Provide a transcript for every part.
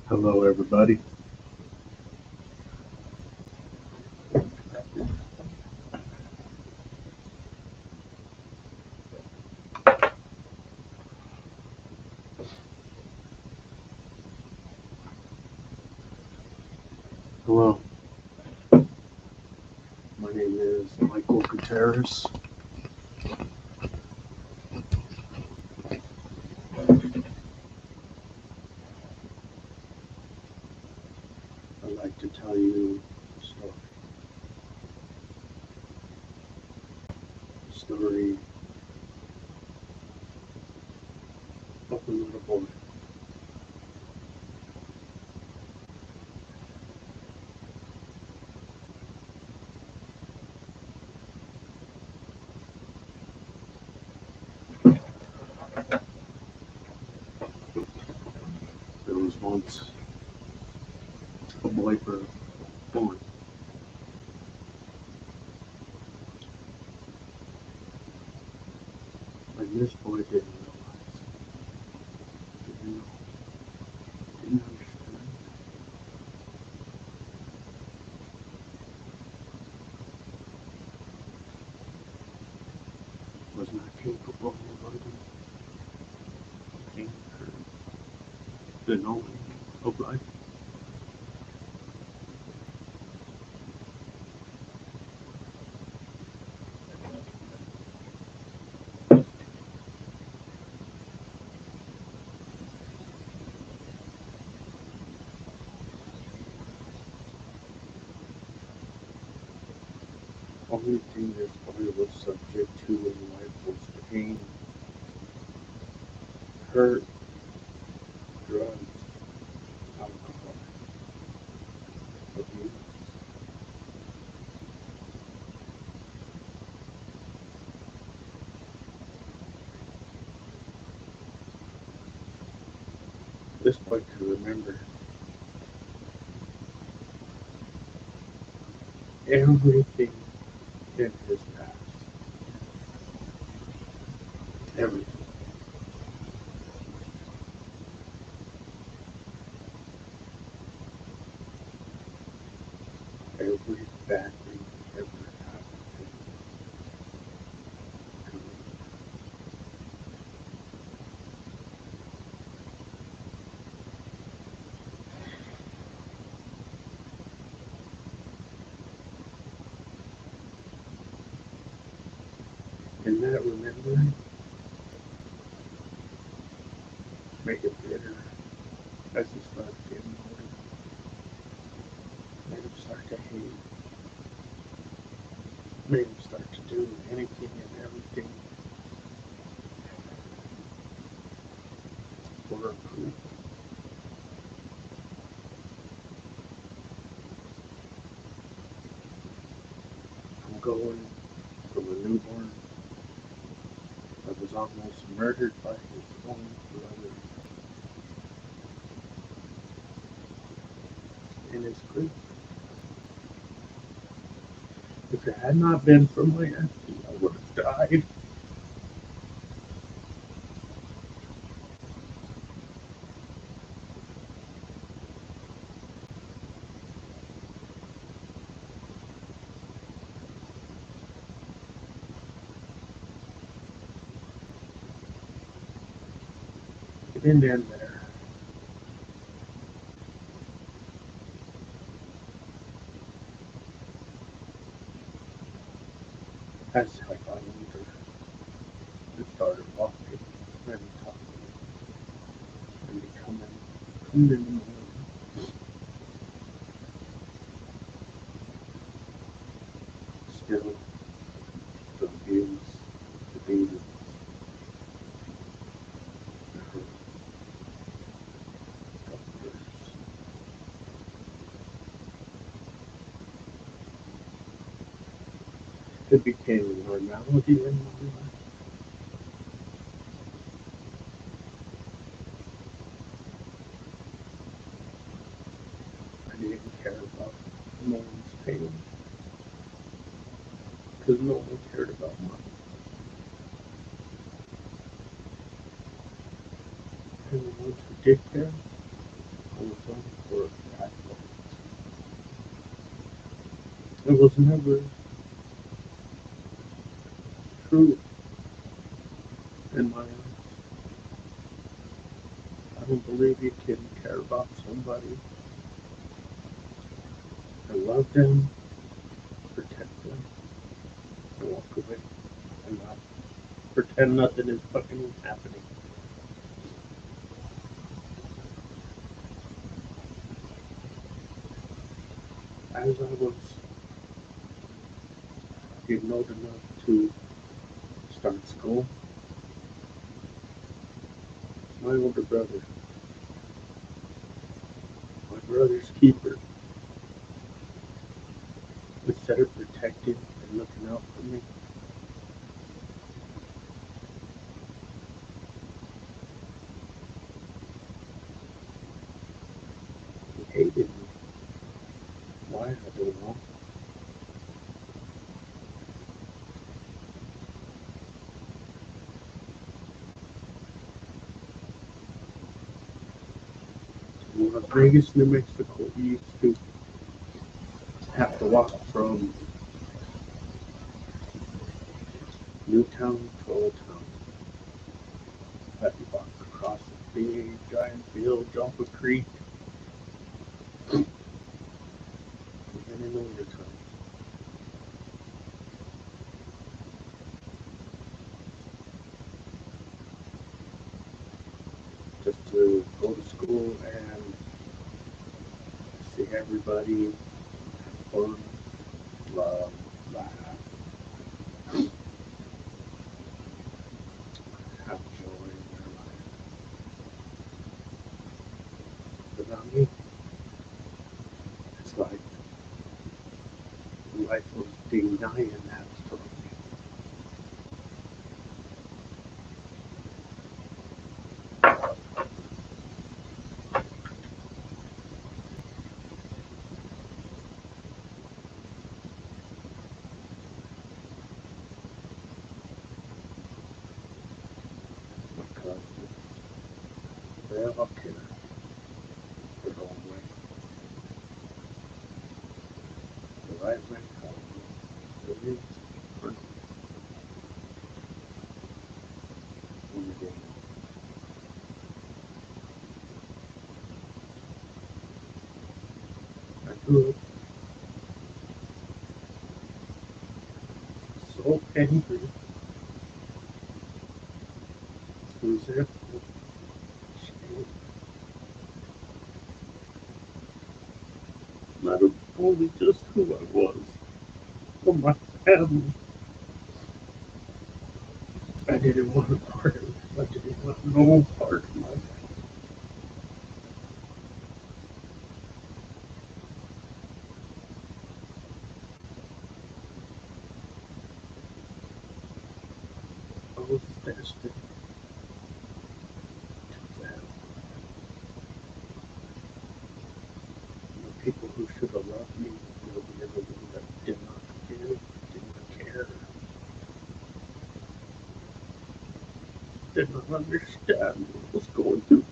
Hello, everybody. Hello. My name is Michael Gutierrez. I'd like to tell you a story. A story of a little boy. There was once a boy born. And this boy didn't realize, didn't understand, was not capable of learning, the knowing of life. Only thing this boy was subject to in life was pain, hurt, drugs, alcohol, abuse. This boy could remember everything in his past. Everything. Every bad thing ever happened to him. And that remembering made it bitter as he started getting older. Made him start to hate. Made him start to do anything and everything for approval. I'm going from a newborn that was almost murdered by his own brother in his grief. If it had not been for my auntie, I would have died. It didn't end there. As I got older and started walking and talking and becoming independent, still the abuse, the beating, the hurt, the words. It became a normality in my life. I didn't care about no one's pain because no one cared about mine. And the ones who did care I was on for that long. It was never true in my eyes. I don't believe you can care about somebody and love them, protect them, and walk away and not pretend nothing is fucking happening. As I was getting old enough to start school, my older brother, my brother's keeper, instead of protecting and looking out for me, he hated me. Why? I don't know. In Las Vegas, New Mexico, we used to have to walk from Newtown to Old Town. Had to walk across a big giant field, jump a creek, even in the wintertime. Just to go to school and see everybody, have fun, love, laugh, have joy in their life. Without me, it's like life was denying that from me. Because they all care their own way. The right way, I don't know. It is for when you're doing it. I grew up so angry, resentful, shame. Not only just who I was, but my family. I didn't want a part of it. I didn't want no part of my life. I was destined to fail. The people who should have loved me were the other one that did not give, did not care, did not understand what was going through.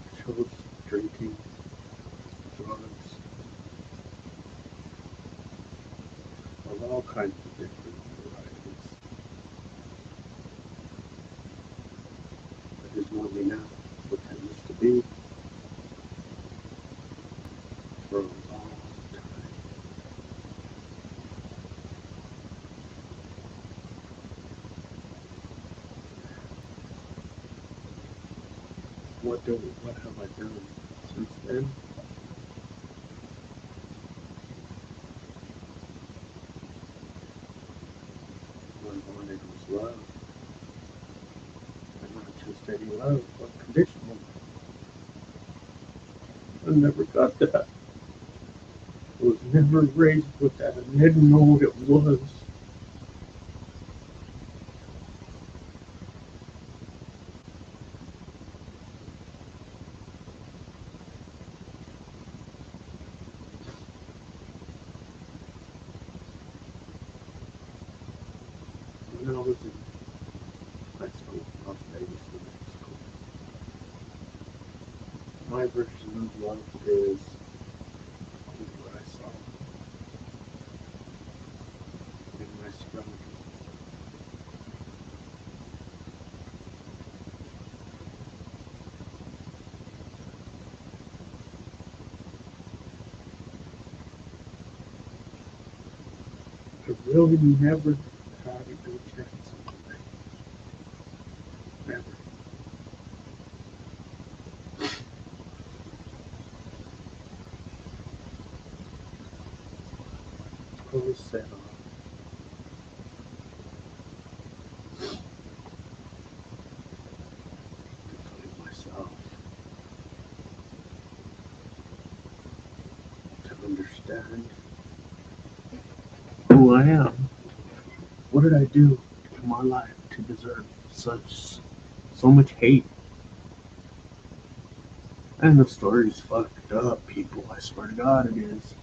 I chose drinking, drugs, of all kinds of different varieties. That is not me now, what I used to be for a long time. What have I done since then? What I wanted was love. And not just any love, but conditional. I never got that. I was never raised with that. I didn't know what it was. when I was in high school, Las Vegas, New Mexico. My version of love is what I saw in my surroundings. I really never had a good chance of it. Never. I was set off to find myself, to understand who I am. What did I do in my life to deserve so much hate? And the story's fucked up, people. I swear to God it is.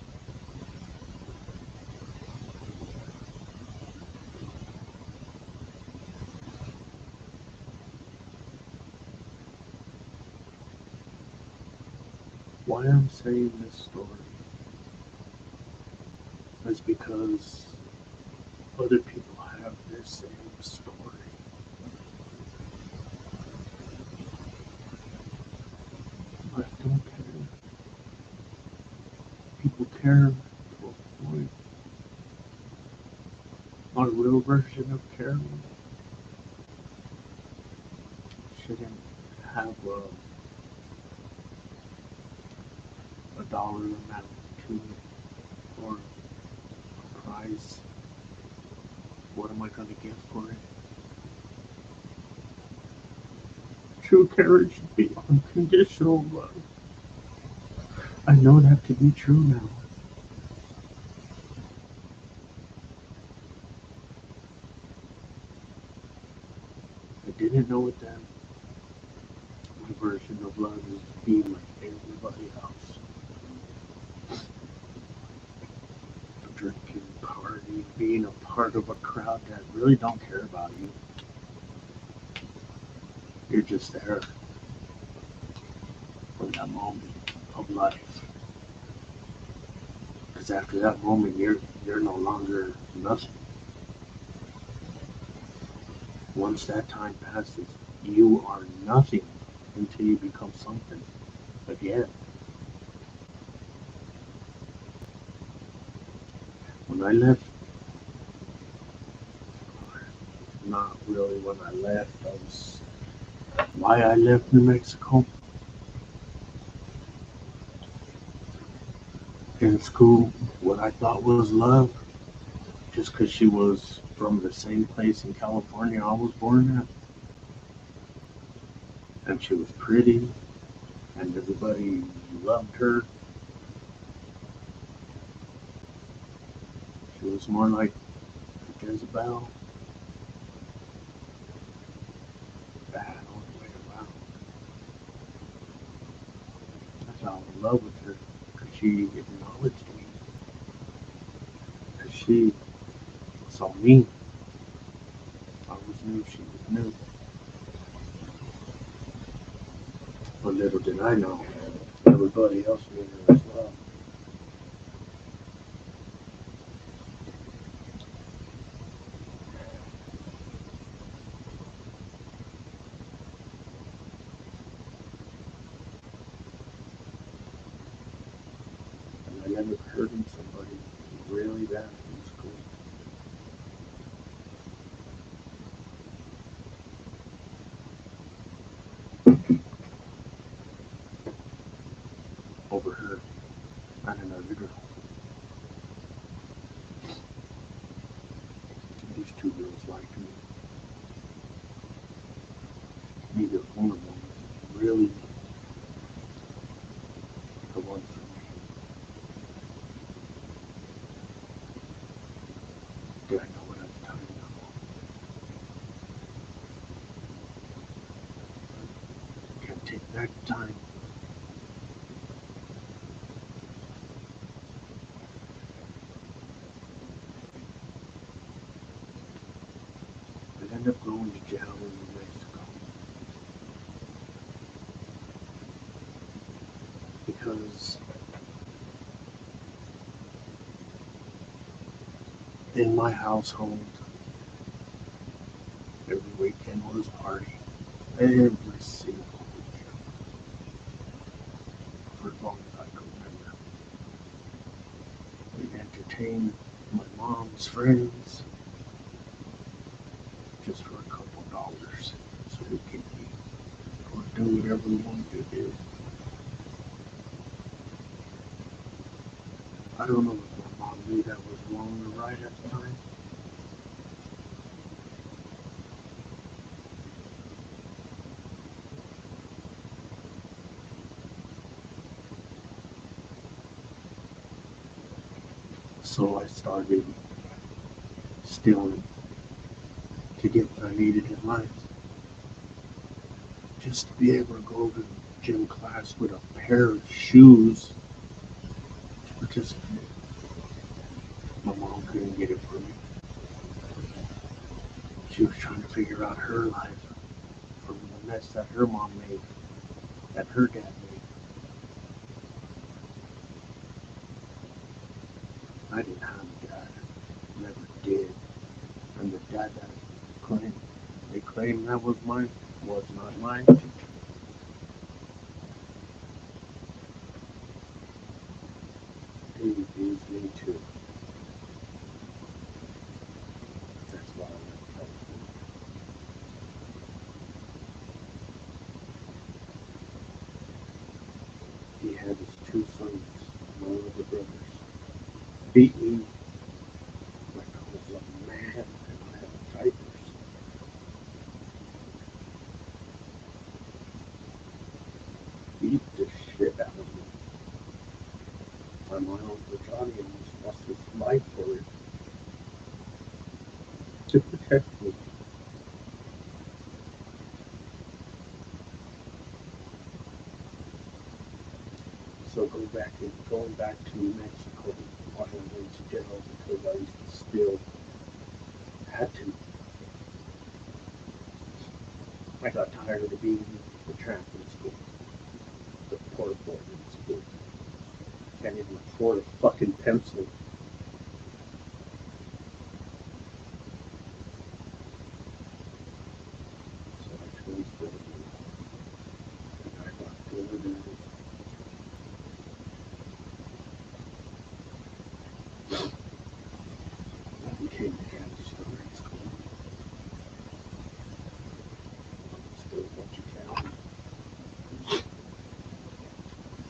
Why I'm saying this story is because other people have this same story. But I don't care. People care to a point. Our real version of caring shouldn't have a dollar amount to it or a price. What am I going to get for it? True care should be unconditional love. I know that to be true now. I didn't know it then. My version of love is being like everybody else. Drinking, partying, being a part of a crowd that really don't care about you. You're just there for that moment of life. Because after that moment, you're no longer nothing. Once that time passes, you are nothing until you become something again. When I left, not really when I left, why I left New Mexico. In school, what I thought was love, just because she was from the same place in California I was born at, and she was pretty, and everybody loved her. She was more like Jezebel. Bad all the way around. I fell in love with her because she acknowledged me. Because she saw me. I was new, she was new. But little did I know, everybody else knew her as well. And I ended up hurting somebody really bad in school. Over her and another girl. These two girls liked me. Neither one of them was really the one for me. Did I know it at the time? No. Can't take back time. end up going to jail in New Mexico. Because in my household, every weekend was a party. Every single weekend. For as long as I can remember. We'd entertain my mom's friends just for a couple dollars. So we could eat or do whatever we wanted to do. I don't know if my mom knew that was wrong or right at the time. So I started stealing to get what I needed in life. Just to be able to go to gym class with a pair of shoes to participate. My mom couldn't get it for me. She was trying to figure out her life from the mess that her mom made, that her dad made. I didn't have a dad. Never did. And the dad that they claimed that was mine was not mine. He abused me too. That's why I left California. He had his two sons, my older brothers, beat me like I was a man and I had diapers. Beat the shit out of me. And my uncle Johnny almost lost his life for it. To protect me. So going back to New Mexico, I went to jail because I used to steal. Had to. I got tired of being the tramp in school, the poor boy in school. Can't even afford a fucking pencil. So I transferred and I got good. I became a candy store in school. Still a bunch of candy.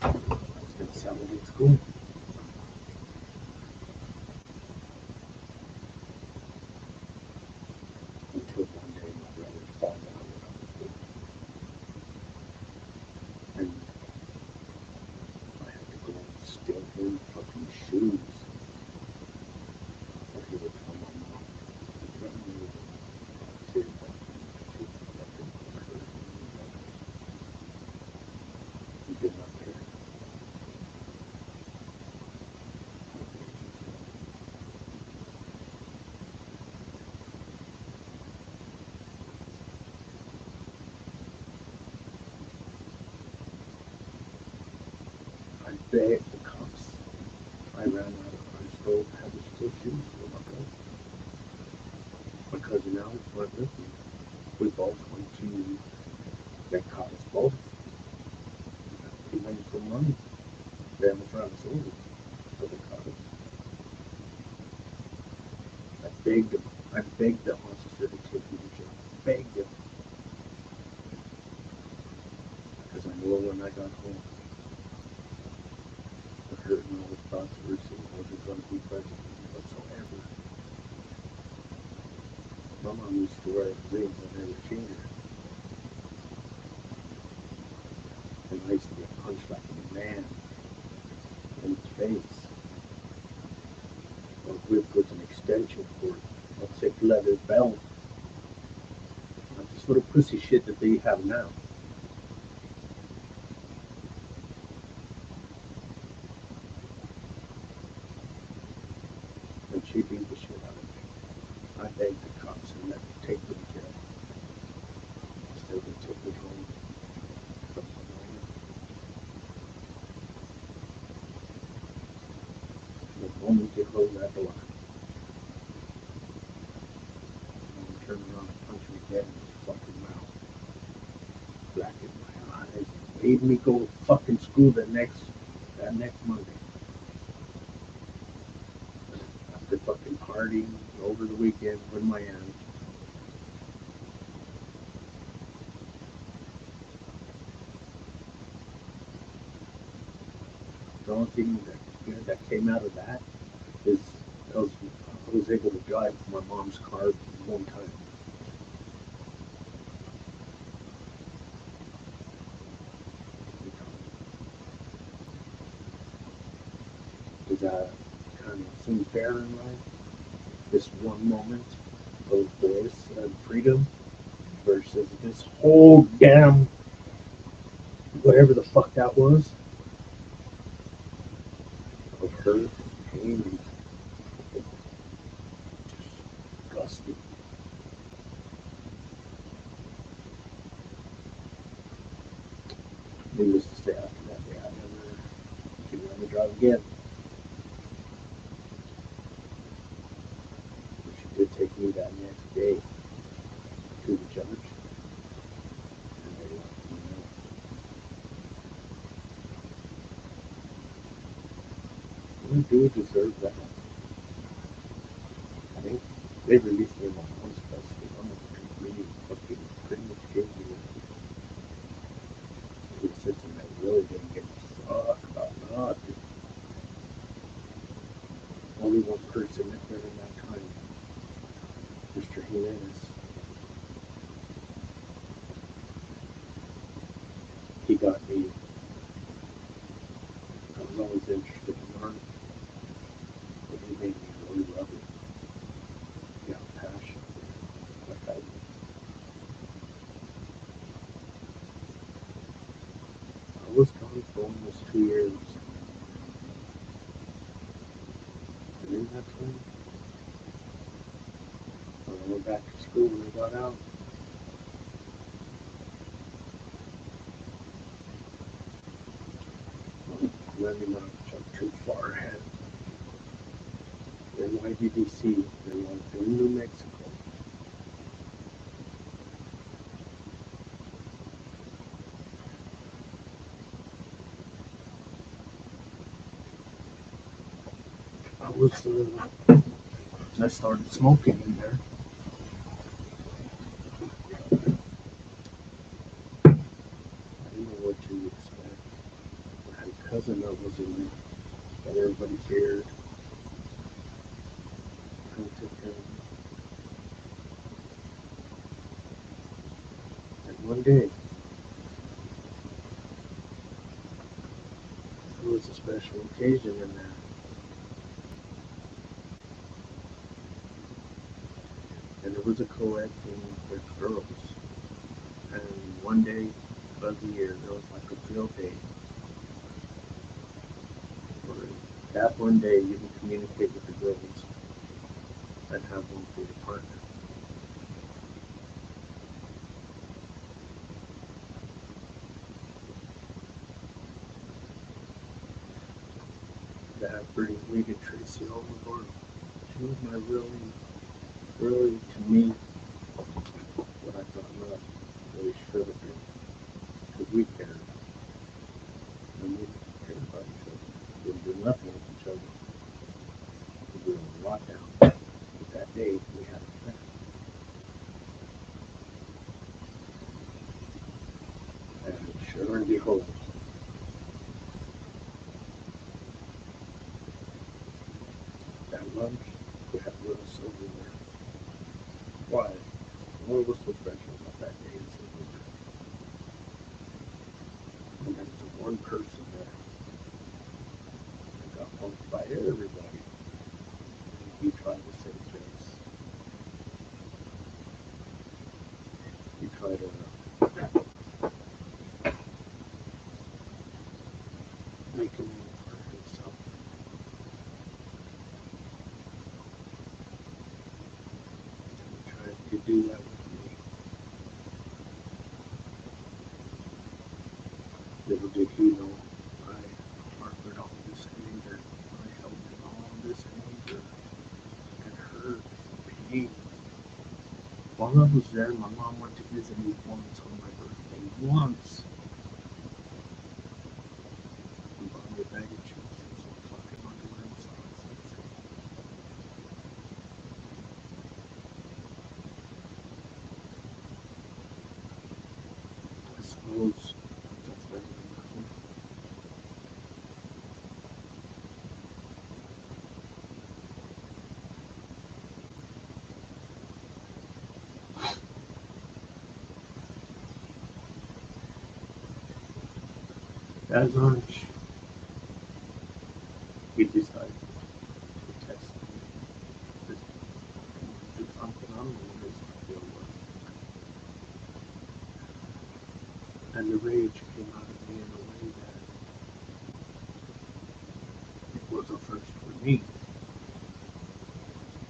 I was going to sell it in school. Until one day my brother found out what I was doing. And I had to go and steal him fucking shoes. Or he would tell my mom, "Let me take that fucking hurt." He did not care. I begged the cops. I ran out of my stove, had to steal shoes for my cousin. My cousin Alex went with me. We both went to, they caught us both. We went for money. They almost ran us over. So they caught us. I begged them. I begged the officer to take me to jail. Begged him. Because I knew when I got home, the hurt and all the thoughts of receiving wasn't going to be present whatsoever. My mom used to wear rings. I never seen her. And I used to get punched like a man in the face. Or whipped with an extension cord, a thick leather belt. Not this little pussy shit that they have now. And she beat the shit out of me. I begged the cops and let me take me to jail. close that door. Mom turned around and punched me dead in the fucking mouth. Black in my eyes. Made me go to fucking school that next Monday. After fucking partying over the weekend with my aunt. The only thing that came out of that is I was able to drive my mom's car one time. Does that kind of seem fair in life? This one moment of bliss and freedom versus this whole damn whatever the fuck that was of hurt, pain, and disgusting. Needless to say, after that day, she let me drive again. But she did take me that next day to the judge, and they let me know. We do deserve that. I think they released me in my mom's custody. I'm completely fucking pretty much gave me to a system that really didn't give a fuck about nothing. Only one person during that time, Mr. Jimenez. He got me. I was always interested in art, but he made me really love it. He got passion, like I did. I was gone for almost 2 years. And in that time, when I went back to school and I got out, let me not jump too far ahead. In YDDC, in New Mexico. I started smoking in there. I didn't know what to expect. I had a cousin that was in there that everybody feared. I took him. And one day, there was a special occasion in there. And it was a co-ed thing with girls. And one day of the year, there was like a field day. Where that one day, you can communicate with the girls and have one for your partner. That brings me to Tracy Overboard. She was my really, to me, what I thought love really should have been. Because we cared. And we cared about each other. We didn't do nothing with each other. We were on lockdown. But that day, we had a plan. And sure and behold, that lunch, we had a little silverware. Why? What was so special about that day in silverware? And there was one person there that got punked by everybody. And he tried to save face. He tried to make a name for himself. He tried to do that with me. Little did he know I harbored all this anger. I held in all this anger. there. My mom went to visit me once on my birthday. Once. And bought me a bag of chips and some fucking underwear and socks. I suppose that's better than nothing. As lunch, he decided to test me. Just do something I don't know what his idea was. And the rage came out of me in a way that it was a first for me.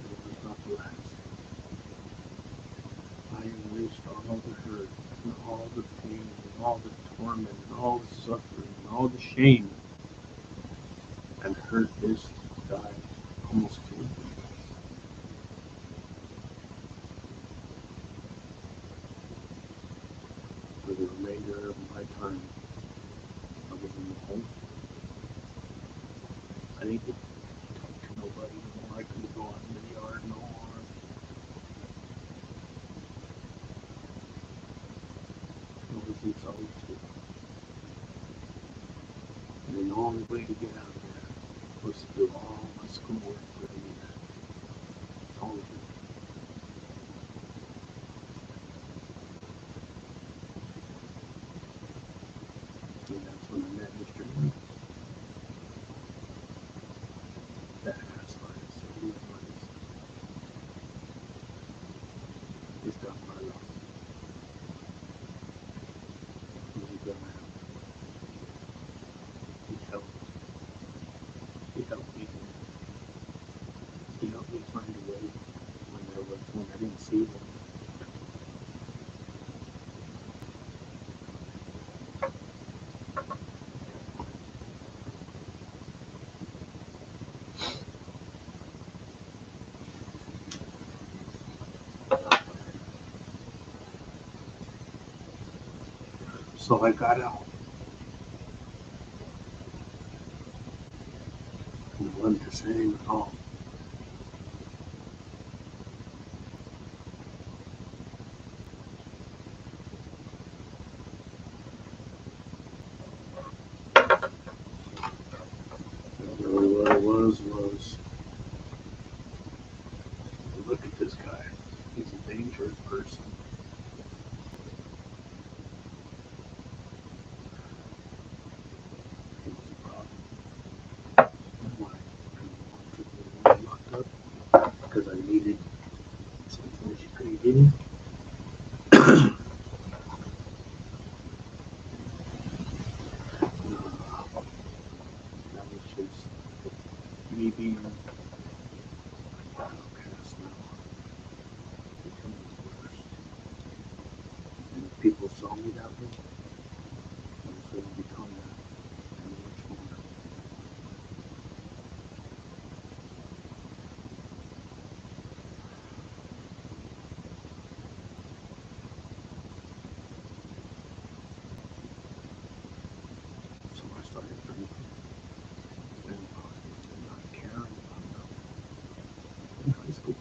It was not the last. I unleashed all the hurt and all the pain and all the torment and all the suffering and all the shame and hurt this guy almost killed me. For the remainder of my time, I was in the home. I didn't get to talk to nobody anymore. I couldn't go out in the yard no more. It was in solitude. And the only way to get out of there was to do all my schoolwork for the year. All of it. And that's when I met Mr. Lee. That ass artist, he was artist. He's got my love. He's a good man. He helped me. He helped me find a way when I didn't see them. So I got out. And it wasn't the same at all. Really what it was, look at this guy. He's a dangerous person. He was a problem. Why? I was locked up because I needed something that you couldn't give me. That was just me being outcast now, becoming the worst. And if people saw me that way, I was going to become that and much more. So I started drinking and not caring about nothing. In high school,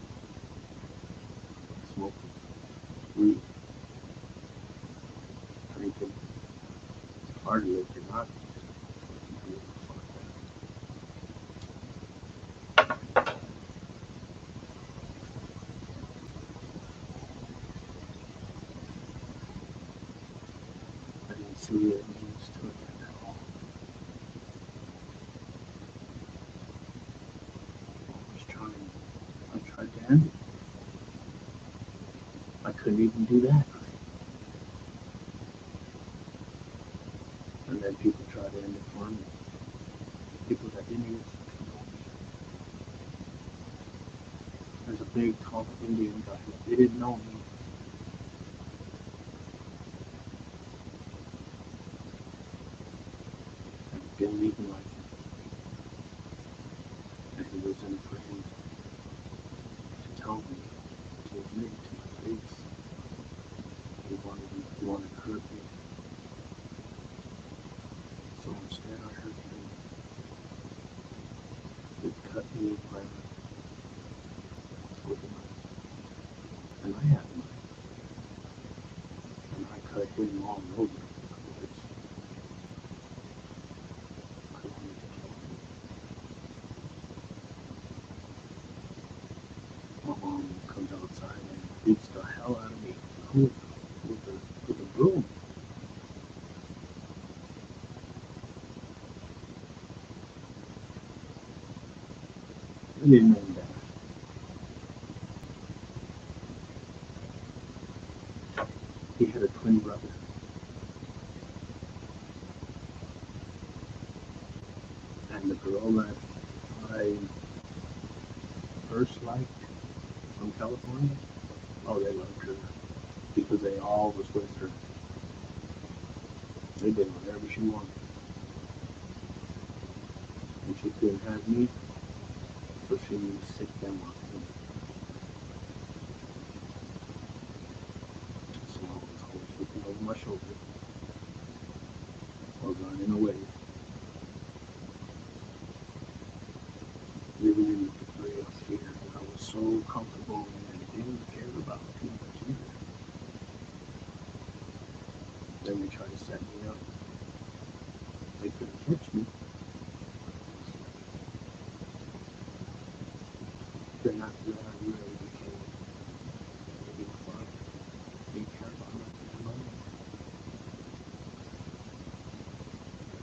smoking, weed, drinking, party if you're not. I didn't see any use to it at all. I tried to end it. I couldn't even do that. And then people try to end it for me. People that didn't even know me. There's a big, tall Indian guy. They didn't know me. I didn't even like him. And he wasn't afraid to tell me, to admit to my face, started getting all over the place. I wanted to kill him. My mom comes outside and beats the hell out of me with, with a broom. I didn't know that. He had a twin brother. And the girl that I first liked from California, oh, they loved her because they all was with her. They did whatever she wanted. And she couldn't have me, so she sicked them off me. So I was always looking over my shoulder or running away. Living in the degree of fear that I was so comfortable and I didn't care about too much either. Then they tried to set me up. They couldn't catch me. Then after that, I really became maybe fun. Didn't care about nothing alone.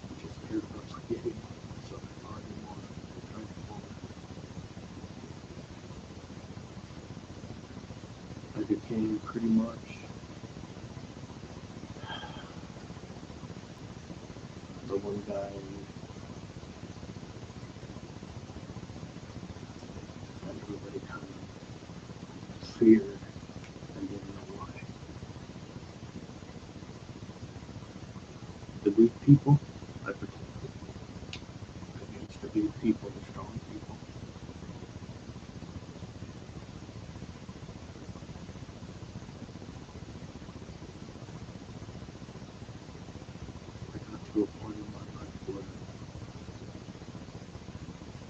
I just cared about forgetting myself, partying more, drinking more. I became pretty much the one guy that everybody kind of feared and didn't know why. The weak people, I protected against the weak people, the strong people. I got to a point in my life where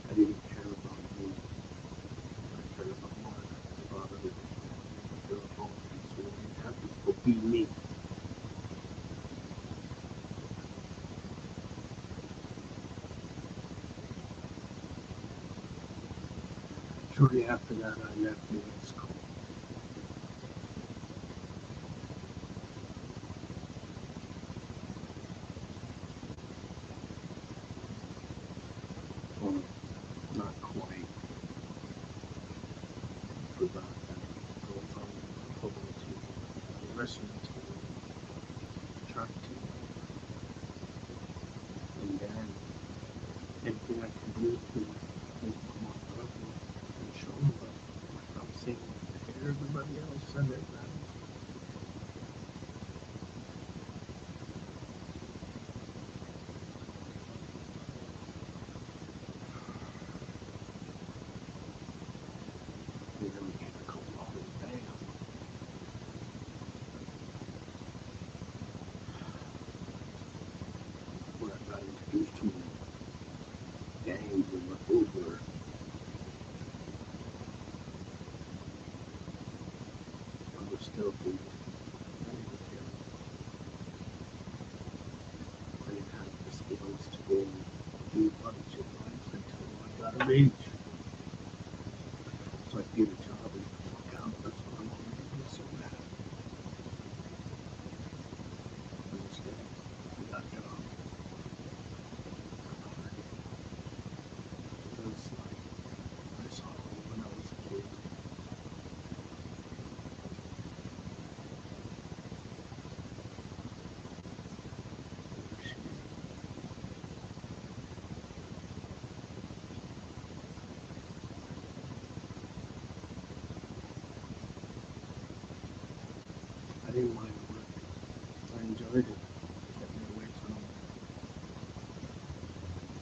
I didn't care about me. I cared about work, about everything. I cared about things, so I didn't have people be me. Shortly after that, I left New Mexico. Well, not quite. Forgot that go from football to wrestling to track team. And then anything I can do to make my mom love me and show me love, like I'm saying to everybody else and their friends. And then we get a couple hours, bam. Where I got introduced to gangs and my food were. I was still thinking, I didn't care. I didn't have the skills to go do a bunch of life until I got of age. So I get a job and fuck out. That's what I'm always doing so bad. But instead, I got a job. It was like I saw when I was a kid. I didn't mind work. I enjoyed it. Kept me away from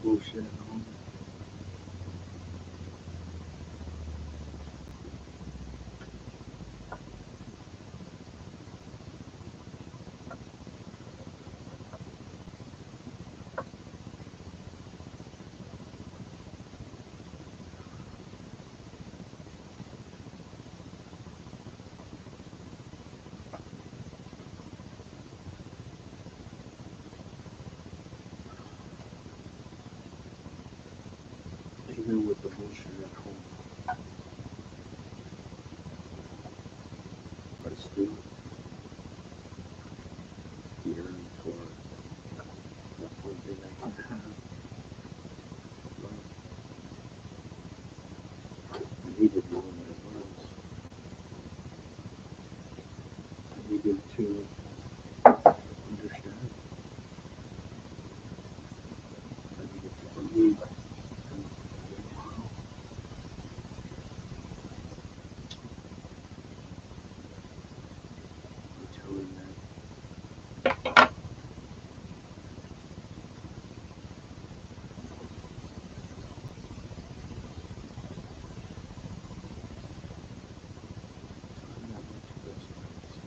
bullshit at home. still yearn for that one thing I can have. Love. I needed more than it was. I needed to understand. I needed to believe. And wow, until and then. I'm not much of those friends.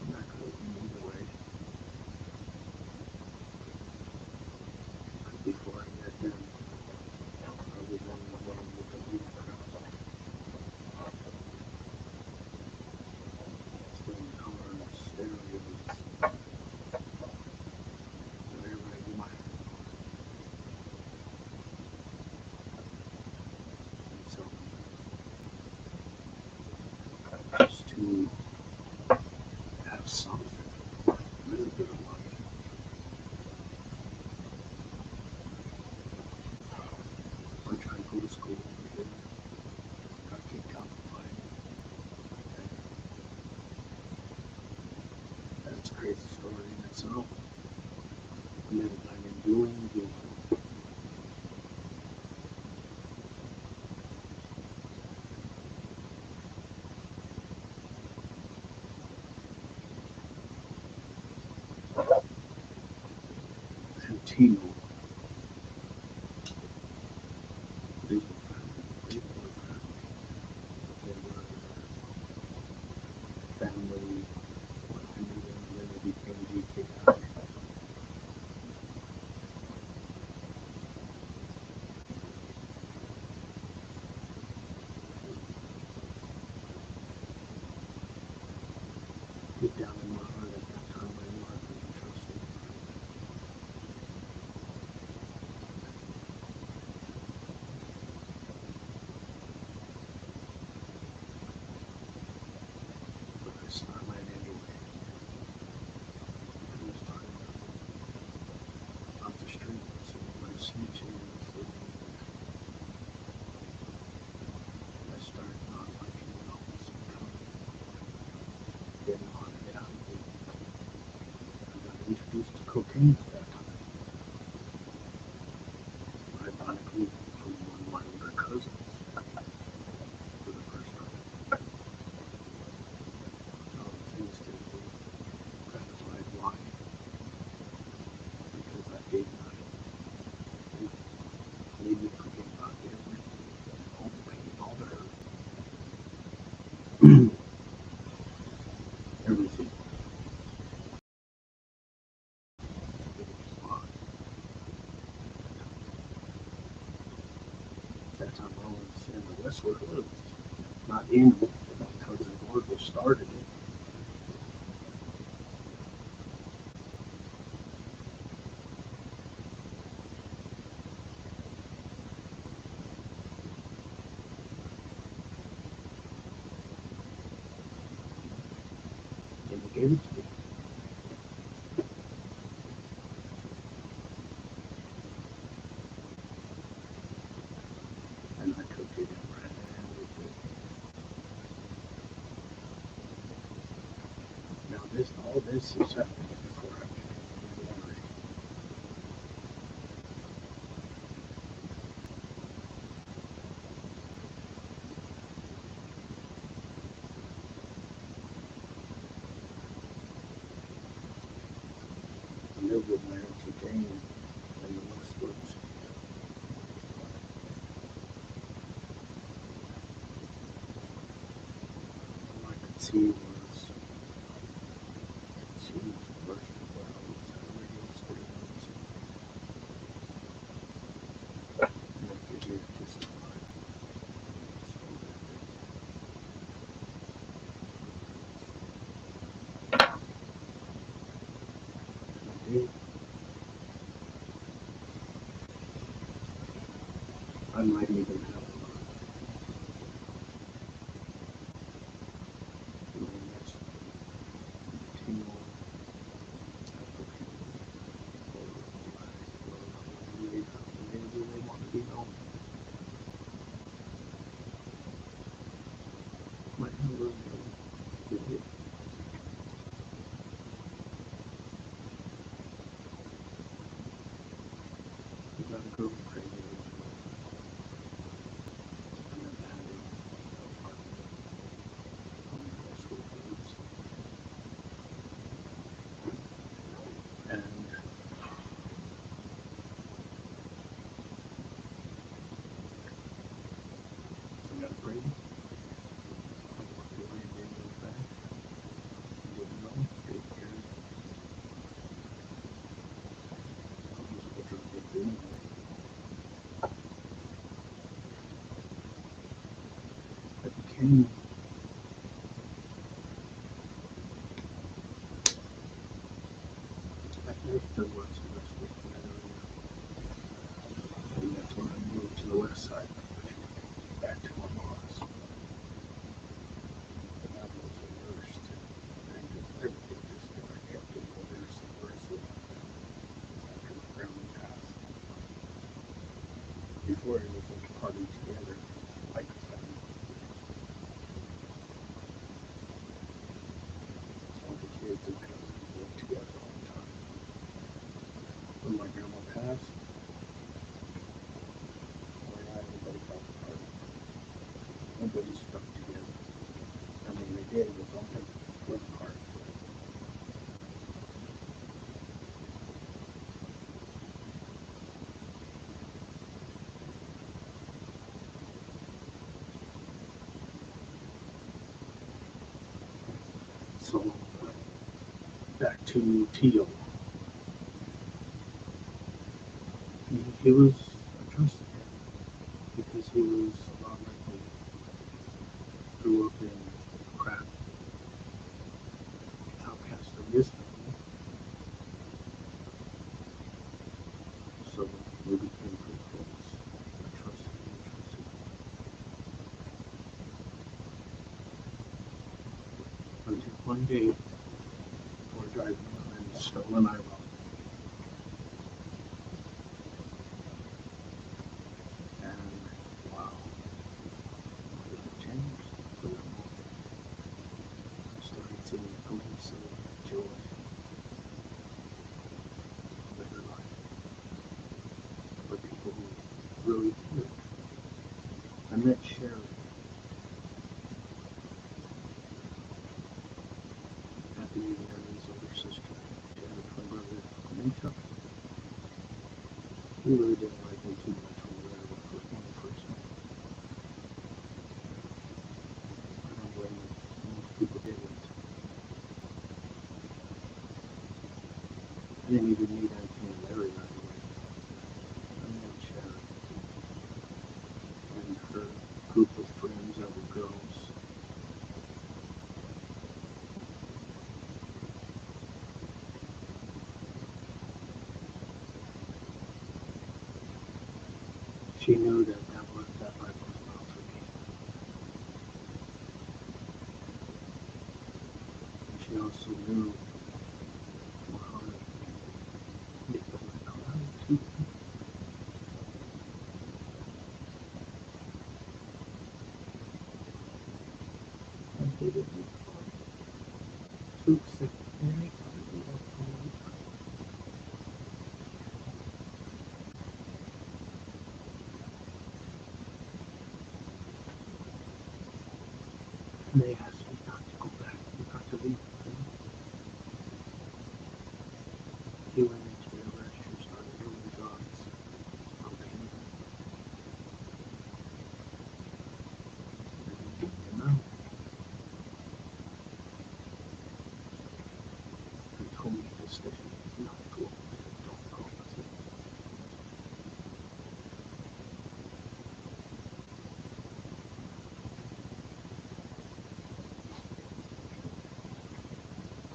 I'm not going either way. Before I met them, I was on the road with the lead crowd. Stealing cars, stereos, whatever I wanted. And so, just to have something, a little bit of life. I tried to go to school, but then got kicked out of mine. And that's a crazy story in itself. And then I'm in doing. And Tino, these were family. They were family when I knew them, and then they became GKI. Deep down in my heart at that time, I knew I couldn't trust them. But I started anyway. I was talking off the streets and my snitches. And I started not liking it all of a sudden. Didn't know how to get out of it. I got introduced to cocaine at that time. Ironically, from one of my older cousins for the first time. So things didn't go gratified. Why? Because I did not. It made me forget about everything, all the pain, all the hurt, everything. It was why. That time I was in the Westwood Hood. Not in it, but my cousin Orville started it. And he gave it to me. And I took it and ran with it. Now all this is happening before I get married. I lived with my Auntie Jane in the Westwoods. All I could see was she was bursting wells at radio stations. And I could hear just the light. And I did. I might even have a lot. There was a restaurant and that's when I moved to the west side, back to my mom's. I was a nurse too. And everything just never kept getting worse and worse after my grandma passed. Before it was a party together, like a family. All the kids and cousins lived together all the time. When my grandma passed, well, yeah, everybody got the party. Nobody stuck together. And when they did, it was only for the party. So, back to Teal. He was, I trusted him because he was a lot like me. Grew up in crap, outcast of his family. So we became pretty close. I trusted him, until one day we're driving behind the stolen Iron. And wow, it changed for that moment. I started seeing a glimpse of joy, a better life, for people who really cared. I met Sherry at the meeting of his older sister. She had a twin brother named Chuck. He really didn't like me too much when we first met. I don't blame him. Most people didn't. I didn't even meet Anthony and Larry right away. I met Sherry and her group of friends that were girls. She knew that that life was not for me. And she also knew my heart because I cried too. I hated it to accept any kind of love from anybody. And they asked me not to go back, not to leave. He went into the restroom, started doing drugs, cocaine, and he kicked him out. He told me to stay, not go. Don't go. I said,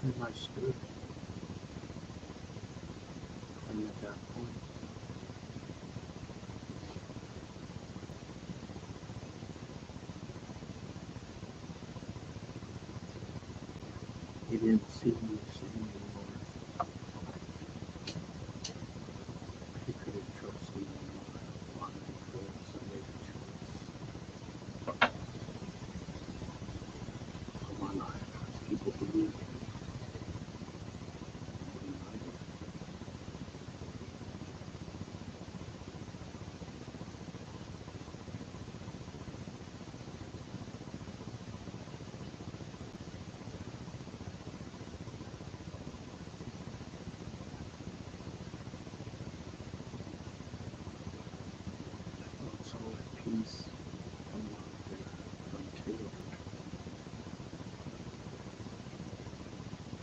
and I stood, and at that point, he didn't see me the same anymore. He couldn't trust me anymore. Why? Because I made a choice for my life. People believe me. And I did. I felt so at peace and love there until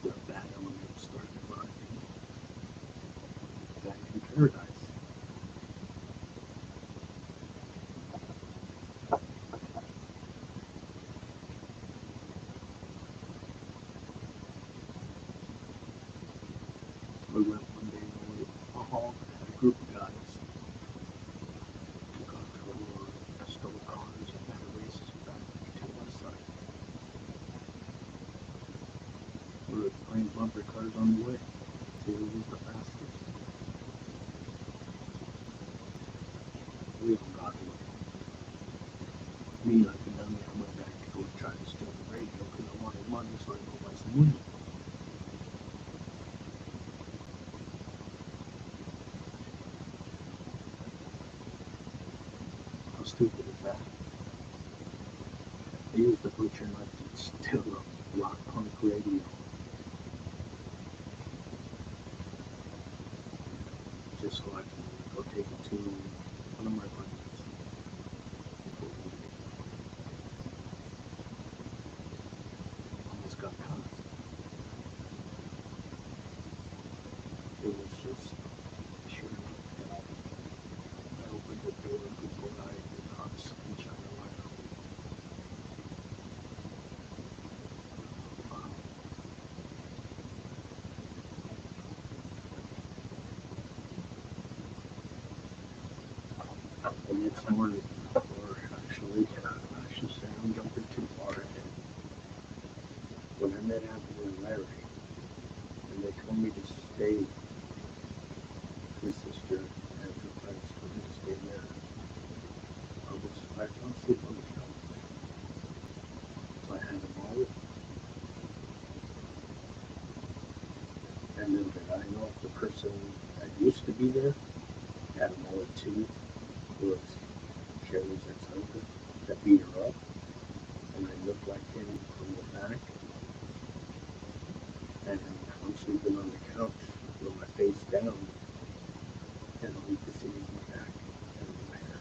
the bad elements started arriving back in paradise. We went hall, had a group of guys who got through stole cars and had races back to the west side. We were playing bumper cars on the way. See who was the fastest. We all got away. Me, like a dummy, I went back to go try to steal the radio because I wanted money, so I go buy some weed. How stupid is that? I used the butcher knife to steal a rock punk radio. Just so I can go take it to one of my buddies. Almost got caught. It was just sure enough. I opened the door before I did cops and shot the light out. Wow. The next morning, or actually, I should say I'm jumping too far ahead. When I met Anthony and Larry, and they told me to stay, his sister and her friends told me to stay there. I fell asleep on the couch. So I had them all. And little did I know if the person that used to be there had them all at 2 was Sherry's ex-husband that beat her up. And I looked like him from the back. And I'm sleeping on the couch with my face down. And all you can see is my back and my hair.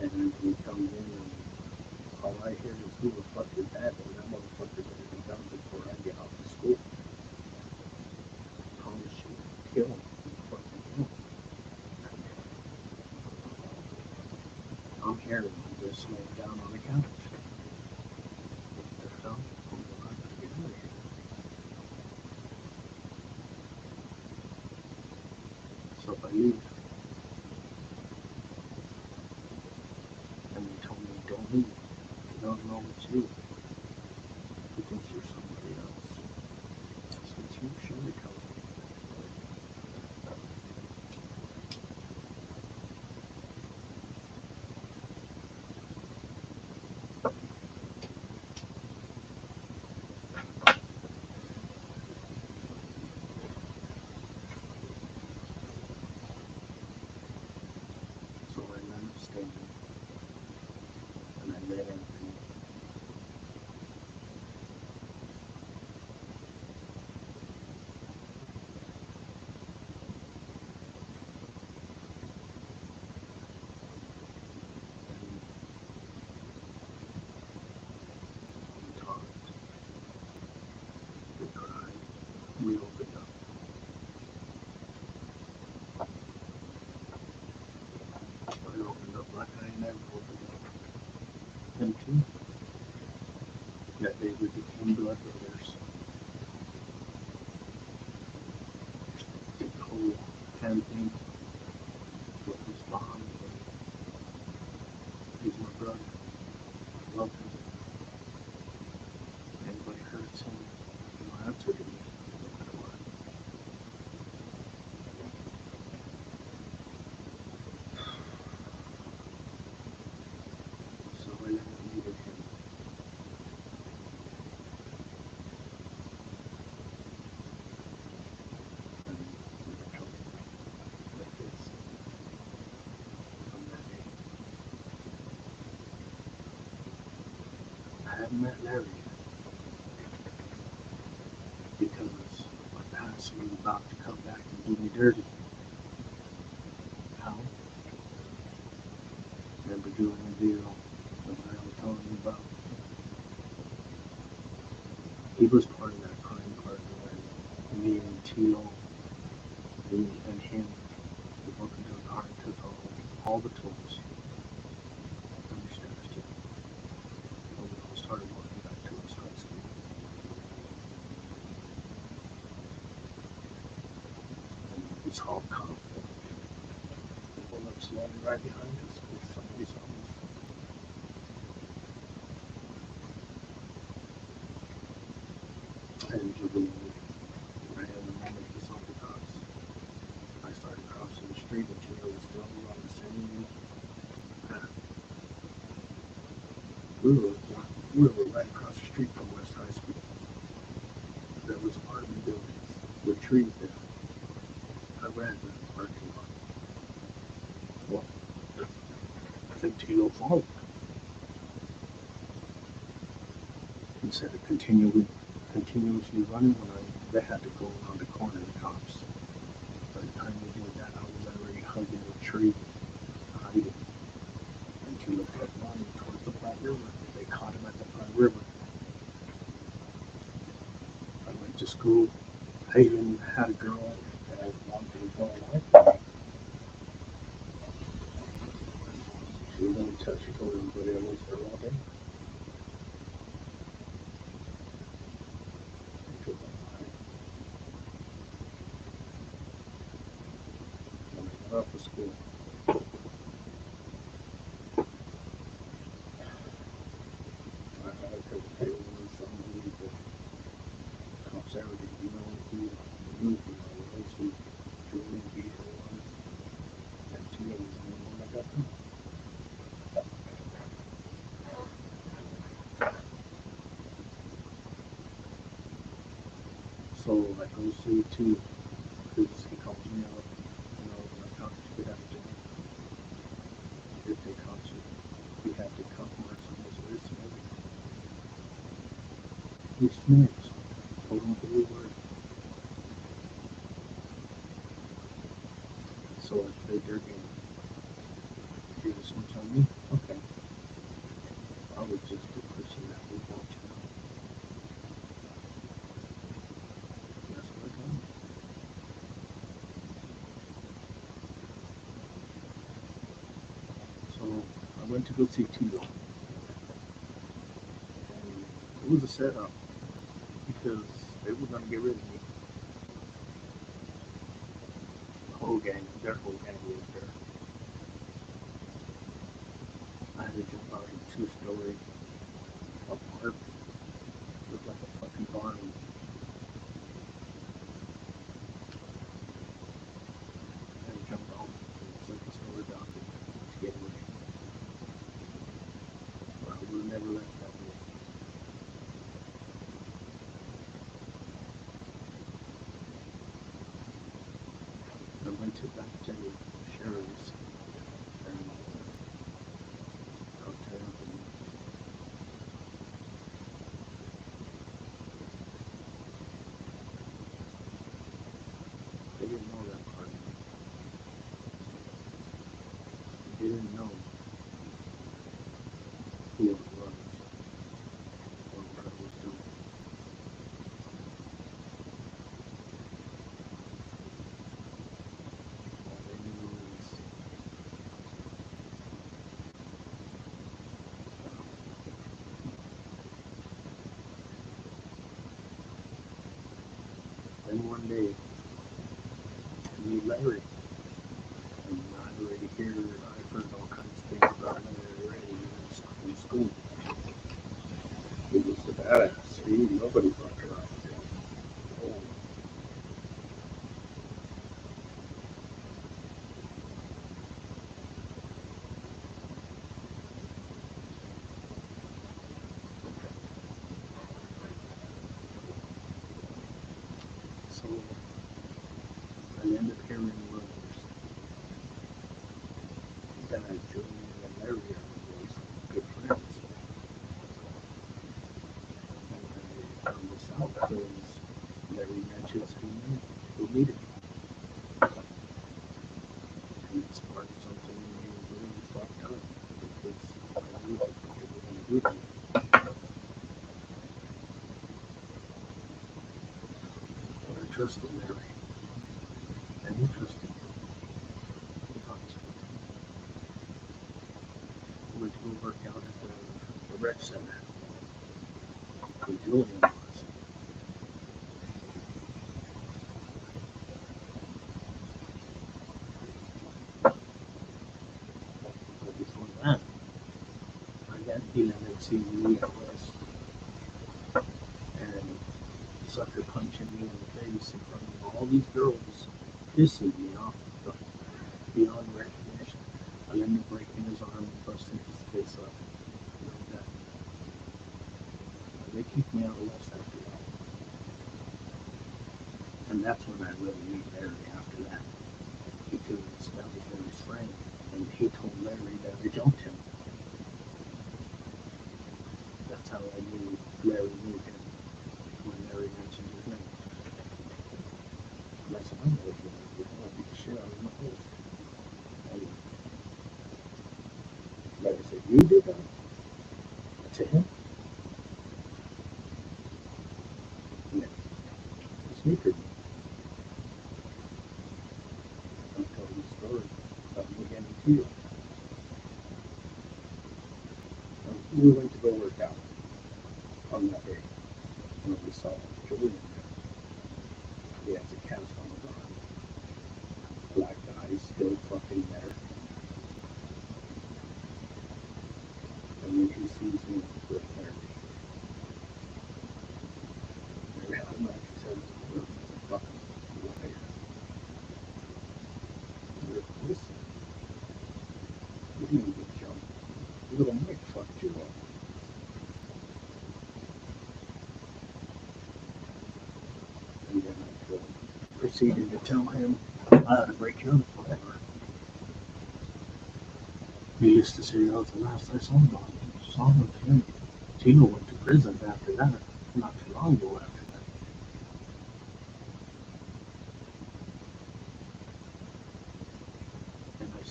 And then he comes in and all I hear is, who the fuck is that? And that motherfucker better be done before I get off to school. How is she kill him? Fucking kill him. I'm hearing him just laying down on the couch. What the hell? I'm going to get out of here. So if I leave, and they told me, don't leave. You don't know it's you. He thinks you're somebody else. So it's you, Sherry told me. So I ended up staying, and I met Anthony. We talked, we cried, we opened up. I opened up like I never opened up. Him too. That day we became blood brothers. The whole campaign with his mom. He's my brother. I love him. Anybody hurts him, he'll answer to me, no matter what. So I never needed him. And we were talking like this from that day. I hadn't met Larry because my past was about to come back and do me dirty. How? Remember doing a deal that I was telling you about? He was part of that crime partner when me and Tito, me and him, we broke into a car and took all the tools. And we stashed it. And we all started walking back to his high school. And was all confident. Pulled up slowly right behind us with somebody's almost. And Julie ran the moment he saw the cops. I started crossing the street and Julie was still on the same path. We were right across the street from West High School. There was apartment buildings with trees there. I ran to the parking lot. Well, continue forward. Instead of continuously running when they had to go around the corner of the cops. By the time we did that, I was already hugging a tree, hiding. And she looked at running towards the Platte River. They caught him at the Platte River. I went to school. I even had a girl that I wanted to go out. She was going to tell, she told everybody I was there all day. When I got off of school, I had to pay over somebody that cops ever did. You know who I was, who Julie beat her was, and Tia was the only one that got them. So I go see too, because he calls me out, like how you could have to, if they caught you, you have to come or something, this and everything. He snitched, told him every word. So I played their game. You're the snitch on me? Okay. I was just a person that would want you. That's what I done. So I went to go see Tito. And it was a setup because they were going to get rid of me. The whole gang, their whole gang was there. I had to jump out of a 2-story apartment. It looked like a fucking barn. And jumped off the 2nd-story balcony to get away. But I would have never left that way. I went to back to the sheriff's and talked to him. They didn't know that part. They didn't know who I was or what I was doing. All they knew was then one day I meet Larry. And I already I've heard all kinds of things about Larry already in school. He was a badass. Nobody fucked around with him. Oh. So I ended up hearing rumors that Julie and Larry was good friends. And I found this out because Larry mentions who needed me. And it sparked something really fucked up because I knew what they were going to do to me. But I trusted Larry. And he trusted me. He talked to me. We went to go work out at the rec center where Julian was. punching me in the face in front of all these girls, pissing me off beyond recognition. I ended up breaking his arm and busting his face up. Like that. They kicked me out of West after that. And that's when I really knew Larry after that. Because that was Larry's friend. And he told Larry that I jumped him. That's how I knew Larry knew him. When Larry mentioned his name. And I said, I'm not looking at you. I'll beat the shit out of my face. And Larry said, you did that? To him? And then he sneakered me. I'll tell you the story about me getting healed. We went to go work out on that day. And we saw Julian there. He has a cast on his arm. Black guy still fucking there. And then he sees me with Larry. Larry had a knife. He said, "You're a fucking liar." Listen, you didn't get jumped. Little Mick fucked you up. And then I proceeded to tell him I had to break him forever. He used to say that was the last I saw of him. Tino went to prison after that, not too long ago after that. And I'm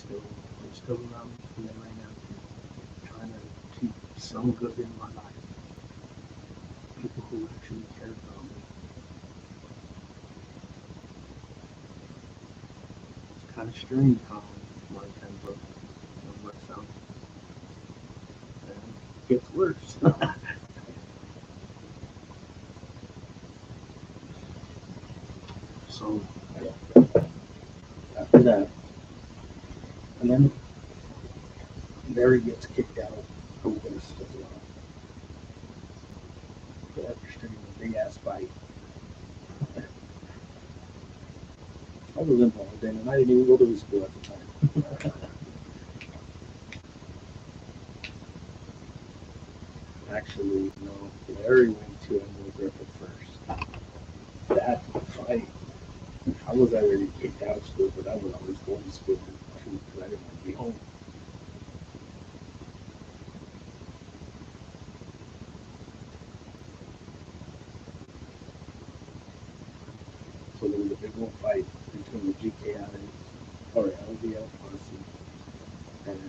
still around today right now, trying to keep some good in my life. People who actually care about me. It's kind of strange how my temper works out. And it gets worse. So, after that, and then Larry gets kicked out from West as well. So orchestrating a big ass fight. I was involved in it, and I didn't even go to the school at the time. Actually, no, Larry went to Emily Griffith first. That fight, I was already kicked out of school, but I would always go to school too, because I didn't want to be home. So there was a big old fight between the GKI or LVL posse and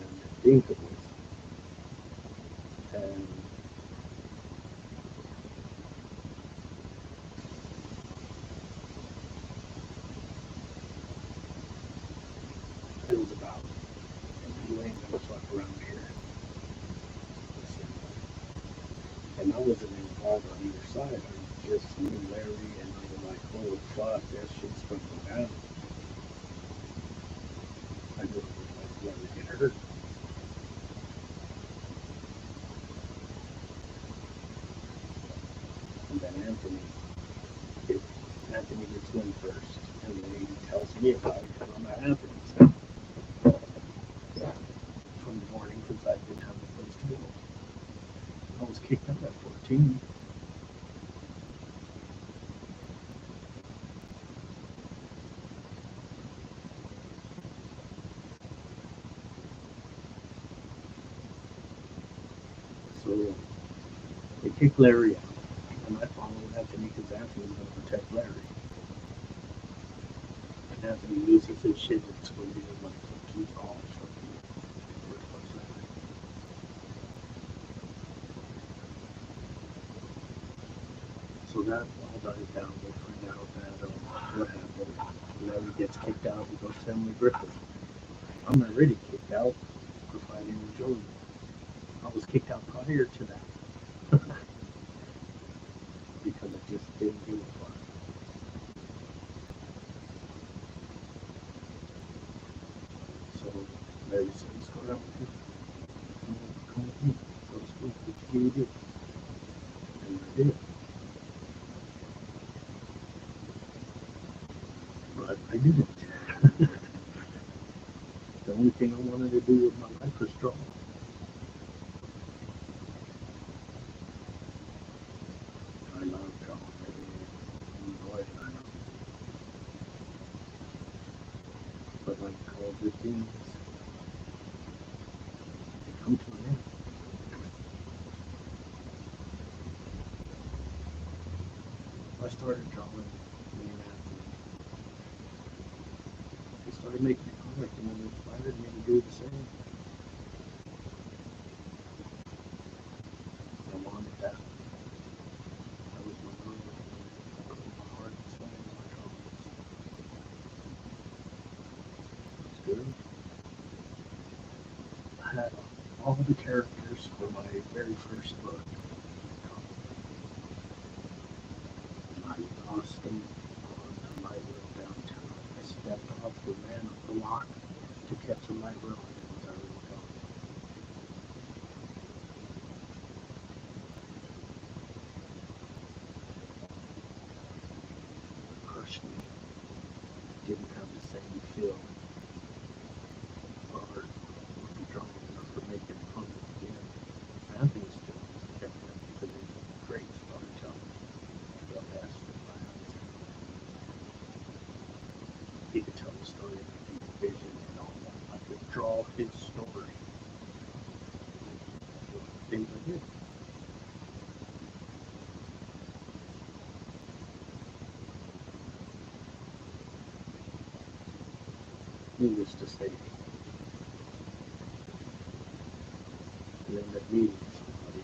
the Inca boys. And it was about, you ain't gonna fuck around here. And I wasn't involved on either side. I just knew Larry, and I was like, holy fuck, that shit's gonna go down. I knew it was like Larry get hurt. And then Anthony gets wind first, and then he tells me about it, because I'm at Anthony's from the morning, because I didn't have a place to go. I was kicked out at 14. So they kicked Larry out, and I followed Anthony because Anthony was going to protect Larry. And Anthony loses his shit, and it's going to be like he's all fucking. So that all dies down. They find out that what happened. Larry gets kicked out and goes to Emily Griffith. I'm already kicked out for fighting with Joey. I was kicked out prior to that. Because I just didn't give a fuck. So Larry said, let's go down with you. Come with me. Go to school. What you do? And I did. I didn't. The only thing I wanted to do with my life was draw. I love drawing. I enjoy it. But like all good things, they come to an end. I started drawing me and Anthony. He started making a comic and it inspired me to do the same. I wanted that. That was my goal. I put my heart and soul in my drawings. It's good. I had all the characters for my very first book. I lost them on the light rail downtown. I stepped off the man up the block to catch a light rail and it was already gone. It crushed me. Didn't have the same feel for art, or for drawing, or for making fun of it again. Anthony still kept it because he's a great storyteller. The best in my eyes. He could tell the story of a deep vision and all that. I could draw his story. Things I did. Needless to say, he ended up meeting somebody.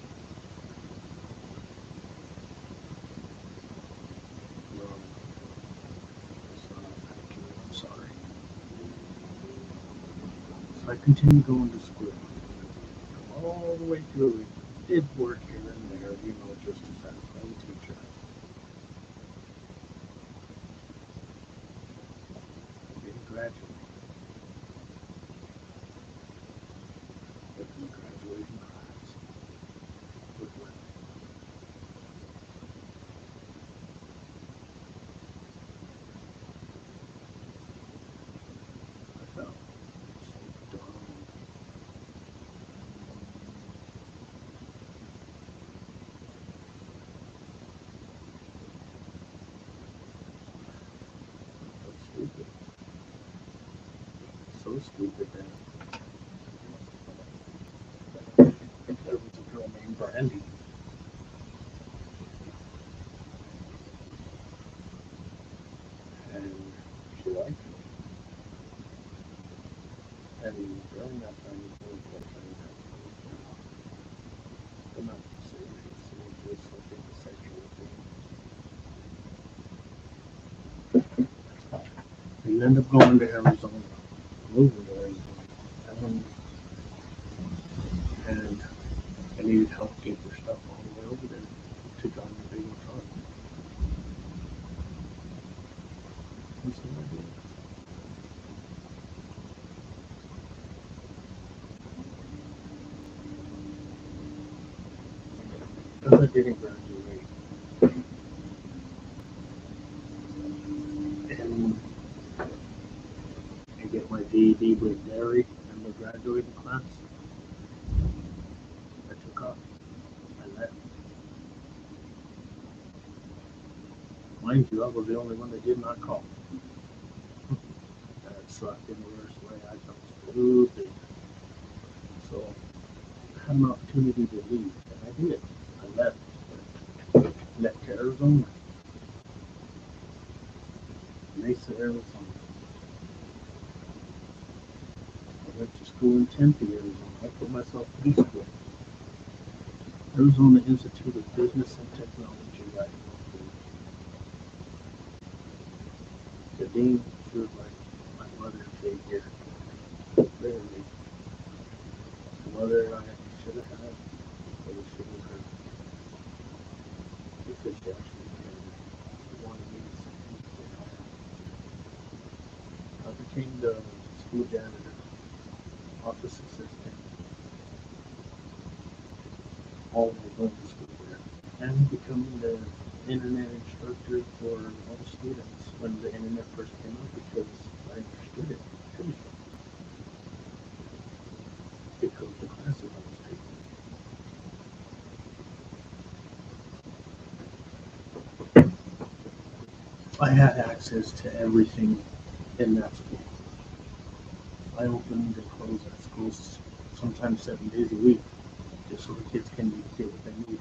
I'm sorry. So I continued going to school. All the way through it. Did work here and there, just as a home teacher. Didn't graduate. But the graduating class was with me. I felt so dumb. Stupid. So stupid that there was a girl named Brandy. And she liked me. And during that time, it was like I'm not serious. It was just like a sexual thing. We ended up going to Arizona, moving to Arizona. And I needed help getting her stuff all the way over there to John the Big Truck. And so I did. Because I didn't graduate. And I get my GED with dairy and the graduating class. I took off. I left. Mind you, I was the only one that did not call. That sucked in the worst way. I felt stupid. So I had an opportunity to leave, and I did. I left. Left to Arizona. Mesa, Arizona. I went to school in Tempe, Arizona. I put myself through school. Arizona Institute of Business and Technology, right? The dean was like my mother figure. Literally. The mother I should have had, but it should have her. Because she actually wanted me to see anything I became the school janitor, office assistant, all while going to school there. And becoming the internet instructor for all students when the internet first came out because I understood it too. Because of the classes I was taking. I had access to everything in that school. I opened and closed that school sometimes 7 days a week, just so the kids can get what they need.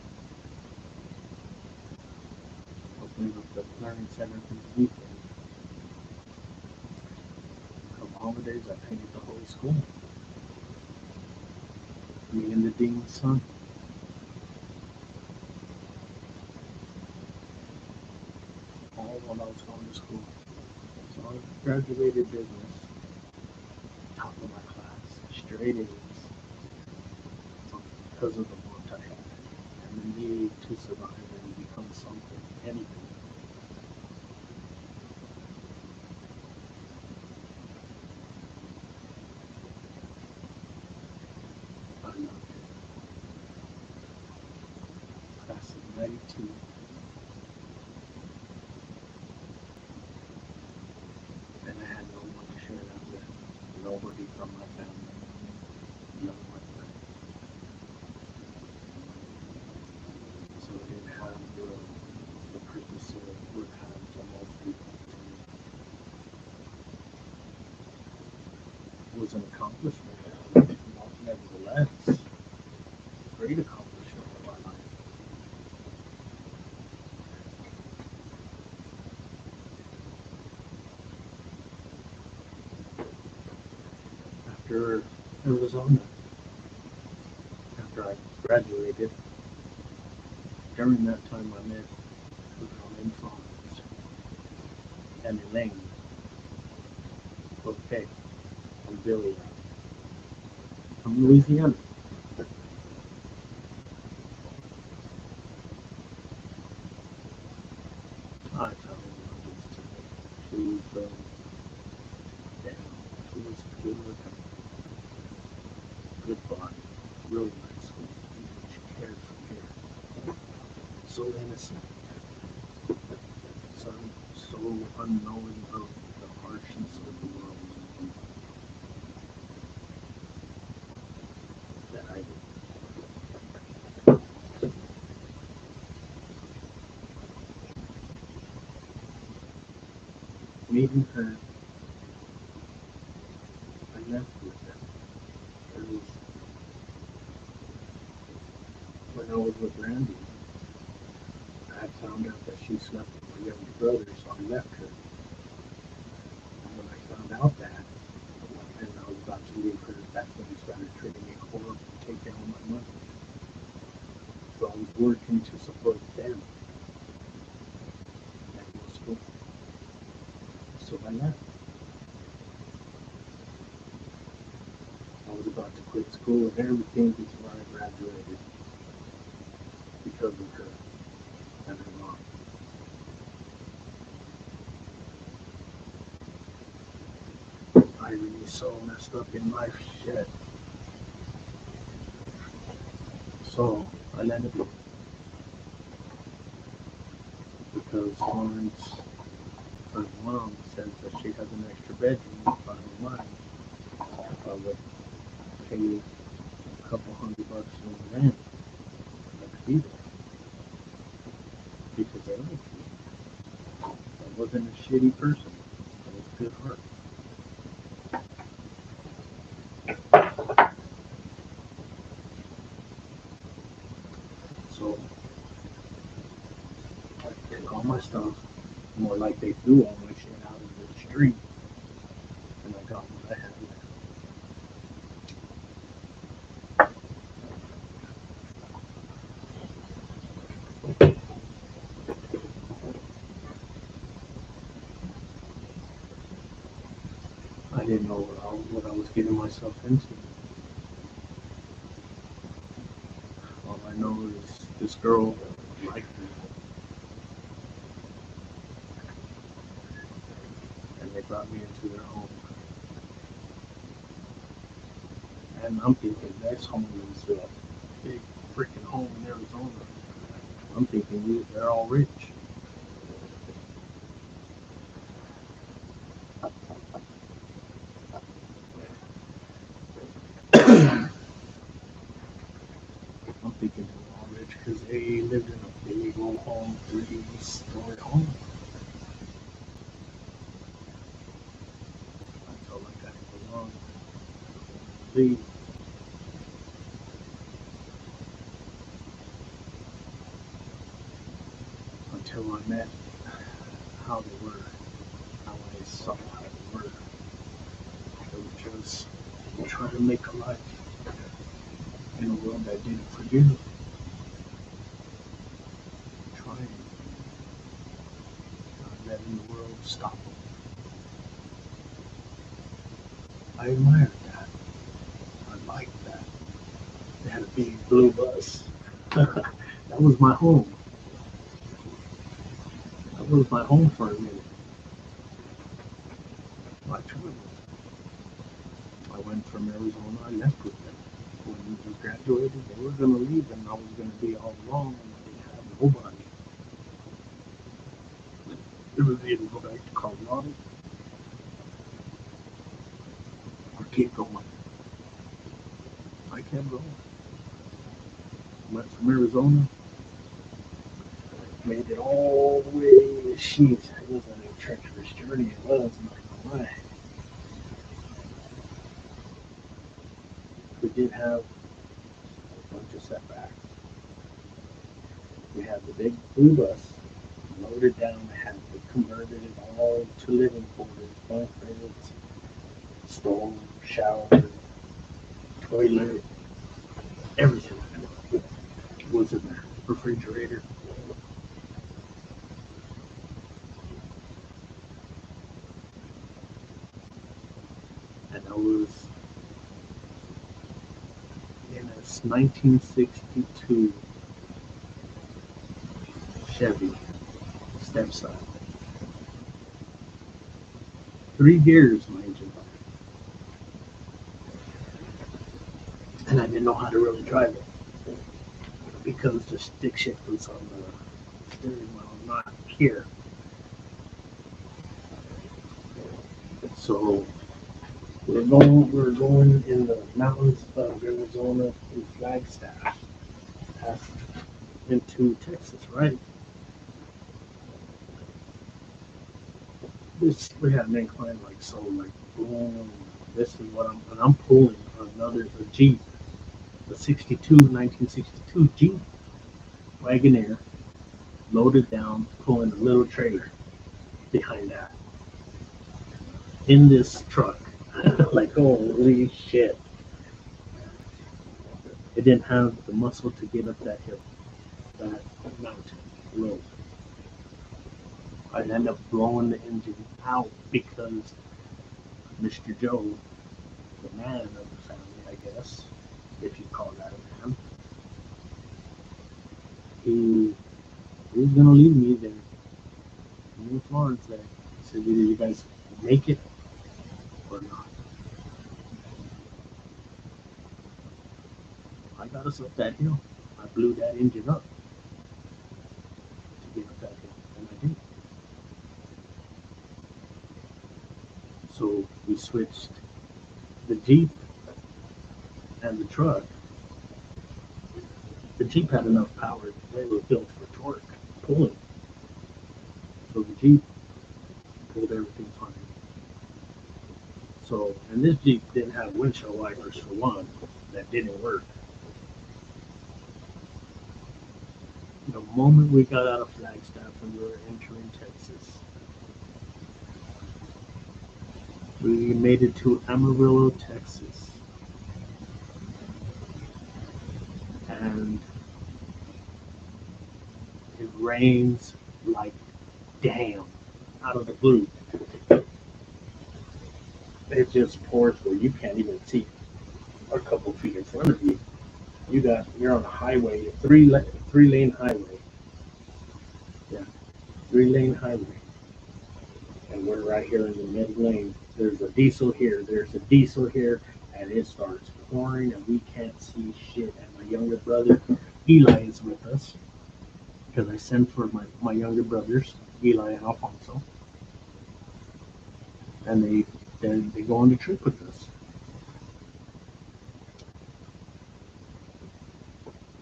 Opening up the learning center for the weekend. Come holidays, I painted the whole school. Me and the dean's son. All while I was going to school. So I graduated business, top of my class, straight A's, because of the want I had and the need to survive and become something, anything. I loved it. Class of 92. And I had no one to share that with. Nobody from my family. None of my friends. So I didn't have the purpose of what had to most people. It was an accomplishment. Nevertheless, great accomplishment of my life. After Arizona, after I graduated, during that time I met a girl named Florence and Elaine. Okay, I'm Billy from Louisiana. I fell in love with her. She was damn, she was good looking, good body, really nice school. She cared for me. So innocent, so unknowing of the harshness of the world that I did. Meeting her, I left with her. Because when I was with Randy, I found out that she slept with my younger brother, so I left her. And when I found out that, and I was about to leave her, that's when he started treating me horrible, taking all my money. So I was working to support them at the school. So I left. I was about to quit school and everything before I graduated because of her and her mom. Irony so messed up in life, shit. So I let it be. Because Florence, her mom, says that she has an extra bedroom by her mind. I would pay a couple $100 in rent. I could be there. Because they liked me. I wasn't a shitty person. I was a good heart. So I took all my stuff, more like they threw all my shit out of the street, and I got what I had left. I didn't know what I was getting myself into. All I know is this girl liked me, and they brought me into their home. And I'm thinking this home is a big freaking home in Arizona. I'm thinking they're all rich. I'm thinking they were all rich because they lived in a big old home, 3-story home. I felt like I belonged. Please, until I met how they were, how I saw how they were. They were just trying to make a life in a world that didn't forgive. Trying not letting the world stop them. I admired that. I liked that. They had a big blue bus. That was my home. That was my home for a minute. I traveled. I went from Arizona. I left with them. When we graduated, they were going to leave, and I was going to be all alone, and I didn't have nobody. It was either go back to Colorado or keep going. I kept going. Went from Arizona, made it all the way. Jeez, it was a treacherous journey. It was, I'm not gonna lie. We did have a bunch of setbacks. We had the big blue bus loaded down, had it converted it all to living quarters, bunk beds, stove, shower, toilet, everything was in there. Refrigerator. And I was in a 1962 Chevy stepside. 3 gears, mind you. And I didn't know how to really drive it because the stick shift was on the steering wheel, not here. So we're going in the mountains of Arizona in Flagstaff, past into Texas, right? This we had an incline like so, like boom. This is what I'm pulling another a Jeep, the 1962 Jeep Wagoneer, loaded down, pulling a little trailer behind that in this truck. Like holy shit! It didn't have the muscle to get up that hill, that mountain road. I'd end up blowing the engine out because Mr. Joe, the man of the family, I guess, if you call that a man, he was gonna leave me there in Florence there. He said, either you guys make it or not. I got us up that hill. I blew that engine up to get up that hill, and I did. So we switched the Jeep and the truck. The Jeep had enough power. They were built for torque, pulling. So the Jeep pulled everything fine. So, and this Jeep didn't have windshield wipers for one. That didn't work. The moment we got out of Flagstaff and we were entering Texas, we made it to Amarillo, Texas. And it rains like damn out of the blue. It just pours where you can't even see a couple feet in front of you. You're on a highway, a three lane highway. Yeah, 3-lane highway. And we're right here in the mid lane. There's a diesel here, there's a diesel here, and it starts pouring and we can't see shit. And my younger brother, Eli, is with us. because I sent for my younger brothers, Eli and Alfonso, and they go on the trip with us.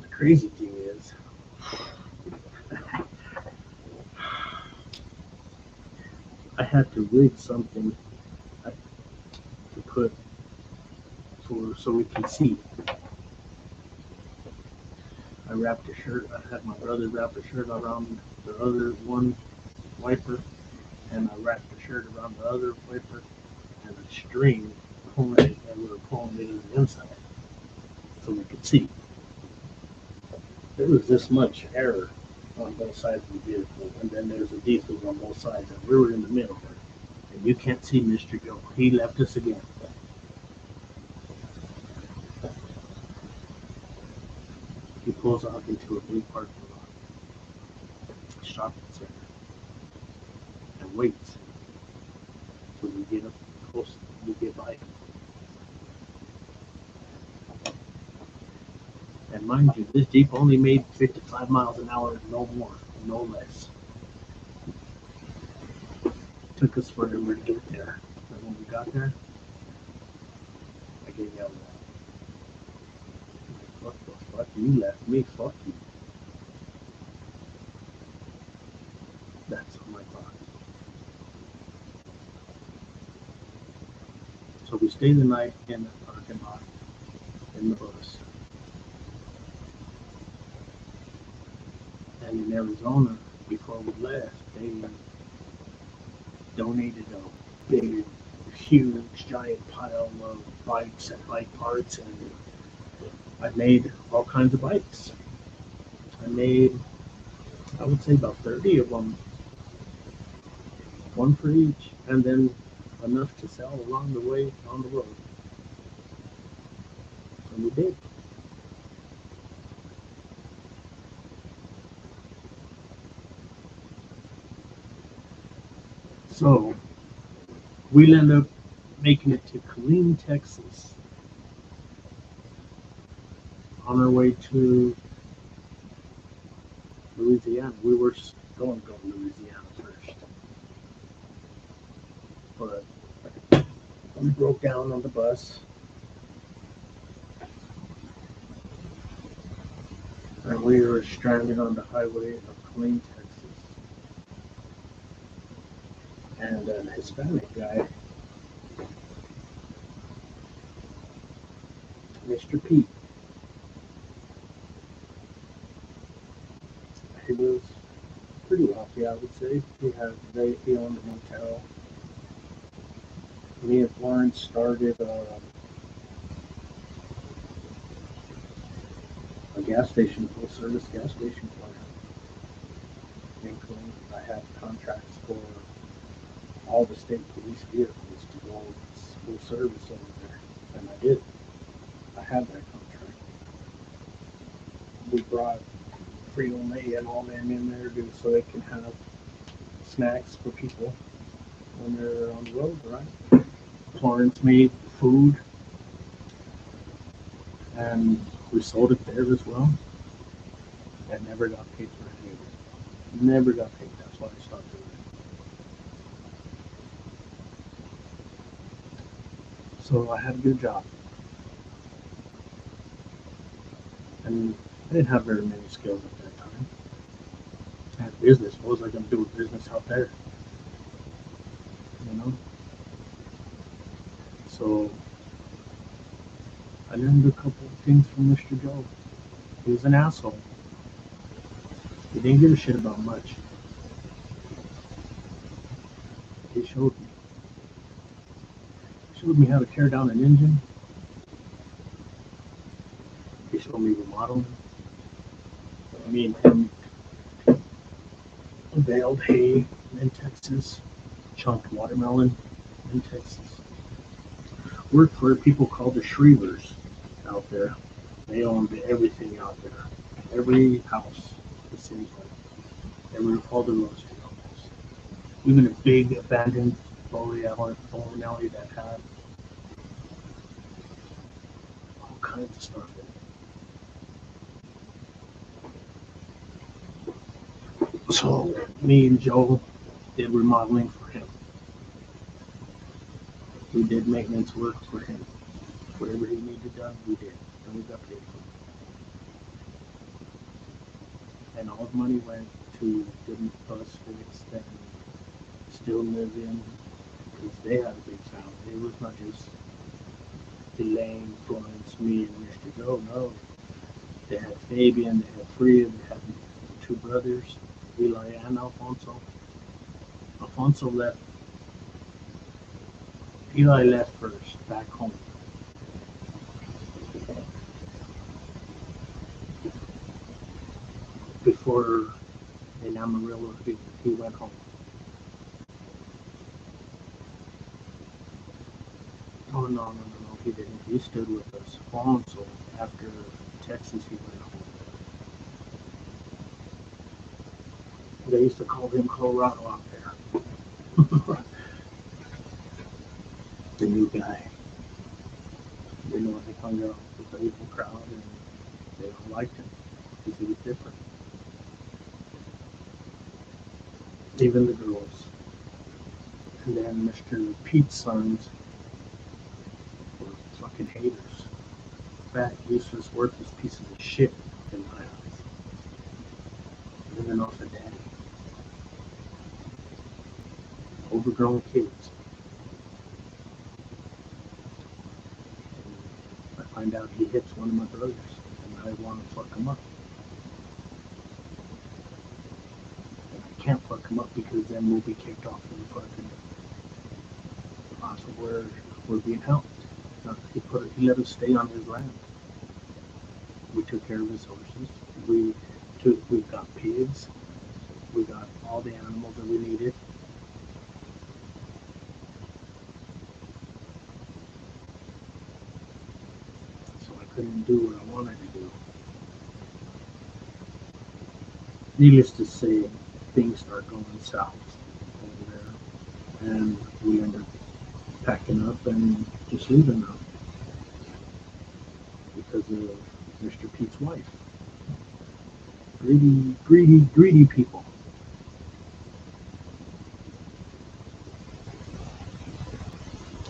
The crazy thing is, I had to rig something to put so we can see. I wrapped a shirt. I had my brother wrap a shirt around the other one wiper, and I wrapped the shirt around the other wiper, and a string pulling it, and we were pulling it in the inside so we could see. There was this much error on both sides of the vehicle, and then there's a diesel on both sides, and we were in the middle there. And you can't see Mr. Joe. He left us again. He pulls off into a big parking lot, shopping center, and waits till we get up close. We get by him. And mind you, this Jeep only made 55 miles an hour, no more, no less. Took us forever to get there. And when we got there, I get yelled at. What the fuck? You left me, fuck you. That's what I thought. So we stayed the night in the parking lot, in the bus. And in Arizona, before we left, they donated a big, huge, giant pile of bikes and bike parts, and I made all kinds of bikes. I made, I would say, about 30 of them, one for each, and then enough to sell along the way on the road. And we did. So we'll end up making it to Killeen, Texas, on our way to Louisiana. We were going to go to Louisiana first, but we broke down on the bus, and we were stranded on the highway of Killeen, Texas. And a Hispanic guy, Mr. Pete, he was pretty wealthy, I would say. He owned a motel. Me and Florence started a gas station, full service gas station for him in Killeen. I had contracts for all the state police vehicles to go full service over there, and I did. I had that contract. We brought Frito-Lay and all them in there so they can have snacks for people when they're on the road, right? Florence made food, and we sold it there as well, and never got paid for any of it. Never got paid. That's why I stopped doing it. So I had a good job, and I didn't have very many skills at that time. I had business. What was I going to do with business out there? You know? So I learned a couple of things from Mr. Joe. He was an asshole. He didn't give a shit about much. He showed me. He showed me how to tear down an engine. He showed me remodeling. Me and him baled hay in Texas, chunked watermelon in Texas. Worked for people called the Shrevers out there. They owned everything out there. Every house, it seems like. They were all the roads to almost. Even a big abandoned bowling alley that had all kinds of stuff in it. So me and Joe did remodeling for him. We did maintenance work for him. Whatever he needed done, we did. And we got paid for it. And all the money went to getting the bus fixed and still living, because they had a big family. It was not just Elaine, Florence, me, and Mr. Joe. No, they had Fabian, they had Freya, they had 2 brothers, Eli and Alfonso. Alfonso left. Eli left first, back home. Before in Amarillo, he went home. Oh, no, he didn't. He stood with us. Alfonso, after Texas, he went home. They used to call him Colorado out there. The new guy. You know, they hung out with the evil crowd and they all liked him because he was different. Even the girls. And then Mr. Pete's sons were fucking haters. Fat, useless, worthless pieces of shit in my eyes. Living off of daddy. Overgrown kids. And I find out he hits one of my brothers and I want to fuck him up. And I can't fuck him up because then we'll be kicked off of the fucking off of where we're being helped. He let us stay on his land. We took care of his horses. We got pigs. We got all the animals that we needed. So I couldn't do what I wanted to do. Needless to say, things start going south over there. And we end up packing up and just leaving them because of Mr. Pete's wife. Greedy people.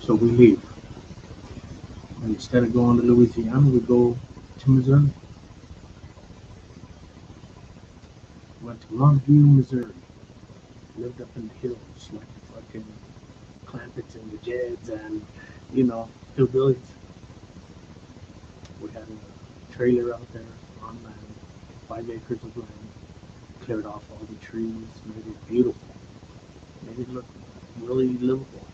So we leave. And instead of going to Louisiana, we go to Missouri. Went to Longview, Missouri. Lived up in the hills like the fucking Clampets and the Jeds and, hillbillies. We had a trailer out there on land, 5 acres of land. Cleared off all the trees, made it beautiful. Made it look really livable.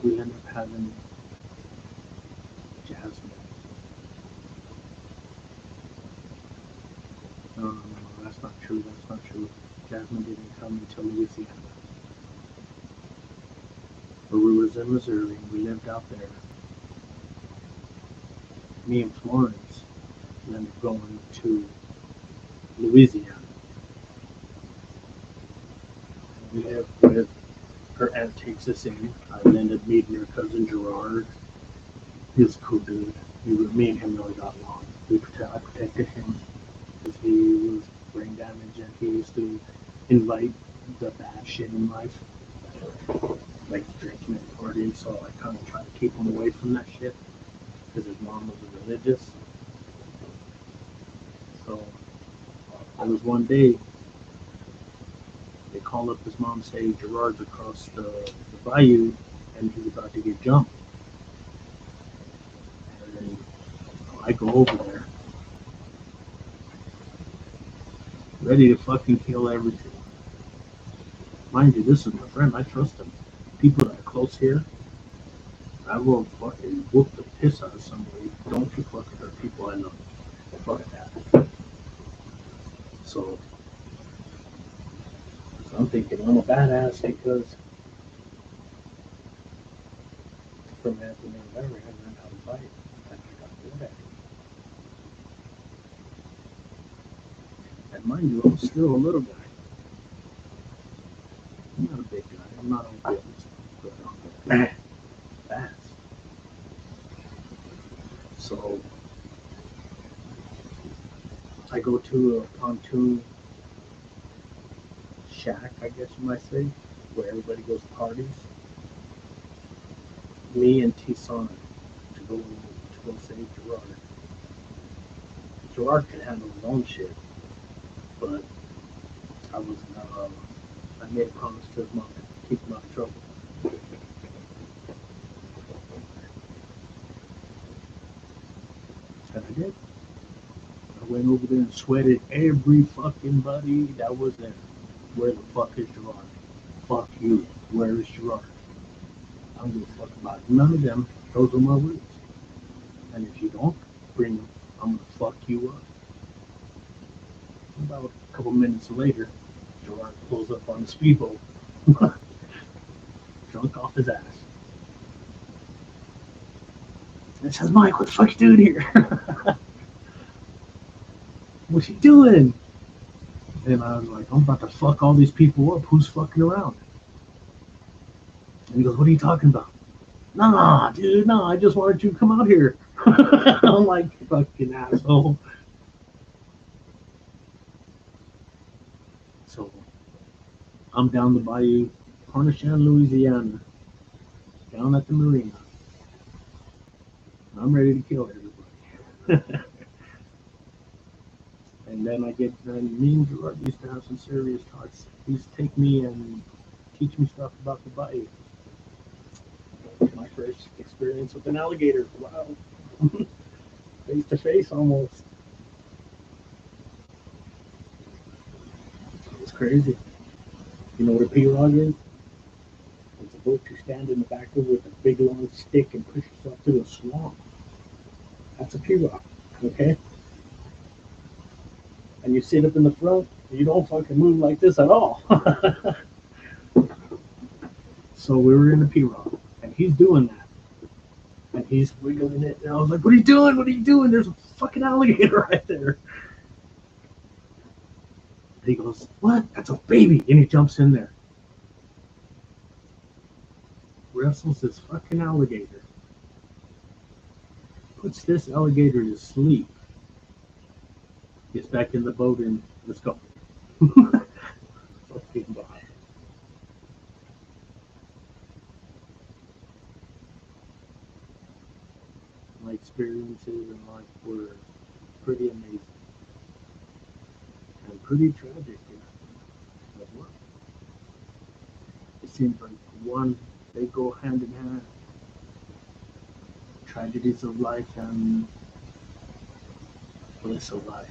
We end up having Jasmine. No, that's not true. Jasmine didn't come until Louisiana. But we was in Missouri. We lived out there. Me and Florence ended up going to Louisiana. We lived with her aunt takes us in. I ended up meeting her cousin Gerard. He was a cool dude. Me and him really got along. I protected him because he was brain damaged and he used to invite the bad shit in life, like drinking and partying. So I kind of tried to keep him away from that shit because his mom was religious. So there was one day they called up his mom saying Gerard's across the bayou and he's about to get jumped. And I go over there, ready to fucking kill everything. Mind you, this is my friend. I trust him. People that are close here, I will fucking whoop the piss out of somebody. Don't you fucking hurt people I know. Fuck that. So I'm thinking I'm a badass because from Anthony and Larry, I learned how to fight. And I got good at it. And mind you, I'm still a little guy. I'm not a big guy. I'm not on build, but I'm fast. So I go to a pontoon shack, I guess you might say, where everybody goes to parties. Me and Tison to go save Gerard. Gerard can handle his own shit, but I was I made a promise to his mom to keep him out of trouble. And I did. I went over there and sweated every fucking buddy that was there. Where the fuck is Gerard? Fuck you. Where is Gerard? I don't give a fuck about none of them. Those are my words. And if you don't bring them, I'm gonna fuck you up. About a couple minutes later, Gerard pulls up on the speedboat, drunk off his ass. And says, Mike, what the fuck you doing here? What's he doing? And I was like, I'm about to fuck all these people up. Who's fucking around? And he goes, what are you talking about? Nah, dude, no, I just wanted you to come out here. I'm like, fucking asshole. So I'm down the bayou, Cornishan, Louisiana, down at the marina. I'm ready to kill everybody. And then me and Gerard used to have some serious talks. He used to take me and teach me stuff about the bayou. My first experience with an alligator. Wow. Face to face almost. It's crazy. You know what a pirogue is? It's a boat you stand in the back of with a big long stick and push yourself through a swamp. That's a pirogue, okay? And you sit up in the front, and you don't fucking move like this at all. So we were in the pirogue, and he's doing that. And he's wiggling it, and I was like, what are you doing? What are you doing? There's a fucking alligator right there. And he goes, what? That's a baby. And he jumps in there. Wrestles this fucking alligator. Puts this alligator to sleep. Gets back in the boat and let's go. Fucking bye. My experiences in life were pretty amazing. And pretty tragic as well. It seems like they go hand in hand. Tragedies of life and bliss of life.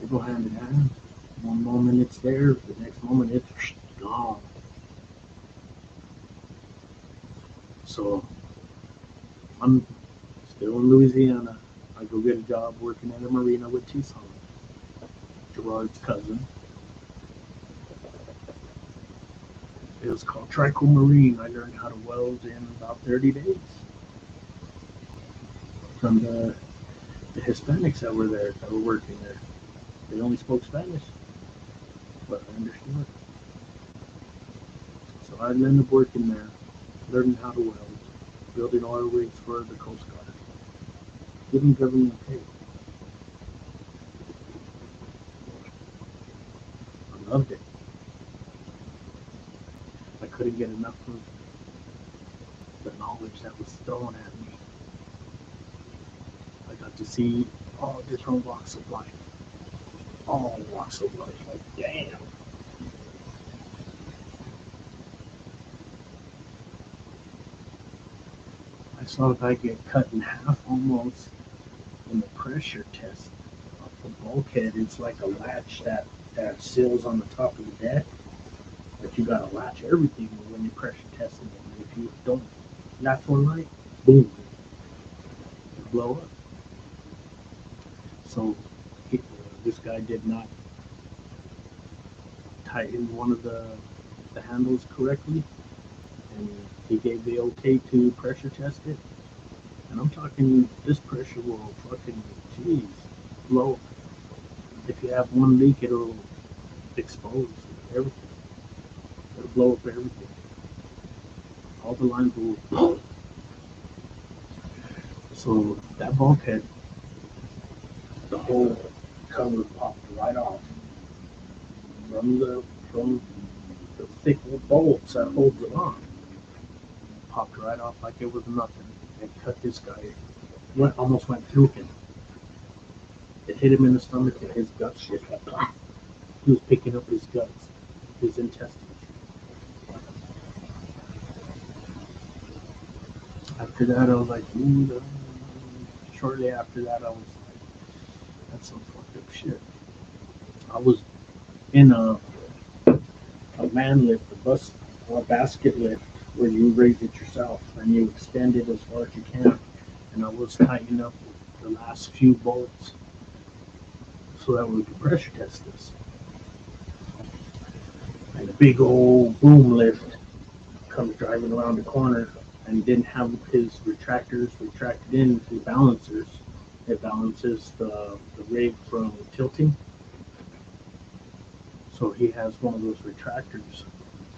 They go hand in hand. One moment it's there, the next moment it's gone. So I'm still in Louisiana. I go get a job working at a marina with Tison, Gerard's cousin. It was called Trico Marine. I learned how to weld in about 30 days from the Hispanics that were there, that were working there. They only spoke Spanish, but I understood. So I ended up working there, learning how to weld, building oil rigs for the Coast Guard, getting government pay. I loved it. I couldn't get enough of the knowledge that was thrown at me. I got to see all different walks of life. All walks of life. Like, damn. I saw a guy get cut in half almost in the pressure test of the bulkhead. It's like a latch that seals on the top of the deck. But you gotta latch everything when you're pressure testing it. And if you don't latch one right, boom, you blow up. So this guy did not tighten one of the handles correctly, and he gave the okay to pressure test it. And I'm talking, this pressure will fucking, jeez, blow. If you have one leak, it'll expose everything. It'll blow up everything. All the lines will. So that bulkhead, the whole cover popped right off from the thick bolts that holds it on. Popped right off like it was nothing and cut this guy. Almost went through him. It hit him in the stomach and his guts just went pop. He was picking up his guts, his intestines. After that, I was like, shortly after that, I was like, that's some fucked up shit. I was in a man lift, a basket lift, where you raise it yourself and you extend it as far as you can. And I was tightening up the last few bolts so that we could pressure test this. And a big old boom lift comes driving around the corner and didn't have his retractors retracted in his balancers. It balances the rig from tilting. So he has one of those retractors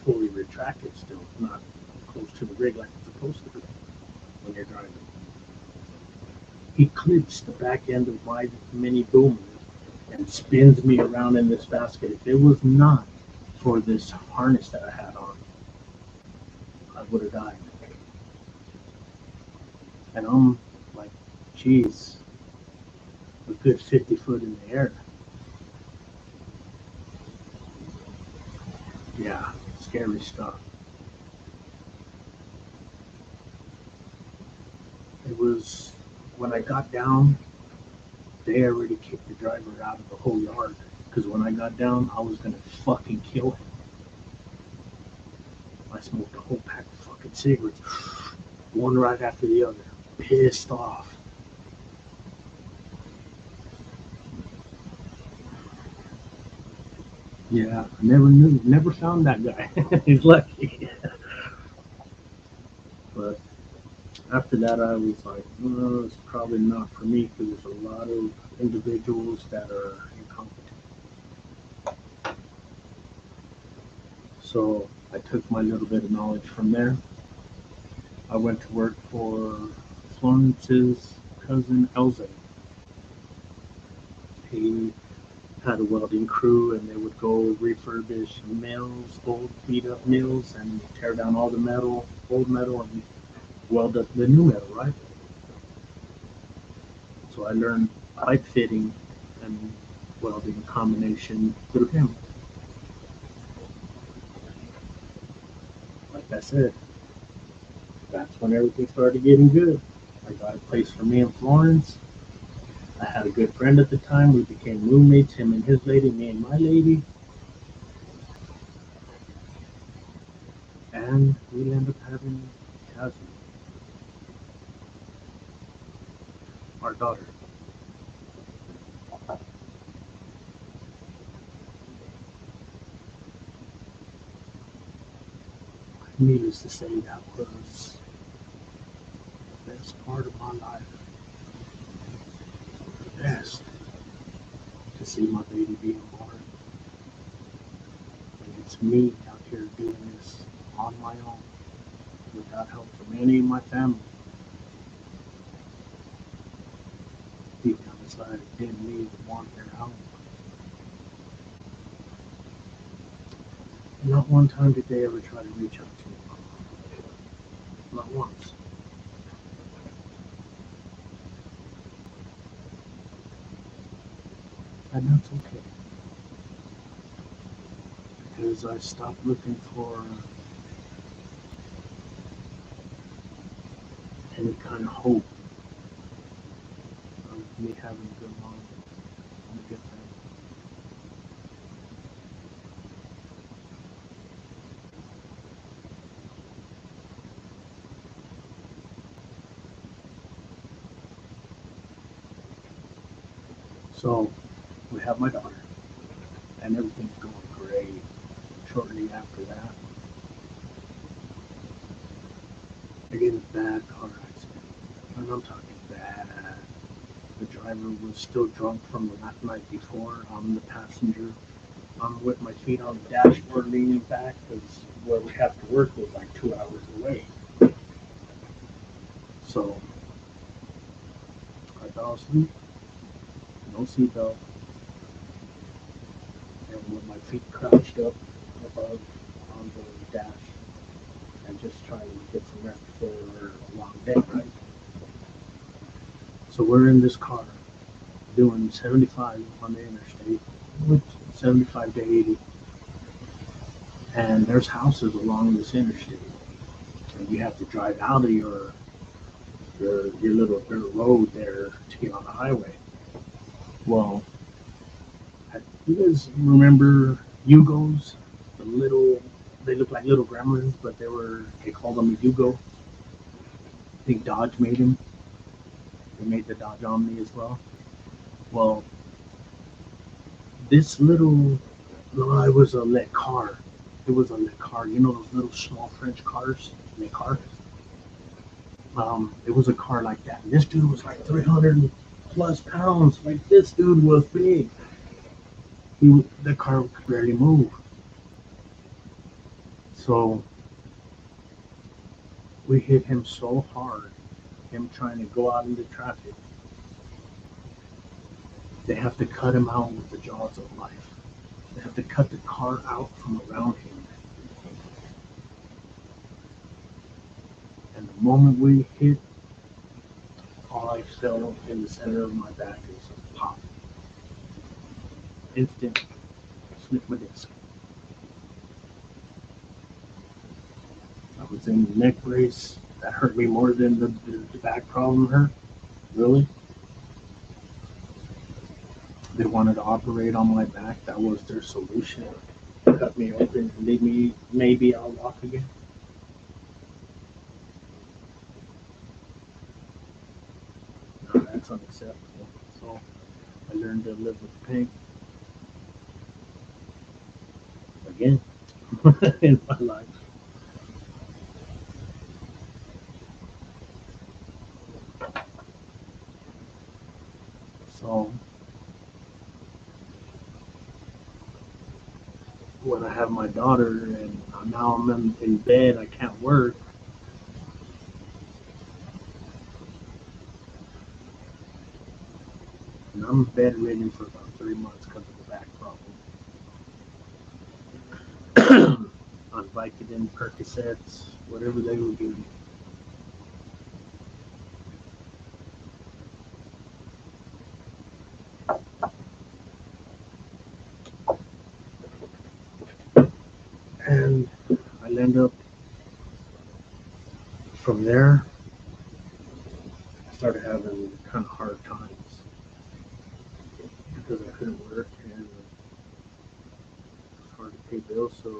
fully retracted still, not close to the rig like it's supposed to be when you're driving. He clips the back end of my mini boom and spins me around in this basket. If it was not for this harness that I had on, I would have died. And I'm like, geez, a good 50 foot in the air. Yeah, scary stuff. It was, when I got down, they already kicked the driver out of the whole yard. Because when I got down, I was going to fucking kill him. I smoked a whole pack of fucking cigarettes, one right after the other, pissed off. Yeah, never found that guy. He's lucky. But after that, I was like, no, it's probably not for me because there's a lot of individuals that are incompetent. So I took my little bit of knowledge from there. I went to work for Florence's cousin Elze. He had a welding crew and they would go refurbish mills, old beat up mills, and tear down all the metal, old metal, and weld up the new metal, right? So I learned pipe fitting and welding combination through him. Like I said, that's when everything started getting good. I got a place for me in Florence. I had a good friend at the time. We became roommates, him and his lady, me and my lady. And we ended up having Cassie, our daughter. Needless to say, that was the best part of my life. The best to see my baby being born. And it's me out here doing this on my own, without help from any of my family. Deep down inside, I didn't need to want their help. Not one time did they ever try to reach out to me. Not once. And that's okay. Because I stopped looking for any kind of hope of me having a good mom and a good family. So we have my daughter, and everything's going great. Shortly after that, I get in a bad car accident. And I'm talking bad. The driver was still drunk from the night before. I'm the passenger. I'm with my feet on the dashboard leaning back because where we have to work was like 2 hours away. So fell asleep, no seatbelt, and with my feet crouched up above on the dash and just trying to get some rest for a long day, right? So we're in this car doing 75 on the interstate, 75 to 80, and there's houses along this interstate, and you have to drive out of your little dirt road there to get on the highway. Well, you guys remember Yugos? The little, they look like little gremlins, but they called them a Yugo. I think Dodge made them. They made the Dodge Omni as well. Well, this little, no, it was a Le Car. It was a Le Car. You know those little small French cars? Le Car. It was a car like that. And this dude was like 300 plus pounds. Like this dude was big. The car could barely move. So we hit him so hard, him trying to go out into traffic. They have to cut him out with the jaws of life. They have to cut the car out from around him. And the moment we hit, all I felt in the center of my back is a pop. Instant slip my disc. I was in the neck brace. That hurt me more than the back problem hurt. Really? They wanted to operate on my back. That was their solution. Cut me open and leave me. Maybe I'll walk again. No, that's unacceptable. So I learned to live with the pain again in my life. So when I have my daughter and now I'm in bed, I can't work. And I'm bedridden for about 3 months because of the back problem. On Vicodin, Percocets, whatever they will give me. And I'll end up from there. I started having kind of hard times because I couldn't work and it was hard to pay bills, so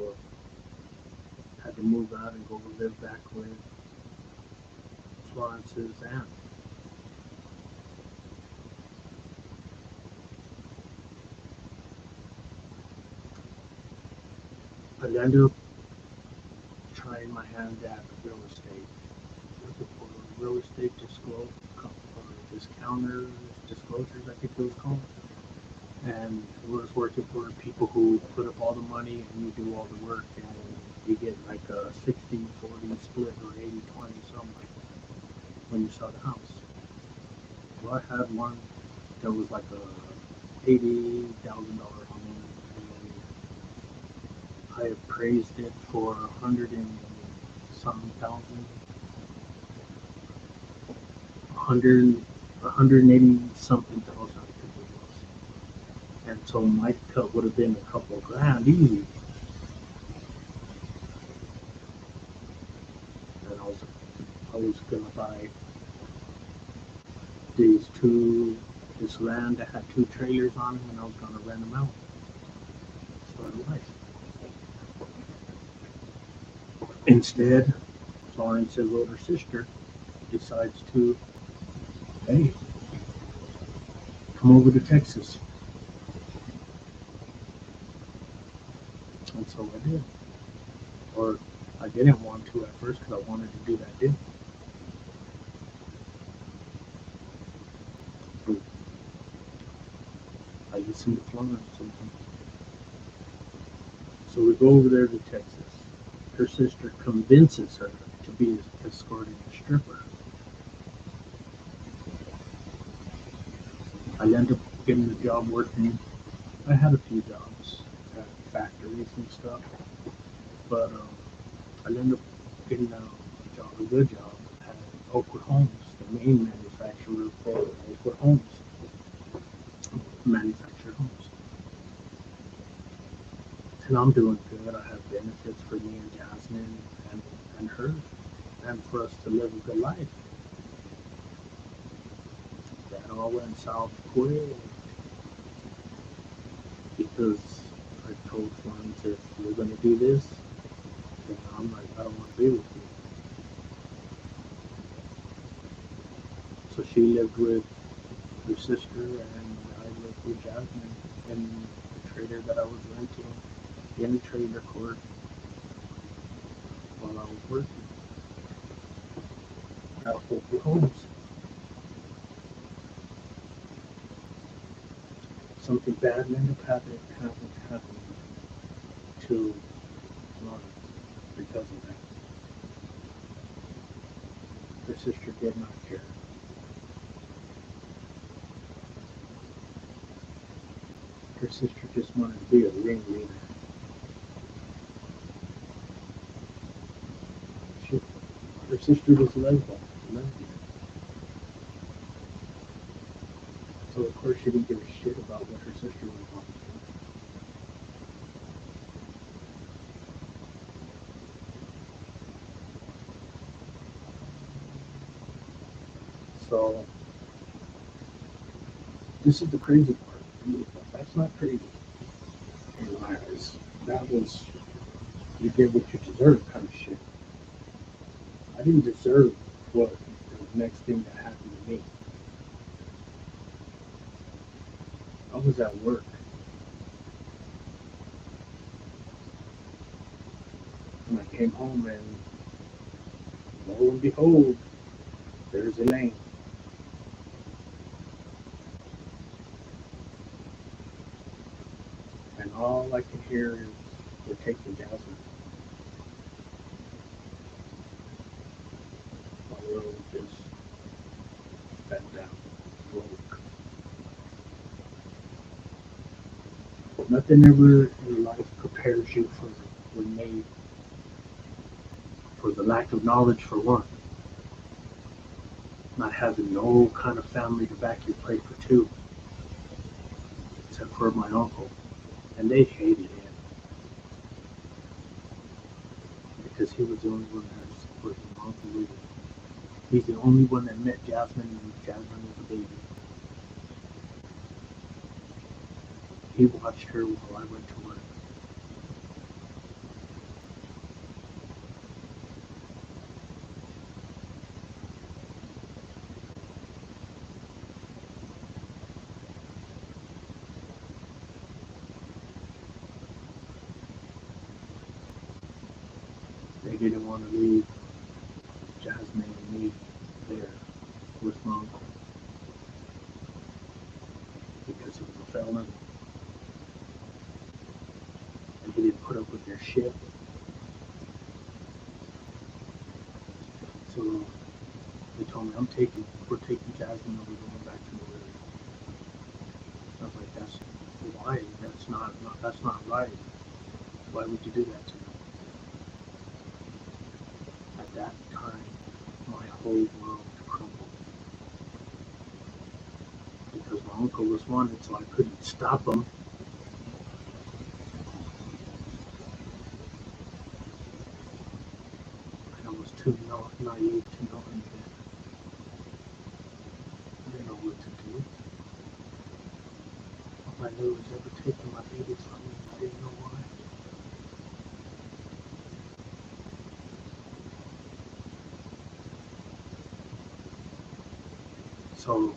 I had to move out and go live back with Florence's aunt. I ended up trying my hand at real estate. Looking for real estate disclosures, I think it was called. And it was working for people who put up all the money and you do all the work and you get like a 60-40 split or 80-20 something when you sell the house. Well, I had one that was like a $80,000 home and I appraised it for 100 and something thousand, 180 something thousand, I think it was. And so my cut would have been a couple of grand easy. And I was gonna buy this land that had 2 trailers on them, and I was gonna rent them out. Start a life. Instead, Florence's older sister decides to, hey, come over to Texas. And so I did. Or I didn't want to at first because I wanted to do that deal. But I listened to Florence sometimes. So we go over there to Texas. Her sister convinces her to be escorting a stripper. I ended up getting a job working. I had a few jobs at factories and stuff, but I ended up getting a good job at Oakwood Homes, the main manufacturer for Oakwood Homes, manufactured homes. And I'm doing good. I have benefits for me and Jasmine and her, and for us to live a good life. That all went south quick because I told friends, if you're going to do this, then I'm like, I don't want to be with you. So she lived with her sister, and I lived with Jasmine in the trailer that I was renting in the trailer court while I was working at Oakwood Homes. Something bad ended up happening to Lauren because of that. Her sister did not care. Her sister just wanted to be a ringleader. Her sister was a lesbian. So of course she didn't give a shit about what her sister was going to do. So this is the crazy part. That's not crazy in my eyes. That was you get what you deserve kind of shit. I didn't deserve what the next thing that happened to me. I was at work. And I came home and lo and behold, there's Elaine. And all I can hear is we're taking Jasmine. My world just bent down, broke. Nothing ever in life prepares you for the lack of knowledge for one. Not having no kind of family to back your plate for two, except for my uncle. And they hated him because he was the only one that had supported my uncle really. He's the only one that met Jasmine when Jasmine was a baby. He watched her while I went to work. They didn't want to leave Jasmine and me there with my uncle because he was a felon and he didn't put up with their shit. So they told me, we're taking Jasmine and we're going back to Missouri. I was like, that's why? That's not right. Why would you do that to me? At that time, my whole world crumbled. Because my uncle was wanted, so I couldn't stop him. And I was too naive to know anything. I didn't know what to do. All I knew was they were taking my baby from me. I didn't know why. So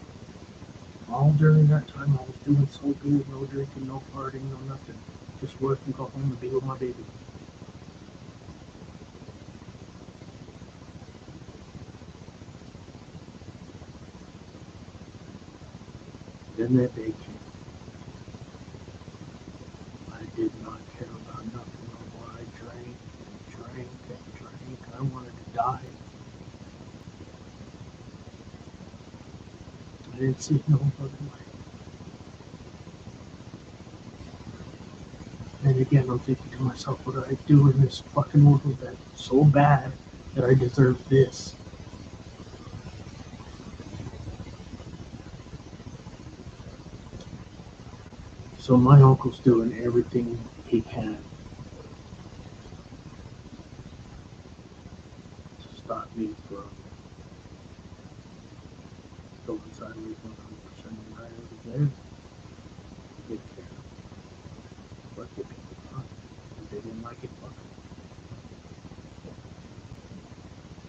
all during that time, I was doing so good. No drinking, no partying, no nothing. Just work and go home and be with my baby. Then that day came. I did not care about nothing no more. I drank and drank and drank. I wanted to die. I didn't see no other way. again, I'm thinking to myself, what did I do in this fucking world that's so bad that I deserve this? So my uncle's doing everything he can to stop me from going sideways 100%. And I was there to get care of. But they picked it up, and they didn't like it.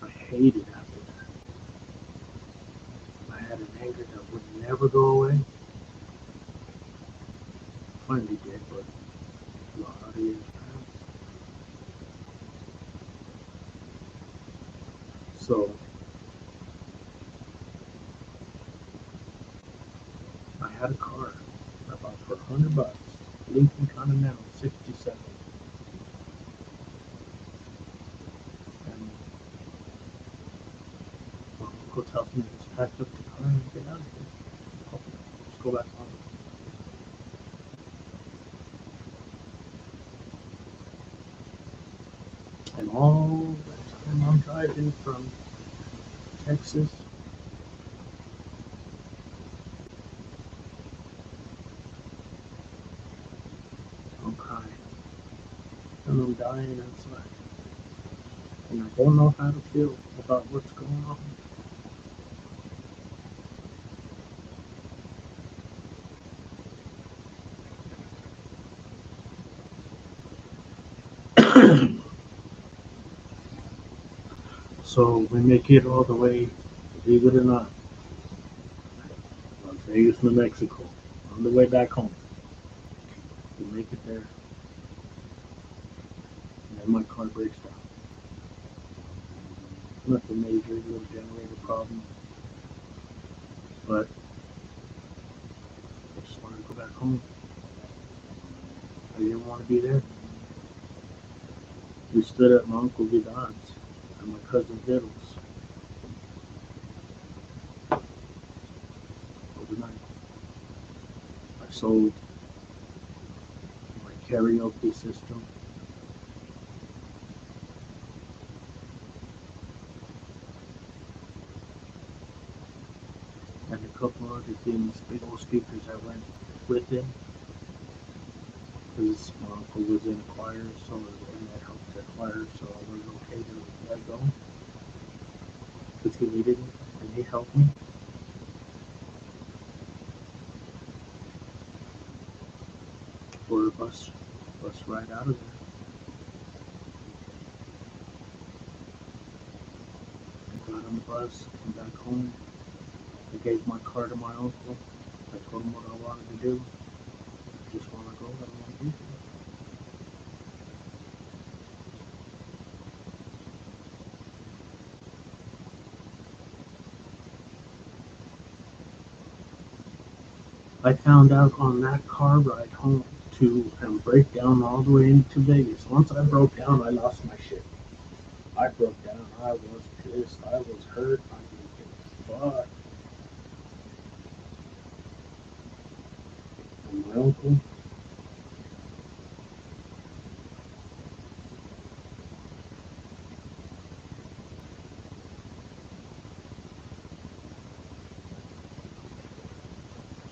I hated after that. I had an anger that would never go away. Finally did, but a lot of years passed. So I had a car I bought for $100, Lincoln Continental '67, and my uncle tells me to just pack up the car and get out of here. Okay, just go back home. And all that time I'm driving from Texas, I'm crying and I'm dying inside. And I don't know how to feel about what's going on. So we make it all the way, believe it or not, Las Vegas, New Mexico, on the way back home. We make it there, and then my car breaks down. Nothing major, little generator problem, but I just wanted to go back home. I didn't want to be there. We stood at my Uncle Vidal's and my cousin Vittles overnight. I sold my karaoke system, and a couple other things, big old speakers that went with it, because my uncle was in a choir, so and that helped the choir, so I was okay to let that go, because he needed it, and he helped me. For a bus ride out of there. I got on the bus, came back home. I gave my car to my uncle. I told him what I wanted to do. I just want to go. I don't want to be here. I found out on that car ride home to break down all the way into Vegas. Once I broke down, I lost my shit. I broke down. I was pissed. I was hurt. I didn't give a fuck. And my uncle,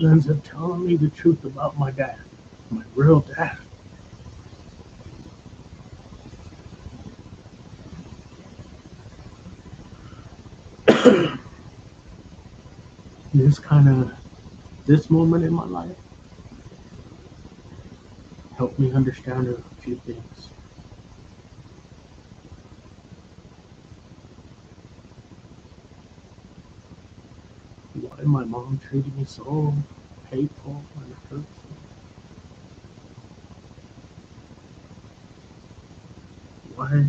ends up telling me the truth about my dad, my real dad. This moment in my life helped me understand a few things. Why my mom treated me so hateful and hurtful. Why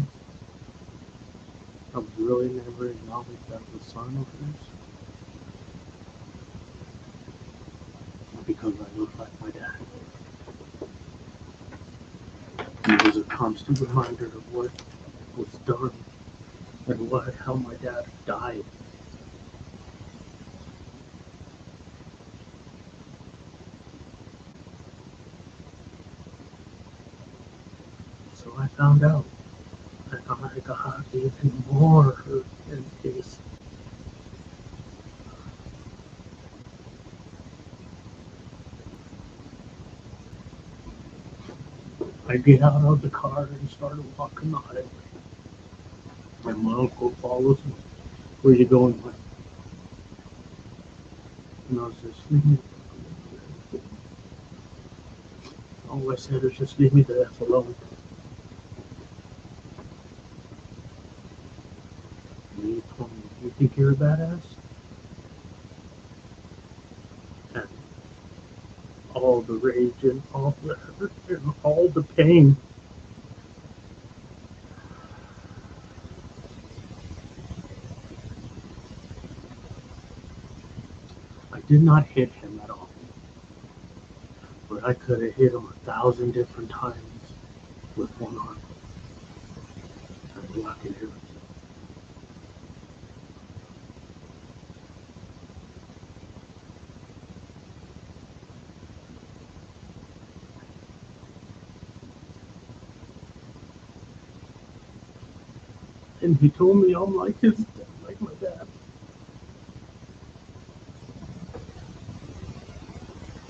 I was really never acknowledged as a son of hers. Because I looked like my dad. It was a constant reminder of what was done and how my dad died. I found out, and I got even more hurt and pissed. I get out of the car and started walking the highway. And my uncle follows me. Where you going, Mike? And I was just, all I said was just leave me the F alone. And he told me, you think you're a badass? And all the rage and all the hurt and all the pain. I did not hit him at all, but I could have hit him 1,000 different times with one arm and blocking him. And he told me I'm like like my dad.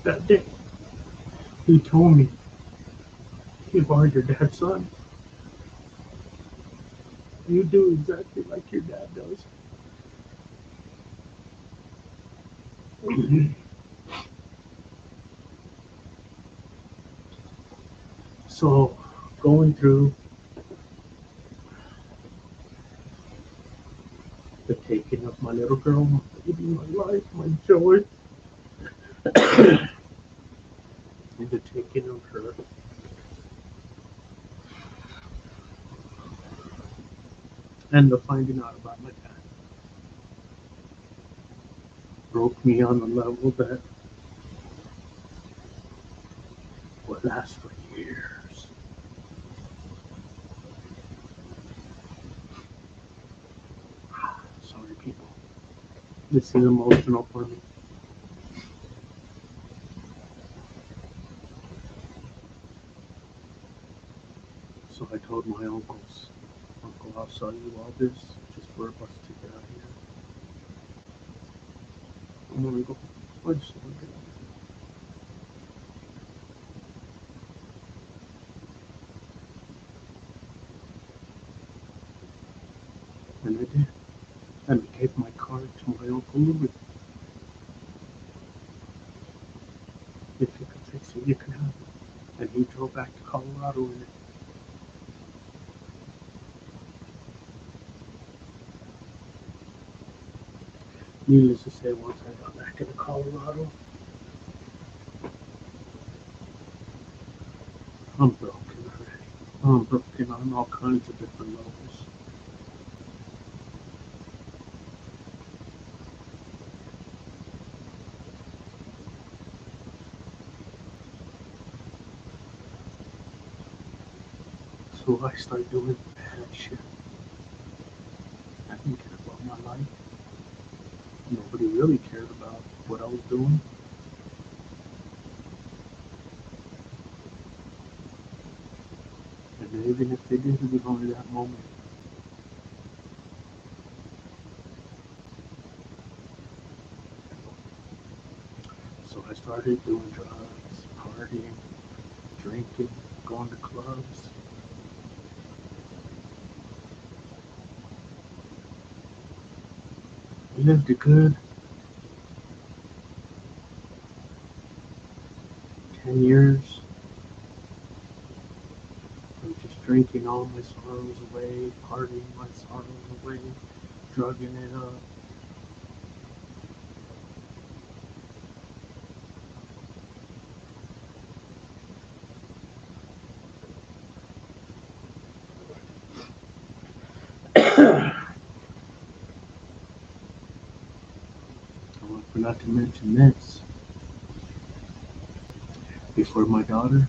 That day, he told me, you are your dad's son. You do exactly like your dad does. So, going through the taking of my little girl, my baby, my life, my joy, and the taking of her, and the finding out about my dad, broke me on a level that would last for years. Sorry, people. This is emotional for me. So I told my uncles, Uncle, I'll sell you all this just for us to get out of here. I'm gonna go. I just want to get out. And I did. And I gave my card to my Uncle Louis. If you can fix it, you can have it. And he drove back to Colorado in it. Needless to say, once I got back into Colorado, I'm broken already. I'm broken on all kinds of different levels. So I started doing bad shit. I didn't care about my life. Nobody really cared about what I was doing. And even if they did, it was only that moment. So I started doing drugs, partying, drinking, going to clubs. I lived a good 10 years of just drinking all my sorrows away, partying my sorrows away, drugging it up. For not to mention this, before my daughter,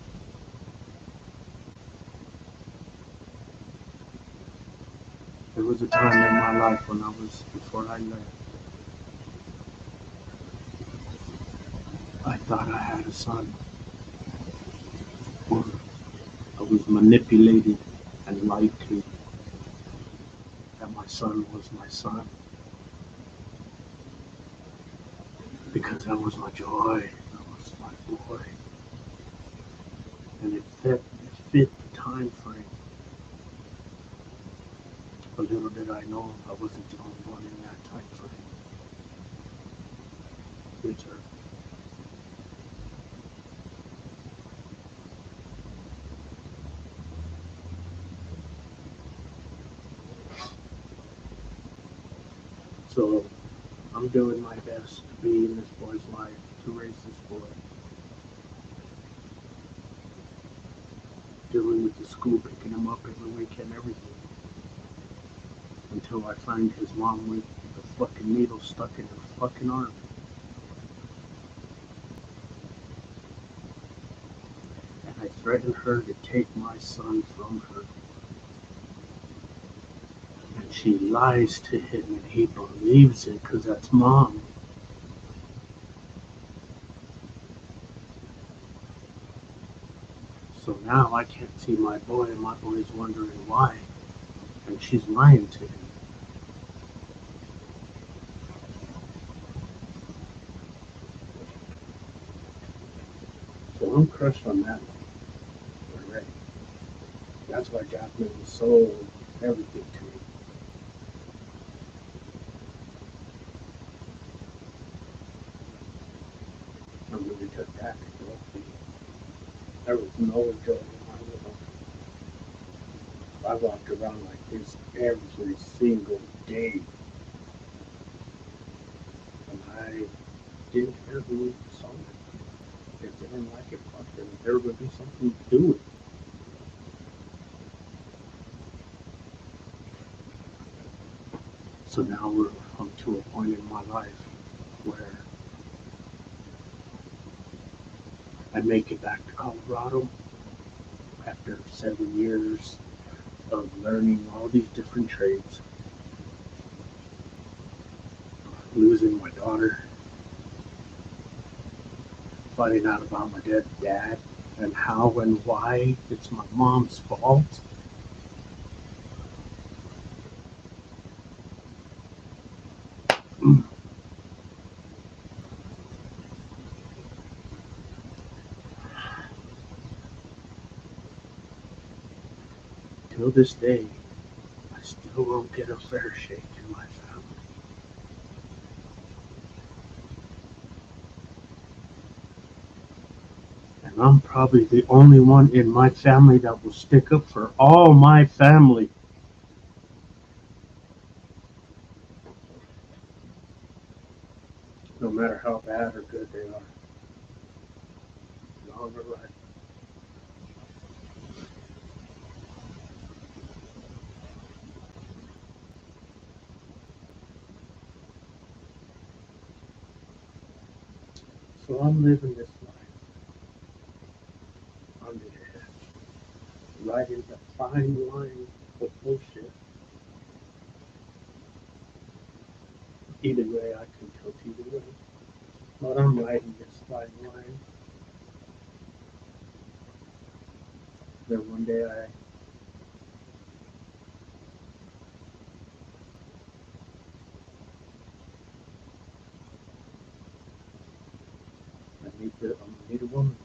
there was a time in my life when before I left, I thought I had a son, or I was manipulated and lied to me that my son was my son because that was my joy, that was my boy, and it fit the time frame. But little did I know I wasn't the only one in that time frame. Return. So I'm doing my best to be in this boy's life, to raise this boy. Dealing with the school, picking him up every weekend, everything. Until I find his mom with the fucking needle stuck in her fucking arm. And I threaten her to take my son from her. And she lies to him and he believes it because that's mom. So now I can't see my boy and my boy's wondering why. And she's lying to him. So I'm crushed on that one already. That's why Jasmine was so everything to me. And when we took that to go, there was no joy in my life. I walked around like this every single day. And I didn't care who saw it. If they didn't like it, fuck them. There would be something to do with it. So now we're come to a point in my life where I make it back to Colorado after 7 years of learning all these different trades, losing my daughter, finding out about my dead dad and how and why it's my mom's fault. Till this day, I still won't get a fair shake in my family. And I'm probably the only one in my family that will stick up for all my family. No matter how bad or good they are. Wrong or right. So I'm living this life on the edge, riding the fine line of bullshit. Either way, I can tilt either way. But I'm riding this fine line. Then one day I'm gonna meet a woman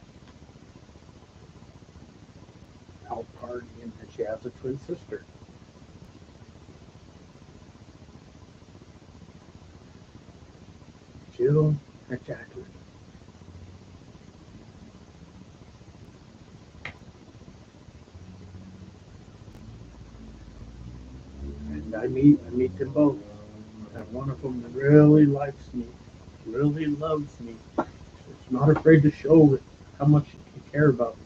out partying, and she has a twin sister. Jill and Jacqueline. And I meet them both. And one of them really likes me, really loves me. She's not afraid to show it, how much she cares about me.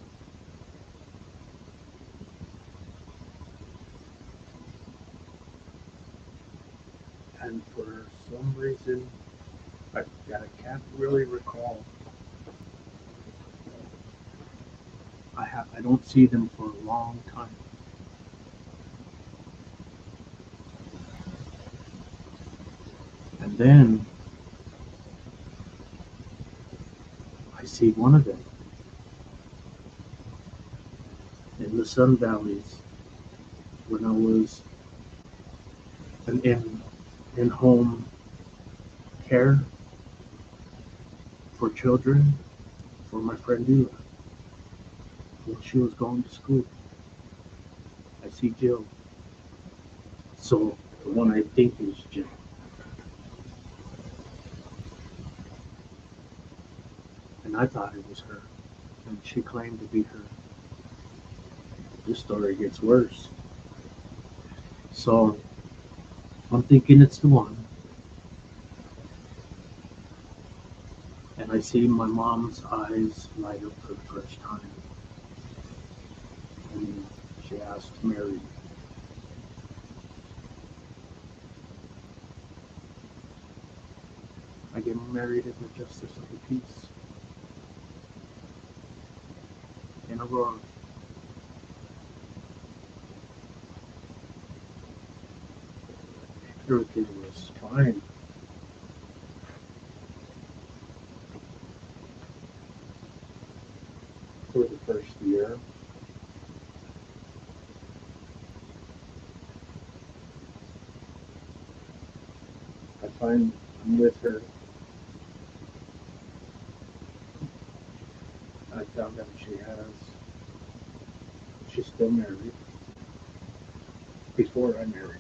And for some reason, I can't really recall. I don't see them for a long time. And then I see one of them in the Sun Valleys when I was in home care for children for my friend Dula when she was going to school. I see Jill. So the one I think is Jill. And I thought it was her. And she claimed to be her. This story gets worse. So I'm thinking it's the one. And I see my mom's eyes light up for the first time. And she asked Mary, I get married in the justice of the peace in Aurora. Everything was fine. For the first year. I find I'm with her. I found out she's still married before I married her.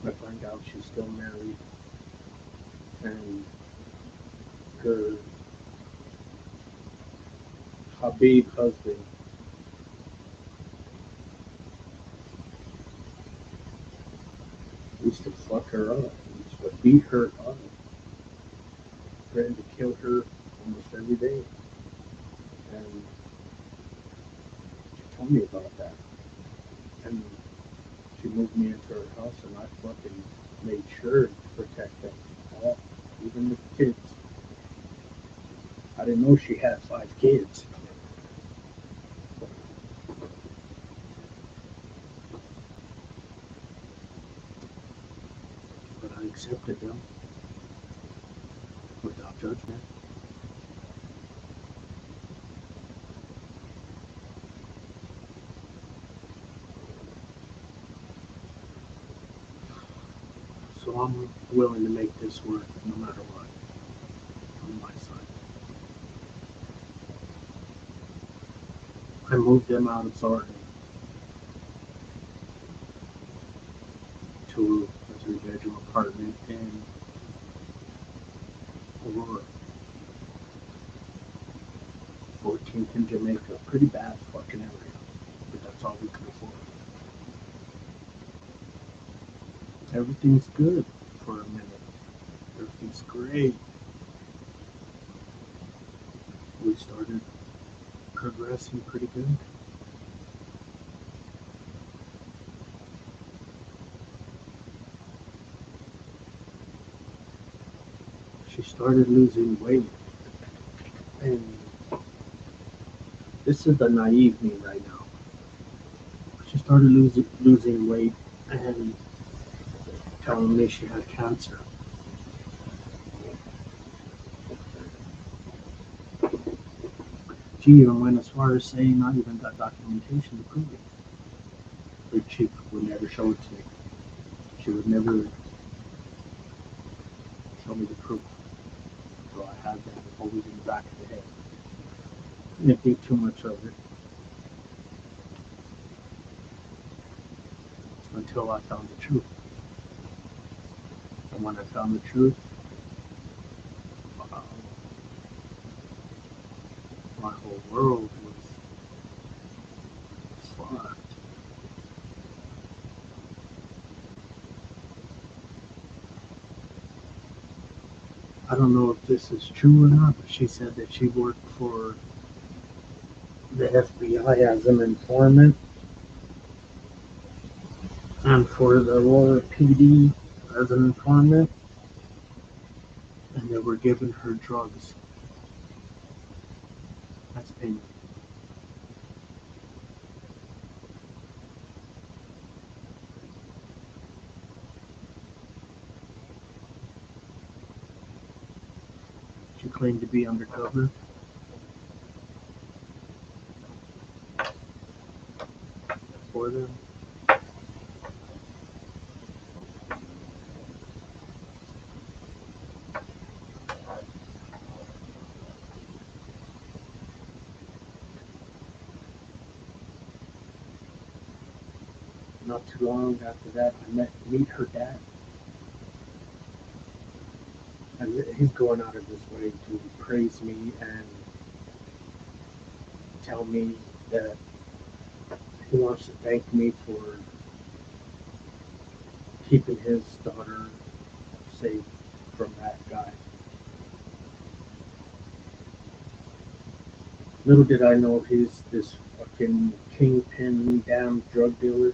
I find out she's still married and her Habib husband used to fuck her up, used to beat her up, threatened to kill her almost every day. And she told me about that. And she moved me into her house and I fucking made sure to protect them all, even the kids. I didn't know she had 5 kids. But I accepted them without judgment. So I'm willing to make this work no matter what on my side. I moved them out of Thornton to a 3-bedroom apartment in Aurora, 14th and Jamaica. Pretty bad fucking area, but that's all we could afford. Everything's good for a minute. Everything's great. We started progressing pretty good. She started losing weight, and this is the naive me right now. She started losing weight and telling me she had cancer. She even went as far as saying I even got documentation to prove it. But she would never show it to me. She would never show me the proof. So I had that always in the back of the head. I didn't think too much of it until I found the truth. And when I found the truth, my whole world was fucked. I don't know if this is true or not, but she said that she worked for the FBI as an informant and for the Aurora PD as an informant, and they were giving her drugs as payment. She claimed to be undercover. for them. Not too long after that, meet her dad, and he's going out of his way to praise me and tell me that he wants to thank me for keeping his daughter safe from that guy. Little did I know he's this fucking kingpin damn drug dealer.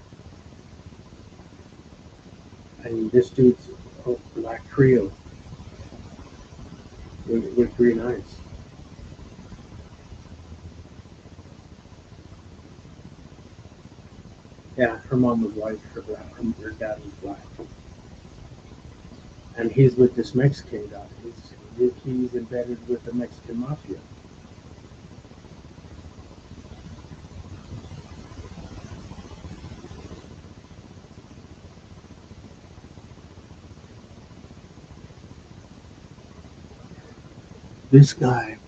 And this dude's a black Creole with green eyes. Yeah, her mom was white, her dad was black. And he's with this Mexican guy. He's embedded with the Mexican mafia. This guy,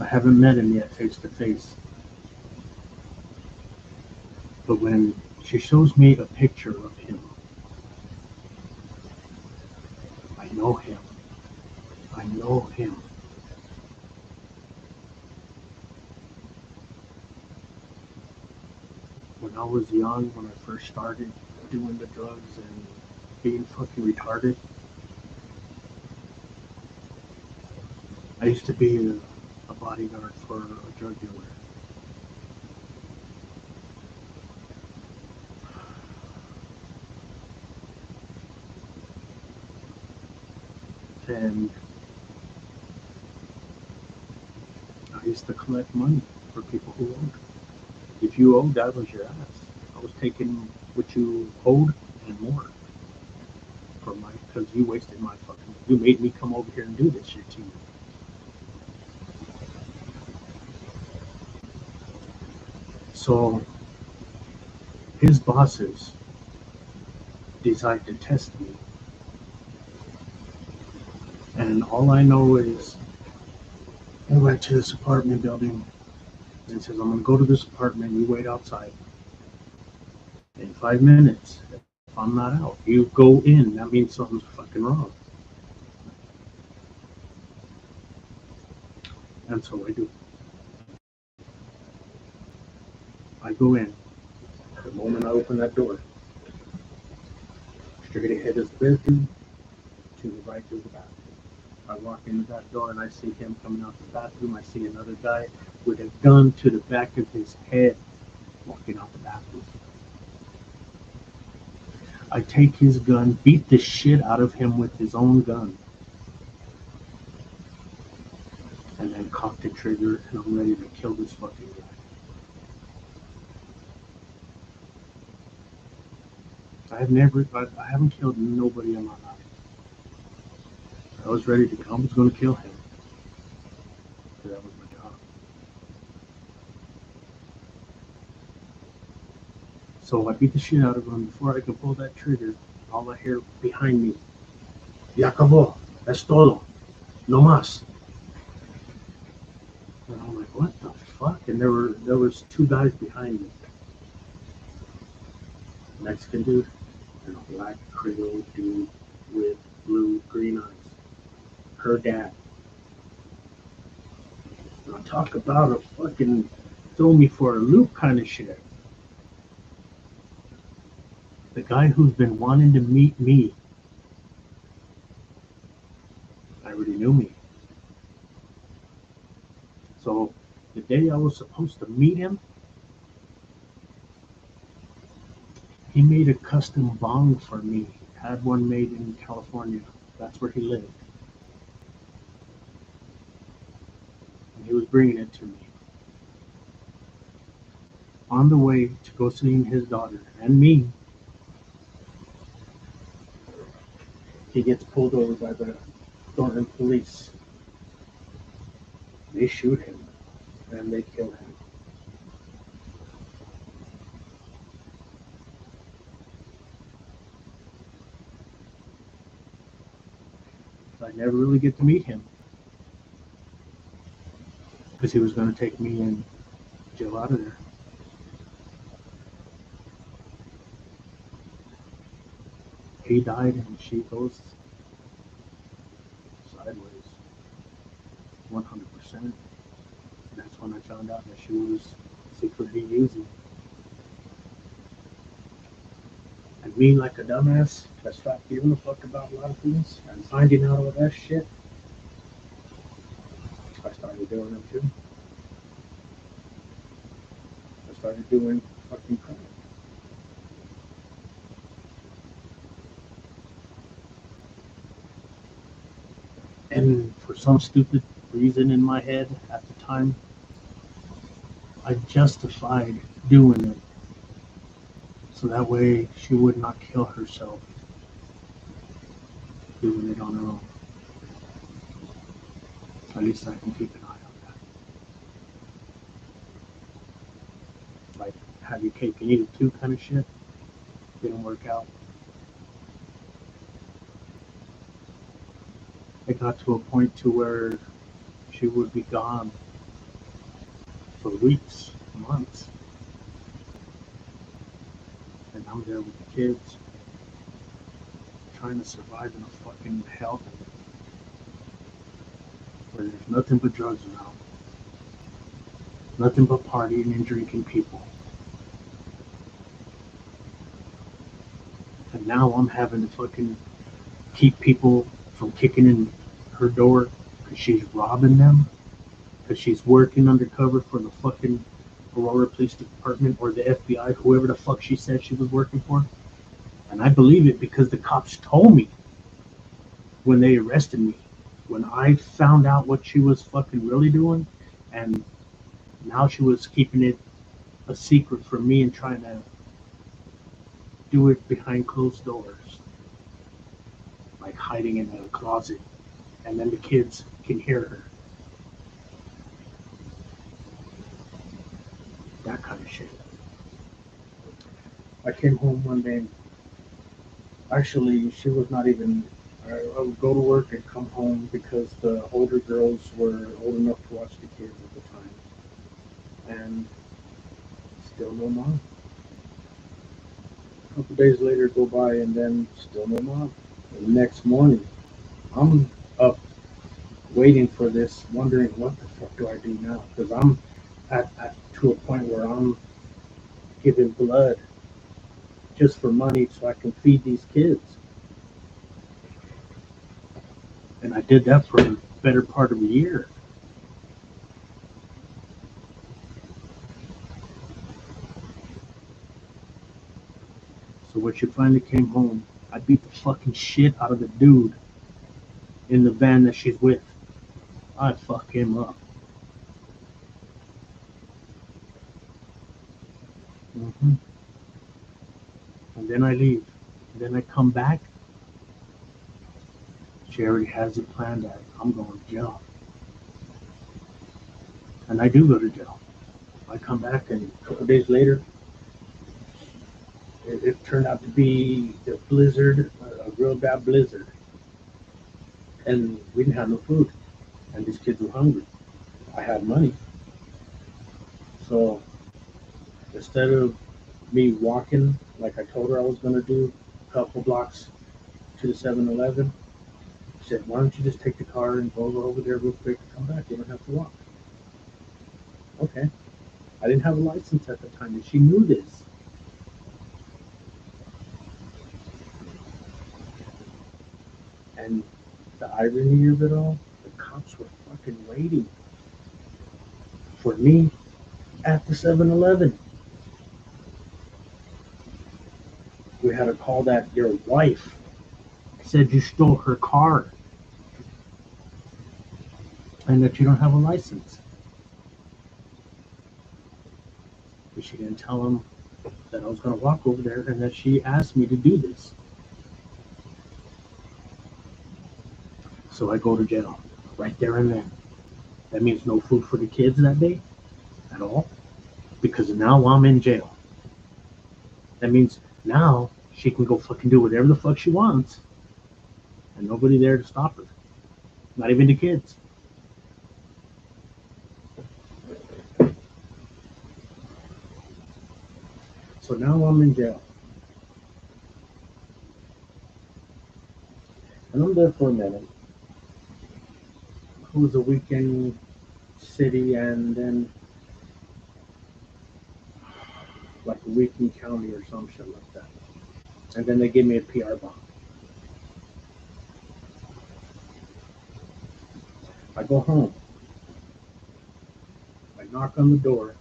I haven't met him yet face to face. But when she shows me a picture of him, I know him. I know him. When I was young, when I first started doing the drugs and being fucking retarded, I used to be a bodyguard for a drug dealer. And I used to collect money for people who owed. If you owed, that was your ass. I was taking what you owed and more for because you wasted my fucking, you made me come over here and do this shit to you. So his bosses decided to test me. And all I know is I went to this apartment building and says, I'm going to go to this apartment. You wait outside. In 5 minutes, if I'm not out, you go in. That means something's fucking wrong. And so I do. I go in. The moment I open that door, straight ahead is the bedroom, to the right is the bathroom. I walk into that door and I see him coming out the bathroom. I see another guy with a gun to the back of his head walking out the bathroom. I take his gun, beat the shit out of him with his own gun, and then cock the trigger, and I'm ready to kill this fucking guy. I haven't killed nobody in my life. I was ready to kill him. I was going to kill him. Because that was my job. So I beat the shit out of him. Before I could pull that trigger, all I hear behind me, "Ya acabó, es todo, no más." And I'm like, what the fuck? And there was two guys behind me. Mexican dude and a black Creole dude with green eyes. Her dad. Now talk about a fucking throw me for a loop kind of shit. The guy who's been wanting to meet me, I already knew me. So the day I was supposed to meet him, he made a custom bong for me. Had one made in California. That's where he lived. And he was bringing it to me. On the way to go see his daughter and me, he gets pulled over by the Thornton police. They shoot him and they kill him. I never really get to meet him because he was going to take me and Jill out of there. He died and she goes sideways, 100%. That's when I found out that she was secretly using. And me, like a dumbass, I stopped giving a fuck about a lot of things and finding out all that shit. I started doing them too. I started doing fucking crap. And for some stupid reason in my head at the time, I justified doing it so that way she would not kill herself doing it on her own. At least I can keep an eye on that. Like, have your cake and eat it too kind of shit. Didn't work out. It got to a point to where she would be gone for weeks, months. And I'm there with the kids, trying to survive in a fucking hell where there's nothing but drugs around. Nothing but partying and drinking people. And now I'm having to fucking keep people from kicking in her door because she's robbing them, because she's working undercover for the fucking Aurora Police Department or the FBI, whoever the fuck she said she was working for. And I believe it because the cops told me when they arrested me, when I found out what she was fucking really doing, and now she was keeping it a secret from me and trying to do it behind closed doors, like hiding in a closet, and then the kids can hear her. That kind of shit. I came home one day. Actually, she was not even. I would go to work and come home because the older girls were old enough to watch the kids at the time. And still no mom. A couple days later go by and then still no mom. The next morning, I'm up waiting for this, wondering what the fuck do I do now? Because I'm to a point where I'm giving blood just for money so I can feed these kids. And I did that for the better part of a year. So when she finally came home, I beat the fucking shit out of the dude in the van that she's with. I fuck him up. Mm-hmm. And then I leave. And then I come back. She already has it planned that I'm going to jail. And I do go to jail. I come back and a couple days later, it turned out to be a blizzard, a real bad blizzard. And we didn't have no food. And these kids were hungry. I had money. So instead of me walking like I told her I was going to do, a couple blocks to the 7-Eleven, she said, why don't you just take the car and go over there real quick and come back? You don't have to walk. Okay. I didn't have a license at the time, and she knew this. And the irony of it all, the cops were fucking waiting for me at the 7-Eleven. We had a call that your wife said you stole her car and that you don't have a license. But she didn't tell him that I was going to walk over there and that she asked me to do this. So I go to jail right there and then. That means no food for the kids that day at all, because now I'm in jail. That means now she can go fucking do whatever the fuck she wants and nobody there to stop her. Not even the kids. So now I'm in jail. And I'm there for a minute. It was a weekend city and then like a weekend county or some shit like that. And then they gave me a PR bond. I go home. I knock on the door.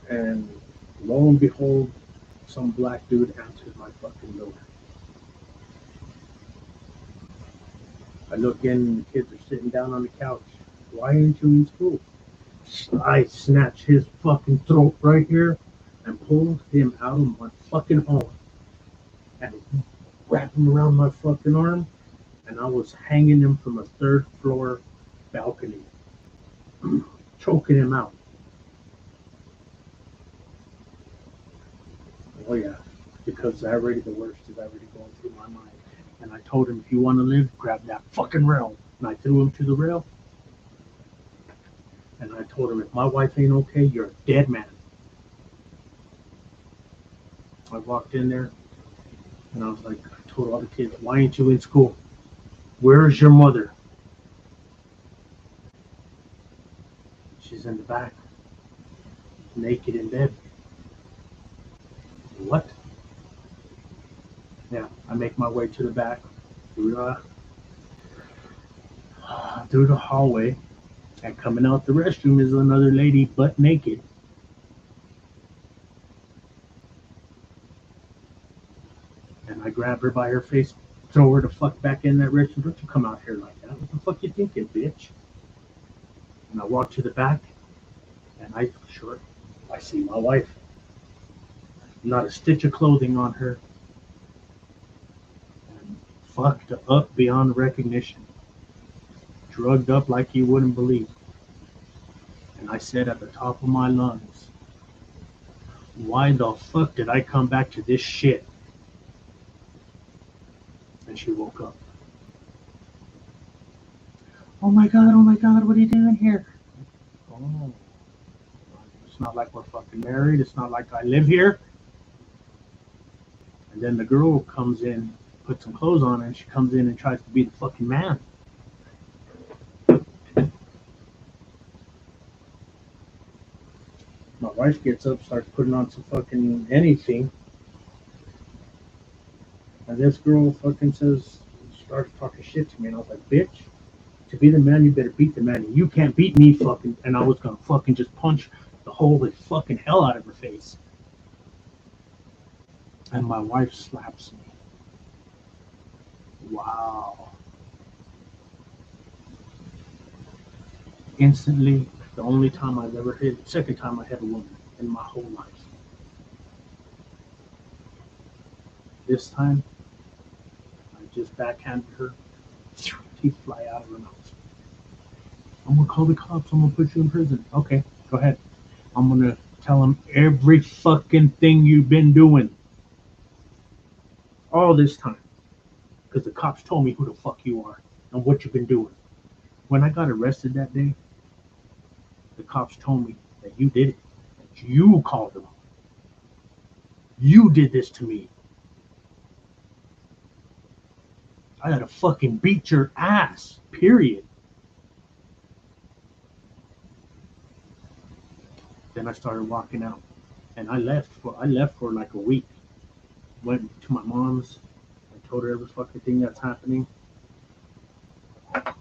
And lo and behold, some black dude answers my fucking door. I look in and the kids are sitting down on the couch. Why ain't you in school? I snatch his fucking throat right here and pulled him out of my fucking home and wrapped him around my fucking arm, and I was hanging him from a third floor balcony, choking him out. Oh yeah, because the worst is already going through my mind. And I told him, if you want to live, grab that fucking rail. And I threw him to the rail. And I told him, if my wife ain't okay, you're a dead man. I walked in there and I was like, I told all the kids, why ain't you in school? Where's your mother? She's in the back, naked in bed. What? Yeah, I make my way to the back through the hallway, and coming out the restroom is another lady butt naked. And I grab her by her face, throw her the fuck back in that restroom. Don't you come out here like that. What the fuck you thinking, bitch? And I walk to the back, and I see my wife. Not a stitch of clothing on her. And fucked up beyond recognition. Drugged up like you wouldn't believe. And I said at the top of my lungs, why the fuck did I come back to this shit? And she woke up. Oh my god, what are you doing here? Oh, it's not like we're fucking married. It's not like I live here. And then the girl comes in, puts some clothes on, and she comes in and tries to be the fucking man. My wife gets up, starts putting on some fucking anything. And this girl fucking starts talking shit to me. And I was like, bitch, to be the man, you better beat the man. And you can't beat me, fucking. And I was gonna fucking just punch the holy fucking hell out of her face. And my wife slaps me. Wow. Instantly, the only time I've ever hit, second time I hit a woman in my whole life. This time, I just backhanded her. Teeth fly out of her mouth. I'm gonna call the cops. I'm gonna put you in prison. Okay, go ahead. I'm gonna tell them every fucking thing you've been doing. All this time. Because the cops told me who the fuck you are and what you've been doing. When I got arrested that day, the cops told me that you did it. That you called them. You did this to me. I gotta fucking beat your ass. Period. Then I started walking out. And I left for like a week. Went to my mom's. I told her every fucking thing that's happening. And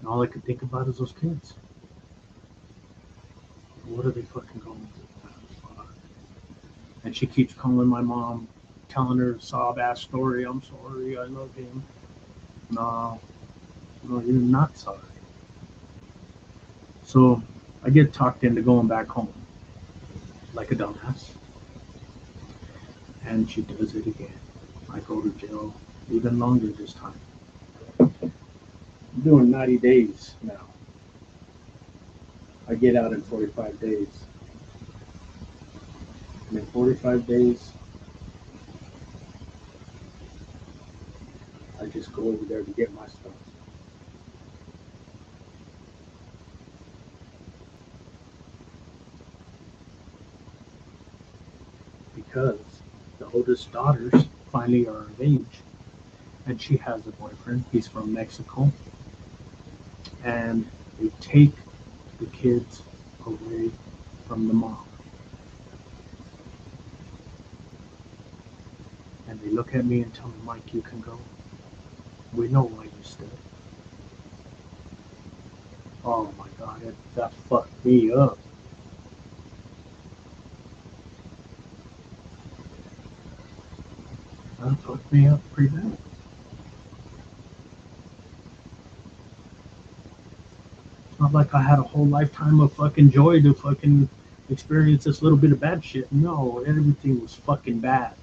all I could think about is those kids. What are they fucking going through? And she keeps calling my mom, telling her a sob ass story. I'm sorry, I love him. No, you're not sorry. So I get talked into going back home like a dumbass. And she does it again. I go to jail even longer this time. I'm doing 90 days now. I get out in 45 days. And in 45 days, I just go over there to get my stuff. Because the oldest daughters finally are of age. And she has a boyfriend. He's from Mexico. And they take the kids away from the mom. And they look at me and tell me, Mike, you can go. We know why you stayed. Oh my God, that fucked me up. That fucked me up pretty bad. It's not like I had a whole lifetime of fucking joy to fucking experience this little bit of bad shit. No, everything was fucking bad.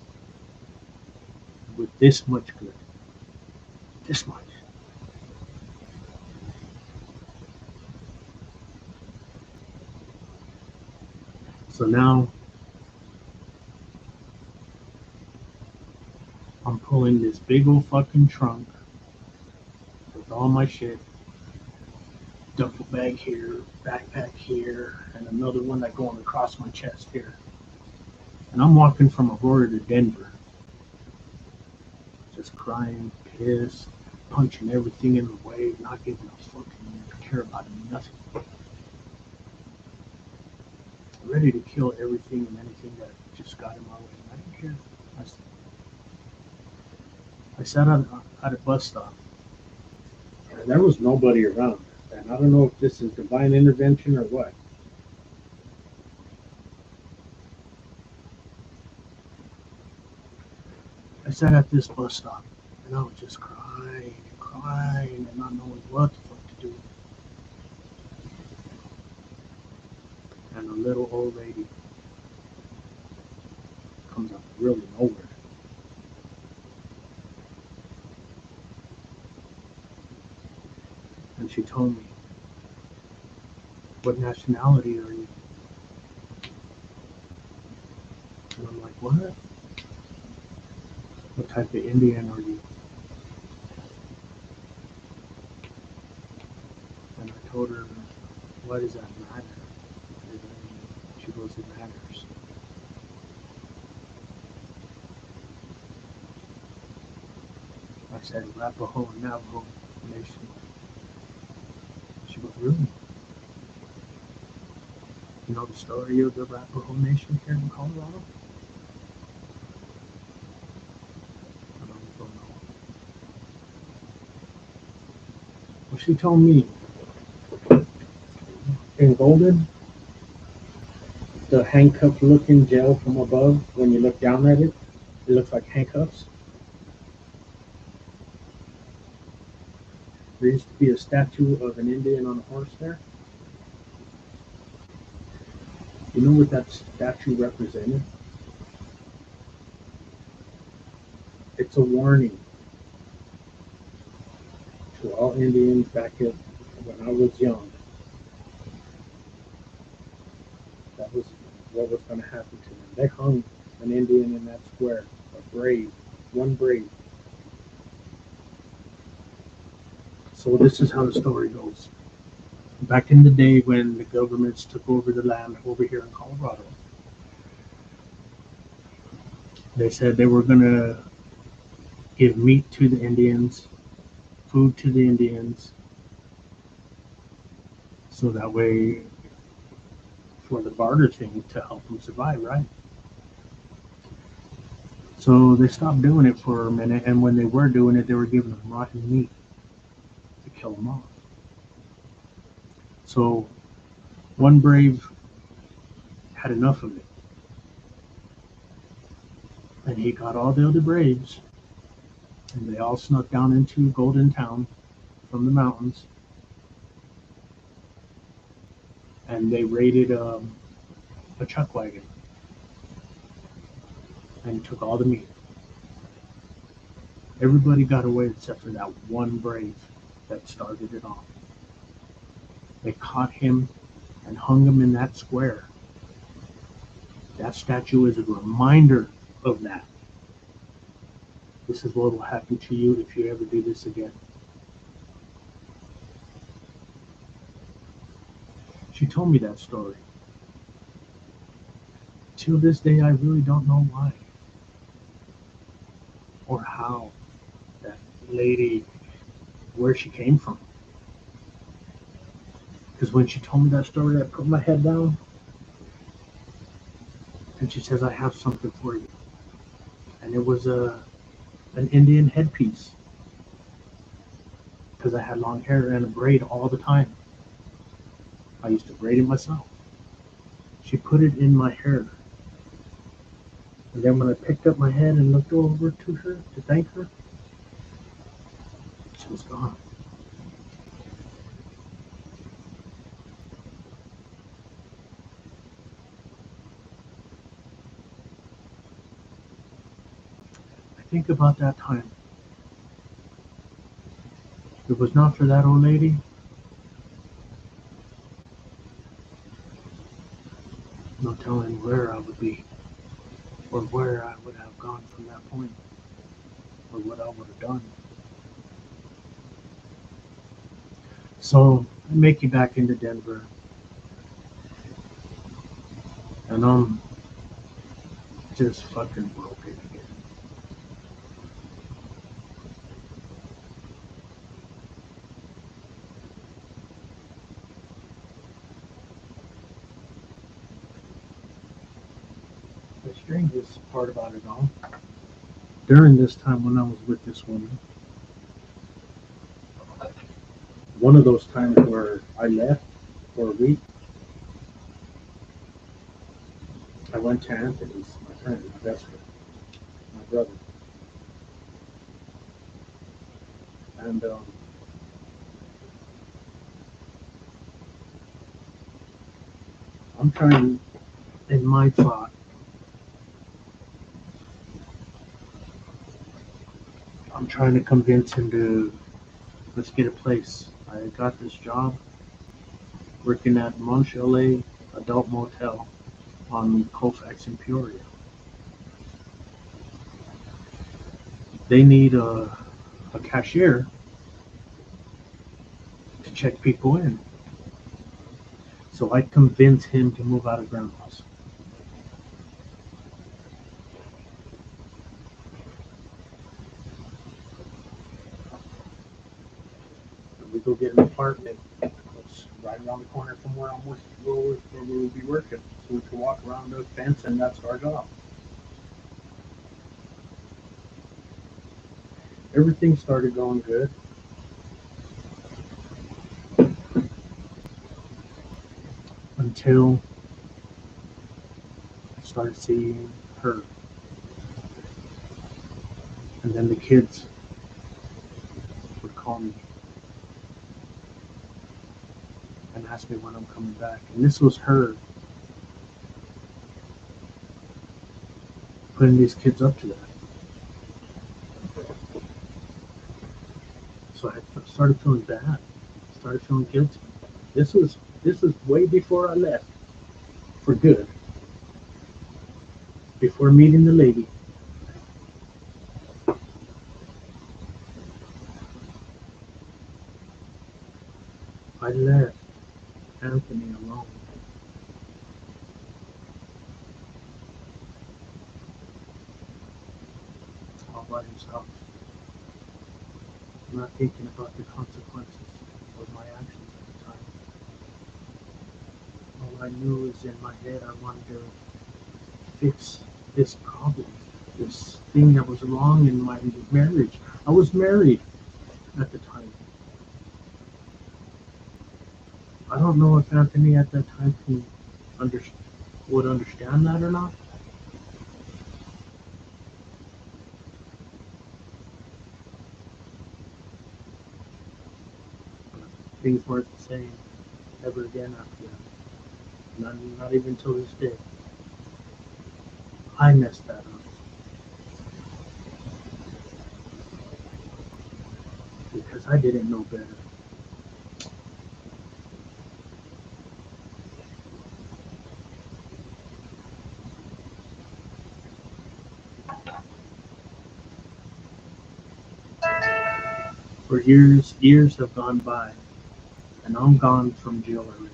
With this much good. This much. So now I'm pulling this big old fucking trunk with all my shit. Duffel bag here, backpack here, and another one that going across my chest here. And I'm walking from Aurora to Denver. Just crying, pissed, punching everything in the way, not giving a fucking care about nothing. Ready to kill everything and anything that just got in my way. I didn't care. I sat at a bus stop, and there was nobody around. And I don't know if this is divine intervention or what. I sat at this bus stop, and I was just crying and crying and not knowing what the fuck to do. And a little old lady comes up really nowhere. And she told me, what nationality are you? And I'm like, what? What type of Indian are you? And I told her, why does that matter? She goes, it matters. I said, Arapaho and Navajo Nation. She goes, really? You know the story of the Arapaho Nation here in Colorado? I don't know. Well, she told me in Golden, the handcuff looking jail from above, when you look down at it, it looks like handcuffs. There used to be a statue of an Indian on a horse there. You know what that statue represented? It's a warning to all Indians back when I was young. That was what was going to happen to them. They hung an Indian in that square, a brave, one brave. So this is how the story goes. Back in the day when the governments took over the land over here in Colorado, they said they were going to give meat to the Indians, food to the Indians, so that way for the barter thing to help them survive, right? So they stopped doing it for a minute, and when they were doing it, they were giving them rotten meat to kill them off. So one brave had enough of it, and he got all the other braves, and they all snuck down into Golden Town from the mountains, and they raided a chuck wagon and took all the meat. Everybody got away except for that one brave that started it off. They caught him and hung him in that square. That statue is a reminder of that. This is what will happen to you if you ever do this again. She told me that story. Till this day, I really don't know why or how that lady, where she came from. Because when she told me that story, I put my head down and she says, I have something for you. And it was an Indian headpiece because I had long hair and a braid all the time. I used to braid it myself. She put it in my hair. And then when I picked up my head and looked over to her to thank her, she was gone. I think about that time. If it was not for that old lady, no telling where I would be or where I would have gone from that point or what I would have done. So I make it back into Denver and I'm just fucking broken again. The strangest part about it all, during this time when I was with this woman, one of those times where I left for a week, I went to Anthony's, my friend, my best friend, my brother. And I'm trying, in my thought, I'm trying to convince him to let's get a place. I got this job working at Mont Chalet Adult Motel on Colfax in Peoria. They need a cashier to check people in. So I convinced him to move out of grandma's. And we go get an apartment. It's right around the corner from where where we'll be working. So we can walk around the fence and that's our job. Everything started going good. Until I started seeing her. And then the kids would call me and ask me when I'm coming back. And this was her putting these kids up to that. So I started feeling bad. Started feeling guilty. This was way before I left for good. Before meeting the lady. I left Anthony alone. All by himself. Not thinking about the consequences of my actions at the time. All I knew is in my head I wanted to fix this problem, this thing that was wrong in my marriage. I was married at the time. I don't know if Anthony at that time under, would understand that or not. But things weren't the same ever again after that. Not even till this day. I messed that up. Because I didn't know better. For years have gone by, and I'm gone from jail already.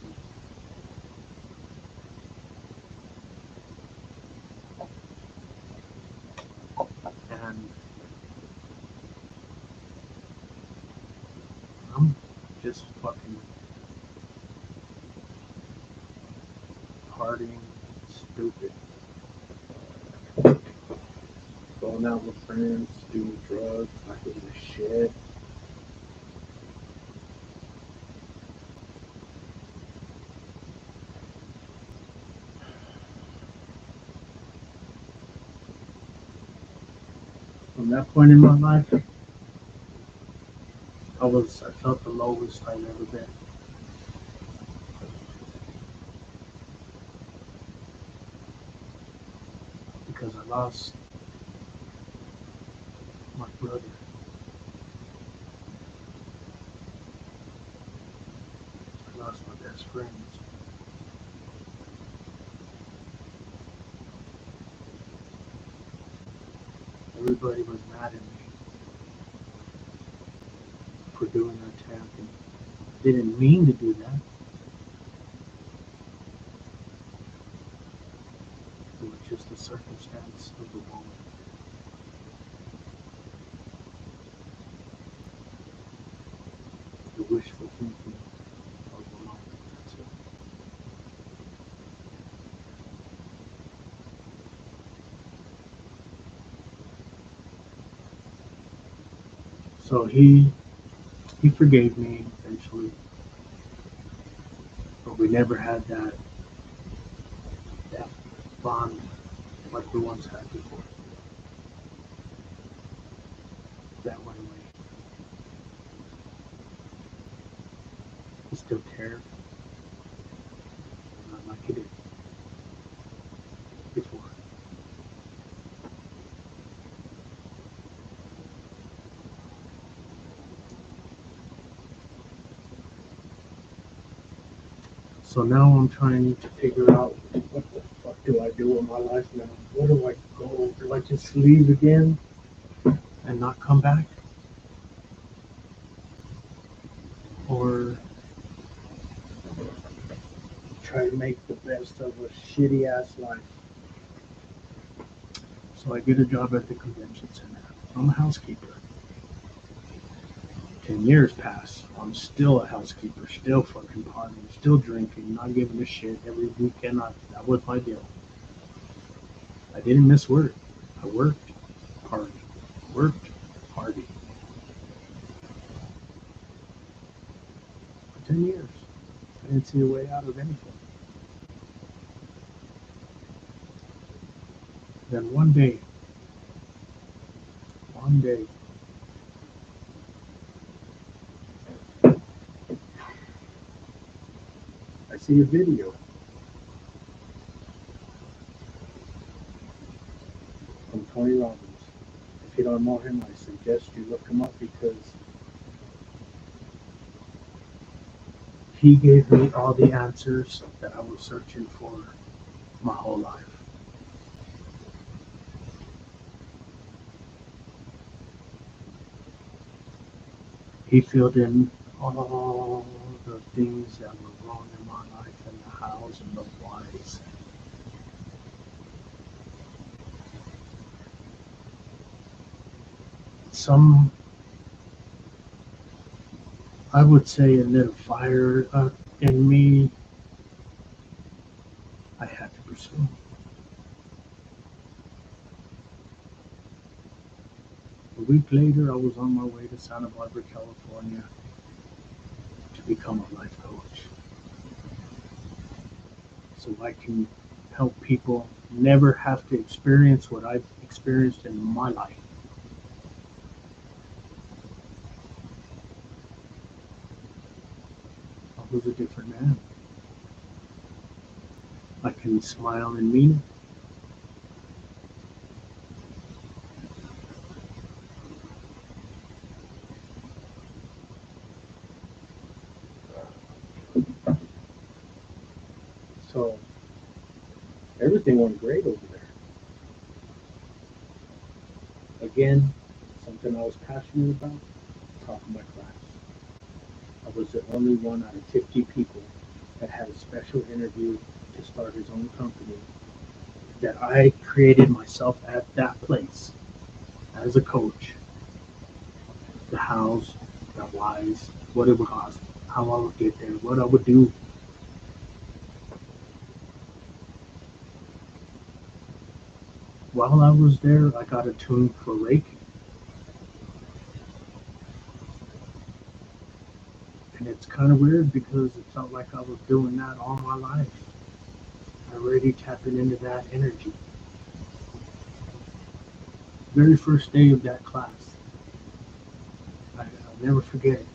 And I'm just fucking partying stupid. Going out with friends, doing drugs, not giving a shit. From that point in my life, I felt the lowest I've ever been. Because I lost my brother. I lost my best friends. Everybody was mad at me for doing that attack, and they didn't mean to do that. It was just a circumstance of the moment. The wishful thinking of the moment. That's it. So he forgave me eventually, but we never had that bond like we once had before. That went away. He still cared, not like he did before. So now I'm trying to figure out what the fuck do I do with my life now? Where do I go? Do I just leave again and not come back? Or try to make the best of a shitty ass life? So I get a job at the convention center. I'm a housekeeper. 10 years pass. I'm still a housekeeper, still fucking partying, still drinking, not giving a shit. Every weekend, that was my deal. I didn't miss work. I worked, party, worked, party. For 10 years. I didn't see a way out of anything. Then one day, I see a video from Tony Robbins. If you don't know him, I suggest you look him up because he gave me all the answers that I was searching for my whole life. He filled in all the things that were wrong in my life and the hows and the whys. Some, I would say, a little fire in me I had to pursue. A week later, I was on my way to Santa Barbara, California to become a life coach. So I can help people never have to experience what I've experienced in my life. I was a different man. I can smile and mean it. So everything went great over there. Again, something I was passionate about. top of my class. I was the only one out of 50 people that had a special interview to start his own company, that I created myself at that place as a coach. The hows, the whys, what it would cost, how I would get there, what I would do. While I was there, I got attuned for Reiki. And it's kind of weird because it felt like I was doing that all my life. Already tapping into that energy. Very first day of that class, I'll never forget it.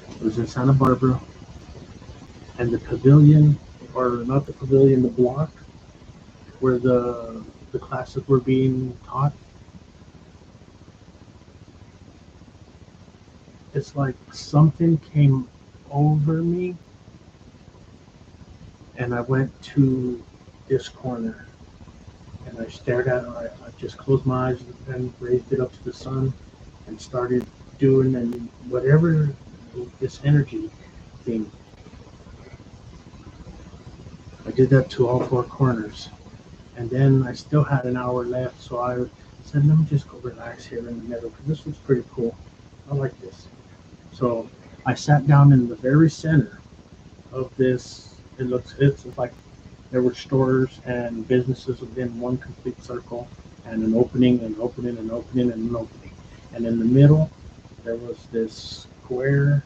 It was in Santa Barbara, and the pavilion, or not the pavilion, the block where the classes were being taught. It's like something came over me, and I went to this corner, and I stared at it. I just closed my eyes and raised it up to the sun, and started doing and whatever this energy thing. I did that to all four corners. And then I still had an hour left, so I said, let me just go relax here in the middle, because this was pretty cool. I like this. So I sat down in the very center of this. It's like there were stores and businesses within one complete circle, and an opening, an opening, an opening, and an opening. And in the middle, there was this square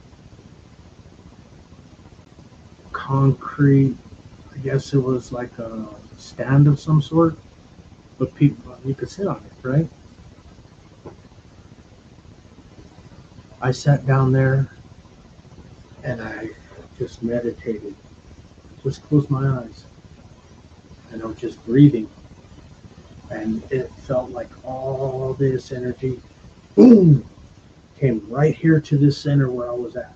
concrete, I guess it was like a stand of some sort, but people, you could sit on it, right? I sat down there and I just meditated, just closed my eyes, and I was just breathing. And it felt like all this energy, boom, came right here to this center where I was at,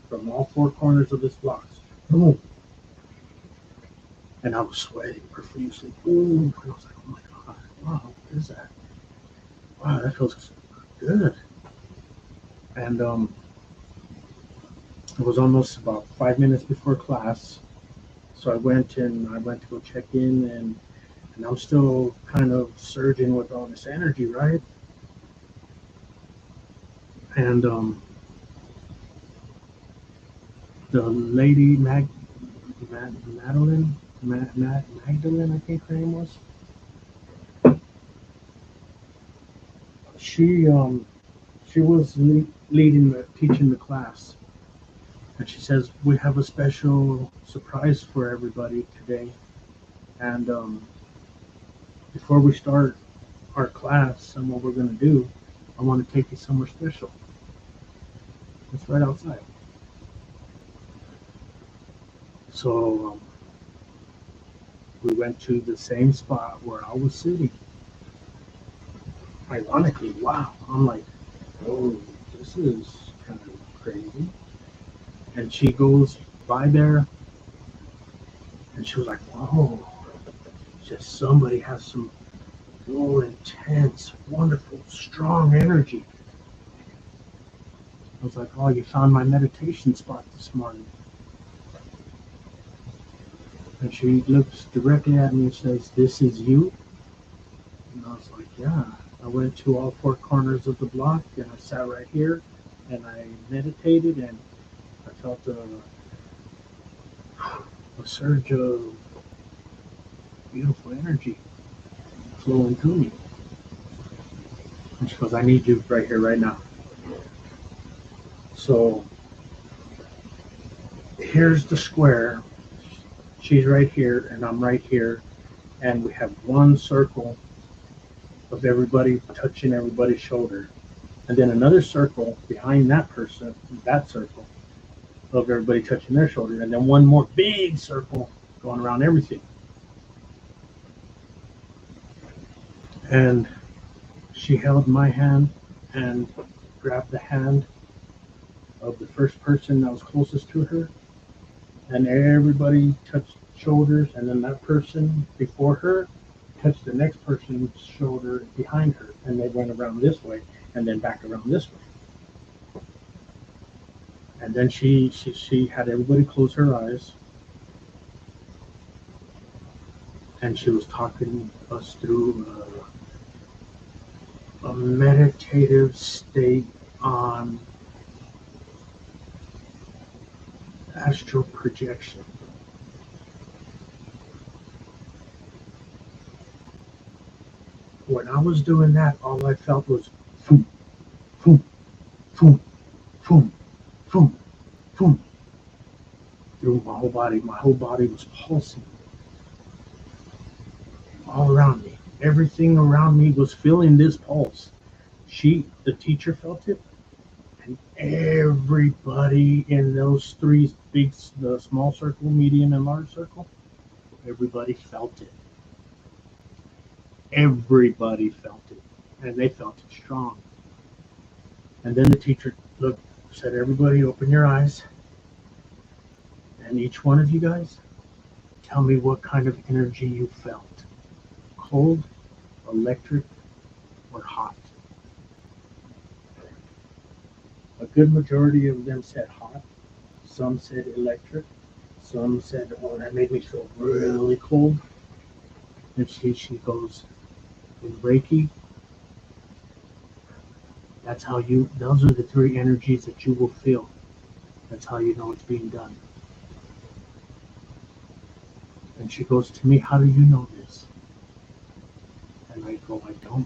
from all four corners of this block. Boom. And I was sweating profusely. Boom. And I was like, oh my God, wow, what is that? Wow, that feels good. And it was almost about 5 minutes before class. So I went to go check in, and I'm still kind of surging with all this energy, right? And the lady, Magdalene, I think her name was, she was teaching the class. And she says, we have a special surprise for everybody today. And before we start our class and what we're going to do, I want to take you somewhere special. It's right outside. So we went to the same spot where I was sitting. Ironically, wow. I'm like, oh, this is kind of crazy. And she goes by there, and she was like, whoa, just somebody has some real intense, wonderful, strong energy. I was like, oh, you found my meditation spot this morning. And she looks directly at me and says, this is you? And I was like, yeah. I went to all four corners of the block, and I sat right here, and I meditated, and I felt a surge of beautiful energy flowing through me. And she goes, I need you right here, right now. So here's the square. She's right here, and I'm right here. And we have one circle of everybody touching everybody's shoulder. And then another circle behind that person, that circle of everybody touching their shoulder. And then one more big circle going around everything. And she held my hand and grabbed the hand of the first person that was closest to her. And everybody touched shoulders. And then that person before her touch the next person's shoulder behind her, and they went around this way and then back around this way. And then she had everybody close her eyes, and she was talking us through a meditative state on astral projection. When I was doing that, all I felt was boom, boom, boom, boom, boom, boom, through my whole body. My whole body was pulsing all around me. Everything around me was feeling this pulse. The teacher felt it, and everybody in those three the small circle, medium, and large circle, everybody felt it. Everybody felt it, and they felt it strong. And then the teacher said, everybody open your eyes, and each one of you guys, tell me what kind of energy you felt. Cold, electric, or hot? A good majority of them said hot. Some said electric. Some said, oh, that made me feel really cold. And she goes, in Reiki, those are the three energies that you will feel. That's how you know it's being done. And she goes to me, how do you know this? And I go, I don't.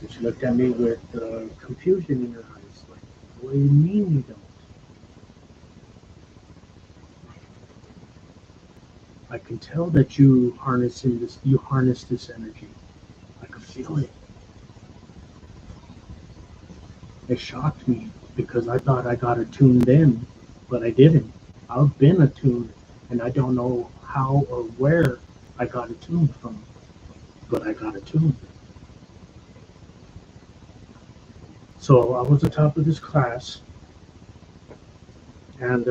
And she looked at me with confusion in her eyes, like, what do you mean you don't? I can tell that you harness this energy. I could feel it. It shocked me because I thought I got attuned then, but I didn't. I've been attuned, and I don't know how or where I got attuned from, but I got attuned. So I was the top of this class, and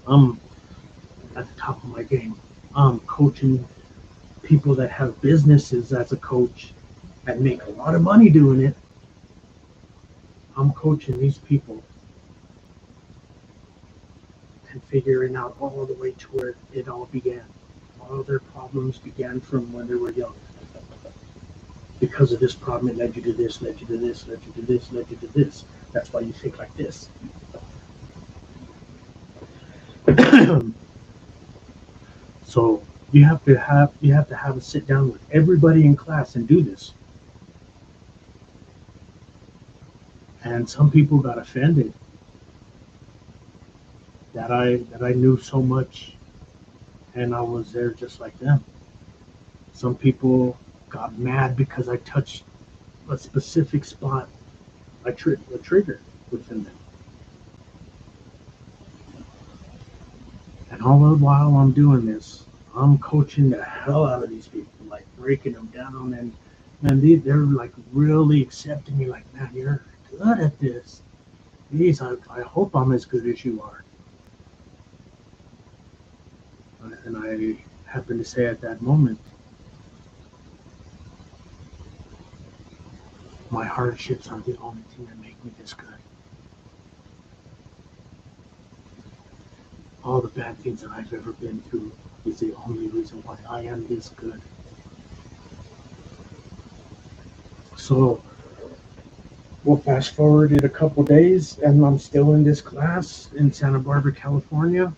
I'm at the top of my game. I'm coaching people that have businesses as a coach and make a lot of money doing it. I'm coaching these people and figuring out all the way to where it all began. All their problems began from when they were young. Because of this problem, it led you to this, led you to this, led you to this, led you to this. That's why you think like this. So you have to have a sit down with everybody in class and do this. And some people got offended that I knew so much, and I was there just like them. Some people got mad because I touched a specific spot, a trigger within them. And all the while I'm doing this, I'm coaching the hell out of these people, like breaking them down, and they're like really accepting me, like, man, you're good at this. Geez, I hope I'm as good as you are. And I happen to say at that moment, my hardships are the only thing that make me this good. All the bad things that I've ever been through is the only reason why I am this good. So we'll fast forward it a couple days, and I'm still in this class in Santa Barbara, California.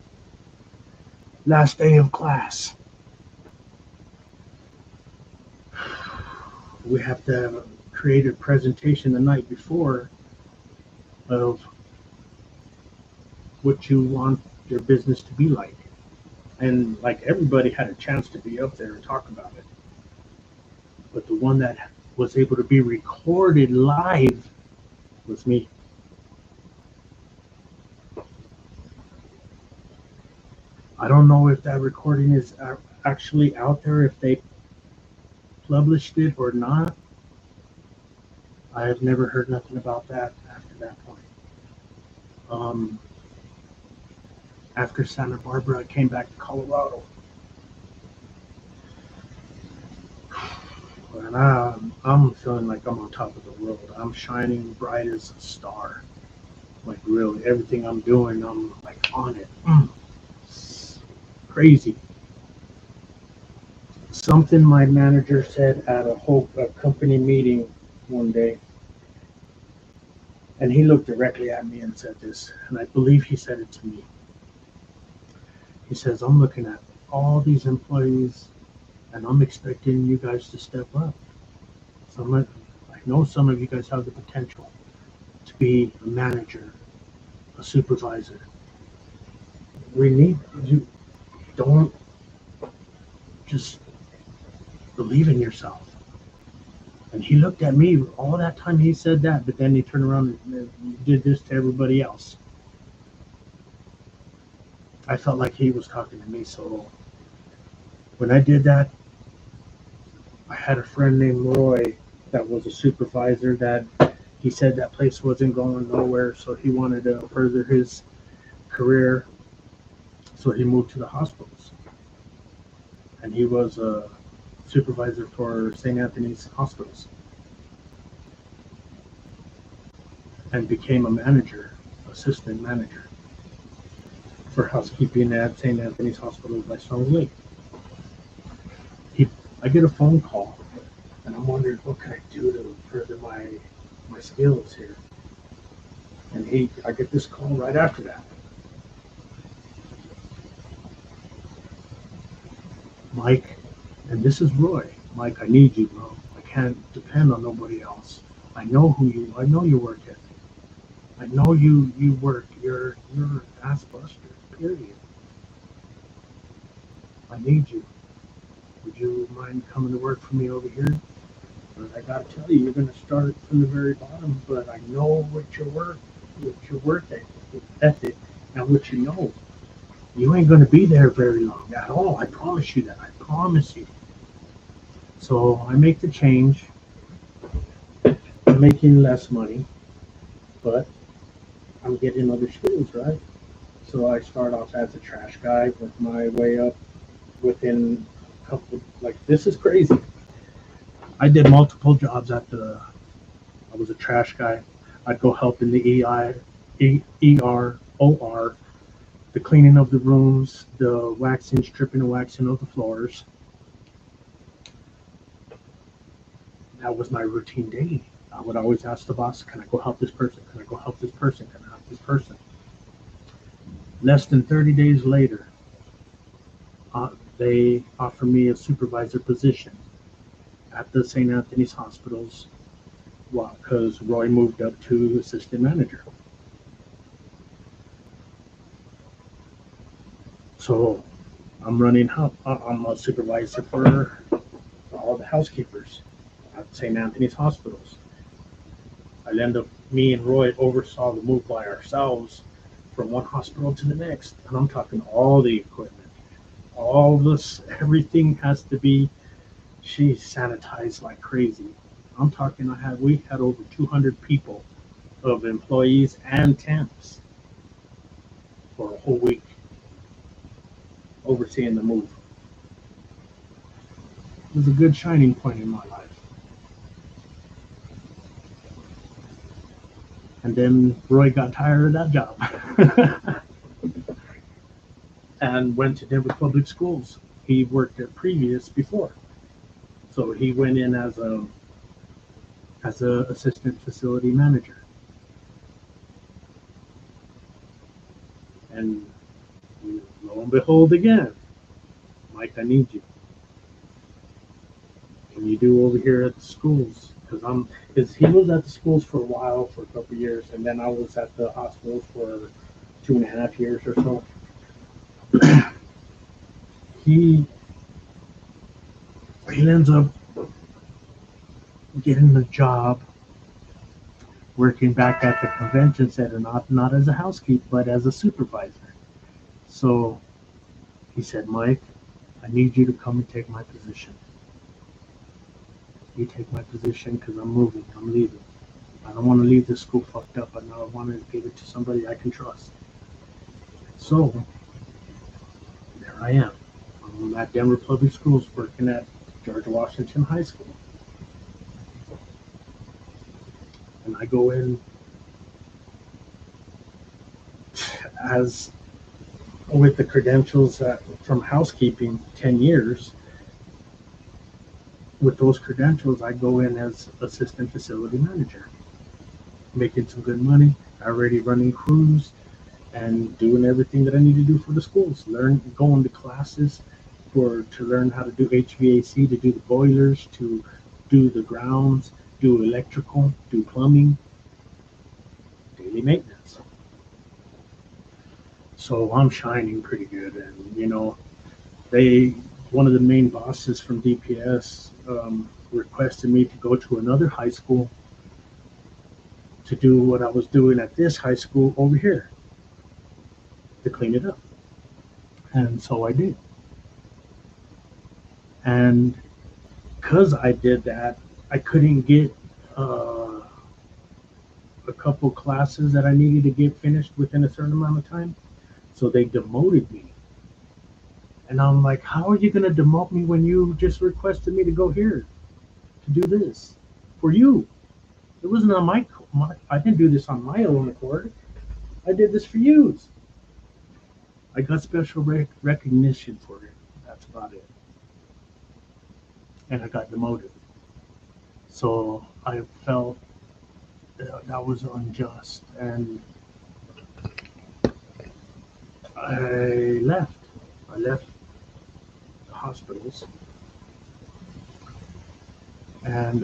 Last day of class. We have to create a presentation the night before of what you want your business to be like. And like everybody had a chance to be up there and talk about it. But the one that was able to be recorded live was me. I don't know if that recording is actually out there, if they published it or not. I have never heard nothing about that after that point. After Santa Barbara, I came back to Colorado. And I'm feeling like I'm on top of the world. I'm shining bright as a star. Like really, everything I'm doing, I'm like on it. It's crazy. Something my manager said at a company meeting one day, and he looked directly at me and said this, and I believe he said it to me. He says, "I'm looking at all these employees, and I'm expecting you guys to step up. I know some of you guys have the potential to be a manager, a supervisor. We need you. Don't just believe in yourself." And he looked at me all that time he said that, but then he turned around and did this to everybody else. I felt like he was talking to me. So when I did that, I had a friend named Roy that was a supervisor that he said that place wasn't going nowhere, so he wanted to further his career. So he moved to the hospitals. And he was a supervisor for St. Anthony's hospitals and became a manager, assistant manager for housekeeping at St. Anthony's Hospital by Stones Lake. I get a phone call, and I'm wondering what can I do to further my skills here. And I get this call right after that. "Mike," and this is Roy. "Mike, I need you, bro. I can't depend on nobody else. I know your work ethic. I know you work. You're an ass buster, period. I need you. Would you mind coming to work for me over here? But I gotta tell you, you're gonna start from the very bottom, but I know what your work ethic, and what you know. You ain't gonna be there very long at all. I promise you that. I promise you." So I make the change. I'm making less money, but I'm getting other skills, right? So I start off as a trash guy, with my way up within a couple. Like this is crazy. I did multiple jobs I was a trash guy. I'd go help in the ER, OR, the cleaning of the rooms, the waxing, stripping and waxing of the floors. That was my routine daily. I would always ask the boss, "Can I go help this person? Can I go help this person? Can I help this person?" Less than 30 days later, they offered me a supervisor position at the St. Anthony's Hospitals. Well, because Roy moved up to assistant manager. So I'm a supervisor for all the housekeepers at St. Anthony's Hospitals. Me and Roy oversaw the move by ourselves from one hospital to the next. And I'm talking all the equipment, all this, everything has to be, sanitized like crazy. I'm talking, we had over 200 people of employees and temps for a whole week overseeing the move. It was a good shining point in my life. And then Roy got tired of that job and went to Denver Public Schools. He worked there before. So he went in as a assistant facility manager. And lo and behold again, "Mike, I need you. Can you do over here at the schools?" Because he was at the schools for a while, for a couple of years, and then I was at the hospitals for 2.5 years or so. he ends up getting a job working back at the convention center, not as a housekeeper, but as a supervisor. So he said, "Mike, I need you to come and take my position. You take my position because I'm moving. I'm leaving. I don't want to leave this school fucked up. I want to give it to somebody I can trust." So there I am. I'm at Denver Public Schools working at George Washington High School. And I go in as with the credentials from housekeeping, 10 years. With those credentials, I go in as assistant facility manager, making some good money, already running crews and doing everything that I need to do for the schools. Going to classes to learn how to do HVAC, to do the boilers, to do the grounds, do electrical, do plumbing, daily maintenance. So I'm shining pretty good, and one of the main bosses from DPS requested me to go to another high school to do what I was doing at this high school over here, to clean it up. And so I did. And because I did that, I couldn't get a couple classes that I needed to get finished within a certain amount of time. So they demoted me. And I'm like, how are you going to demote me when you just requested me to go here to do this for you? It wasn't on I didn't do this on my own accord. I did this for you. I got special recognition for it. That's about it. And I got demoted. So I felt that was unjust. And I left. I left the hospitals. And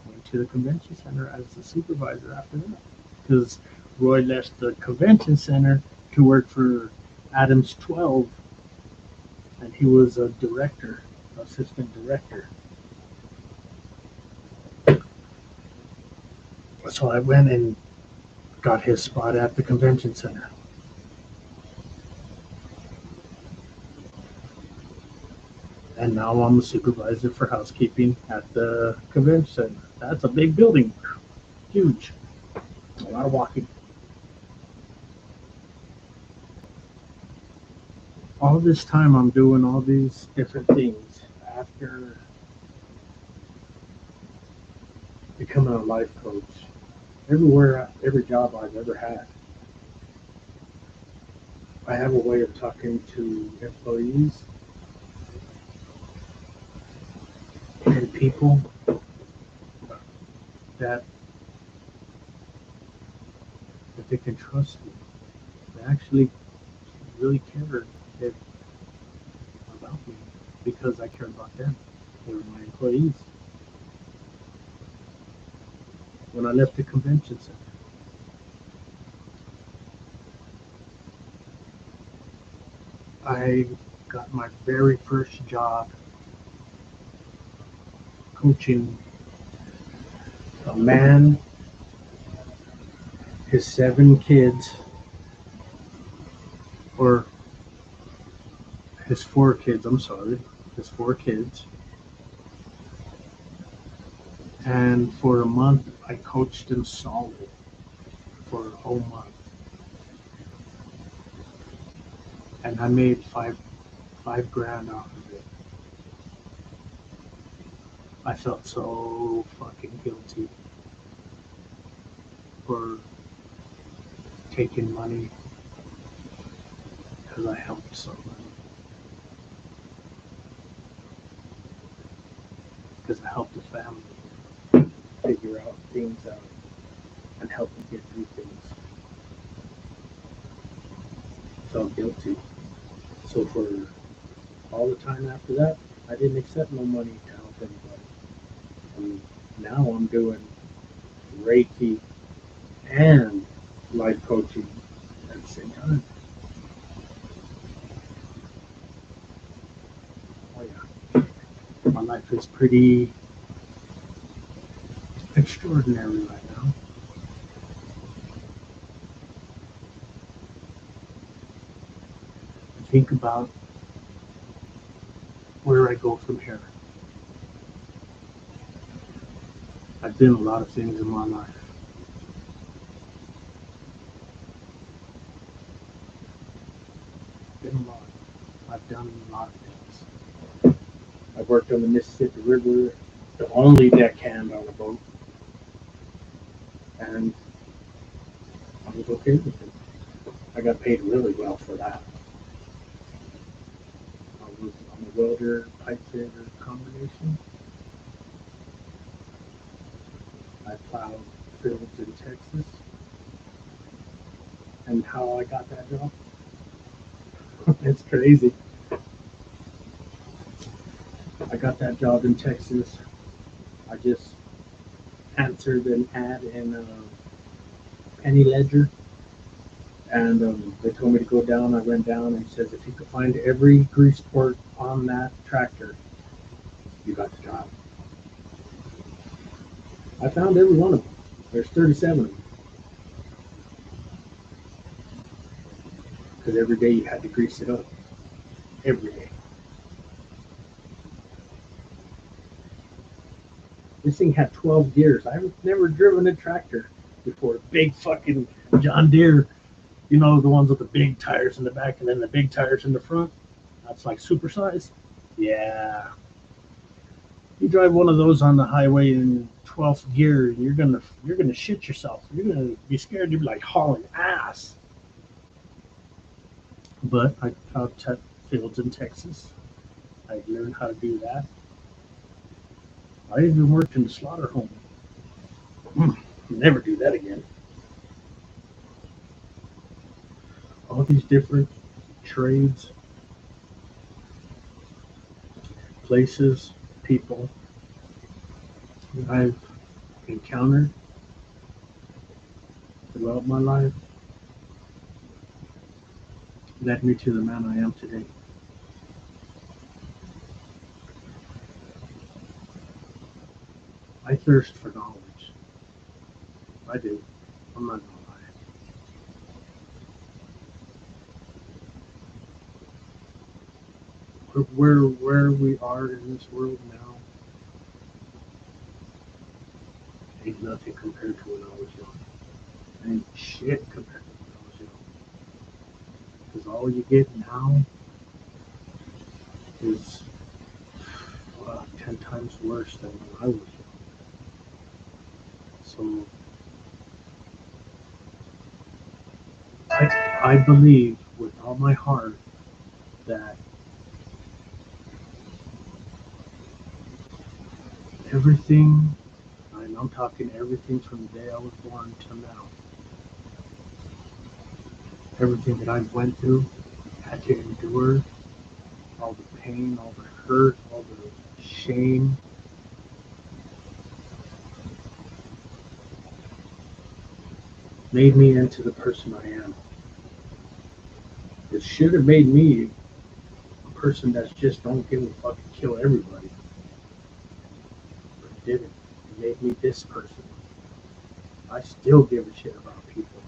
went to the convention center as the supervisor after that. Because Roy left the convention center to work for Adams 12, and he was a director, assistant director. So I went and got his spot at the convention center. And now I'm a supervisor for housekeeping at the convention center. That's a big building, huge, a lot of walking. All this time I'm doing all these different things after becoming a life coach. Every job I've ever had, I have a way of talking to employees and people that they can trust me. They actually really care about me because I care about them. They were my employees. When I left the convention center, I got my very first job coaching a man, his 7 kids, or his 4 kids, his 4 kids. And for a month, I coached him solid for a whole month. And I made five grand off of it. I felt so fucking guilty for taking money because I helped somebody. Because I helped the family figure out things out and help them get through things. Felt guilty. So for all the time after that, I didn't accept no money to help anybody. And now I'm doing Reiki and life coaching at the same time. Oh yeah. My life is pretty extraordinary right now. Think about where I go from here. I've done a lot of things in my life. Been a lot. I've done a lot of things. I've worked on the Mississippi River the only deckhand on a boat, and I was okay with it. I got paid really well for that. I'm a welder, pipe fitter combination. I plowed fields in Texas, and how I got that job, it's crazy. I got that job in Texas. I just answered an ad in Penny Ledger, and they told me to go down. I went down, and he says, if you could find every grease port on that tractor, you got the job. I found every one of them. There's 37 of them. Because every day you had to grease it up. Every day. This thing had 12 gears. I've never driven a tractor before. Big fucking John Deere, you know, the ones with the big tires in the back and then the big tires in the front. That's like supersized. Yeah. You drive one of those on the highway in 12th gear, you're gonna shit yourself. You're gonna be scared. You'd be like hauling ass. But I plowed fields in Texas. I learned how to do that. I even worked in the slaughter home. Never do that again. All these different trades, places, people that I've encountered throughout my life led me to the man I am today. I thirst for knowledge. I do. I'm not gonna lie. Where we are in this world now ain't nothing compared to when I was young. Ain't shit compared to when I was young. Because all you get now is 10 times worse than when I was young. So I believe with all my heart that everything, and I'm talking everything from the day I was born till now, everything that I went through, had to endure, all the pain, all the hurt, all the shame, made me into the person I am. It should have made me a person that's just don't give a fuck and kill everybody. But it didn't. It made me this person. I still give a shit about people.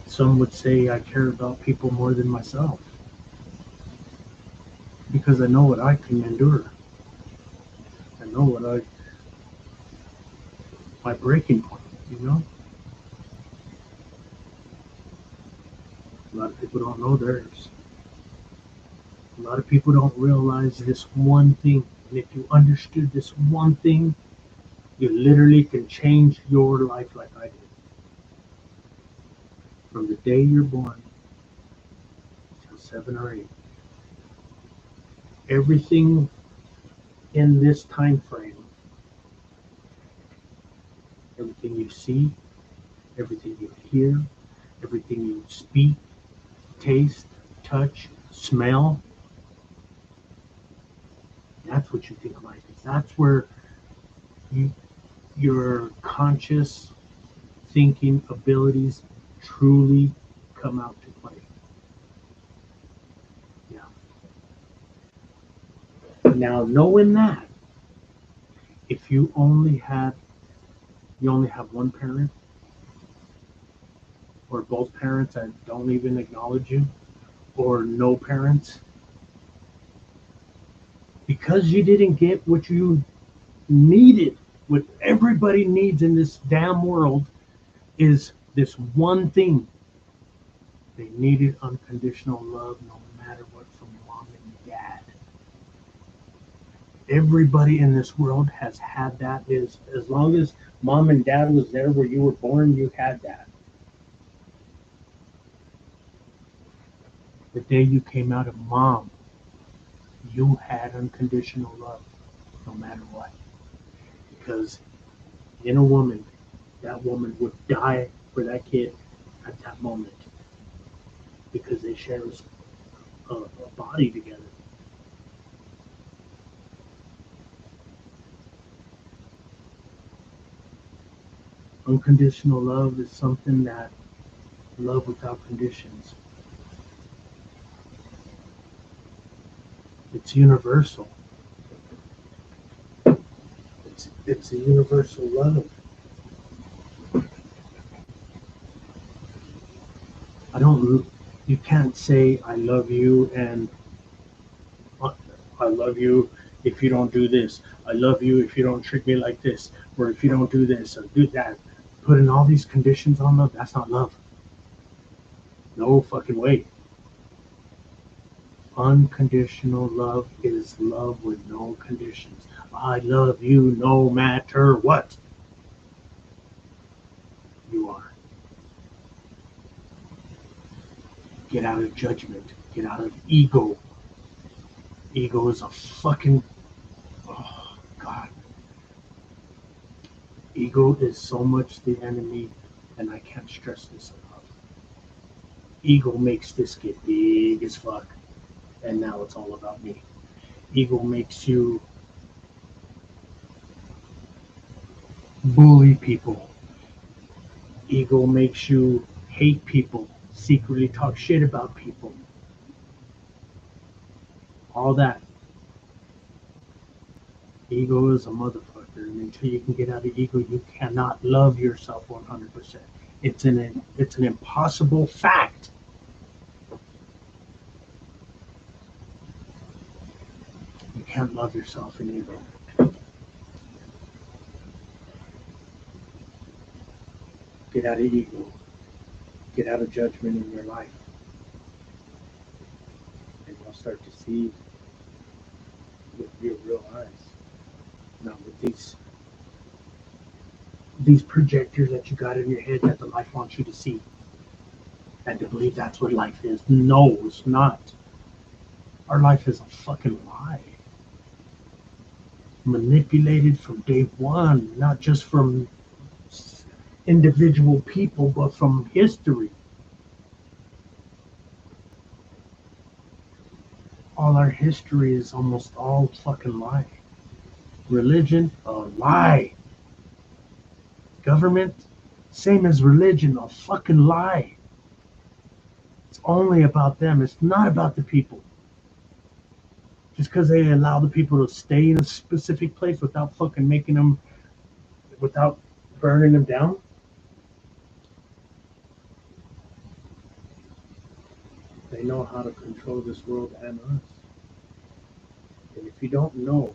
Some would say I care about people more than myself. Because I know what I can endure. I know my breaking point, you know? A lot of people don't know theirs. A lot of people don't realize this one thing. And if you understood this one thing, you literally can change your life like I did. From the day you're born till 7 or 8. Everything in this time frame, everything you see, everything you hear, everything you speak, taste, touch, smell, that's what you think life is. That's where your conscious thinking abilities truly come out to play. Yeah. Now, knowing that, if you only have one parent, or both parents that don't even acknowledge you, or no parents, because you didn't get what you needed, what everybody needs in this damn world is this one thing. They needed unconditional love no matter what from mom and dad. Everybody in this world has had that. Is as long as mom and dad was there where you were born, you had that. The day you came out of mom, you had unconditional love, no matter what. Because in a woman, that woman would die for that kid at that moment because they share a body together. Unconditional love is something that love without conditions. It's universal. It's a universal love. I don't. You can't say I love you and I love you if you don't do this. I love you if you don't treat me like this, or if you don't do this or do that. Putting all these conditions on love, that's not love. No fucking way. Unconditional love is love with no conditions. I love you no matter what you are. Get out of judgment. Get out of ego. Ego is a fucking, oh God. Ego is so much the enemy, and I can't stress this enough. Ego makes this get big as fuck, and now it's all about me. Ego makes you bully people. Ego makes you hate people, secretly talk shit about people. All that. Ego is a motherfucker, and until you can get out of ego, you cannot love yourself 100%. It's an impossible fact. You can't love yourself in ego. Get out of ego. Get out of judgment in your life. And you'll start to see with your real eyes. Not with these projectors that you got in your head that the life wants you to see. And to believe that's what life is. No, it's not. Our life is a fucking lie. Manipulated from day one, not just from individual people, but from history. All our history is almost all fucking lie. Religion, a lie. Government, same as religion, a fucking lie. It's only about them. It's not about the people. Just because they allow the people to stay in a specific place without fucking making them, without burning them down. They know how to control this world and us. And if you don't know,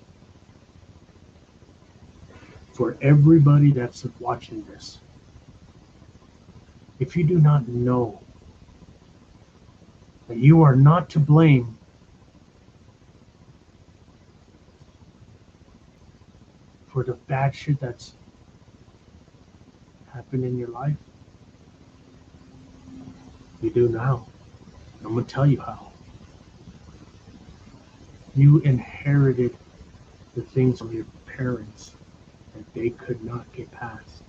for everybody that's watching this, if you do not know that you are not to blame for the bad shit that's happened in your life, you do now. I'm going to tell you how. You inherited the things from your parents that they could not get past.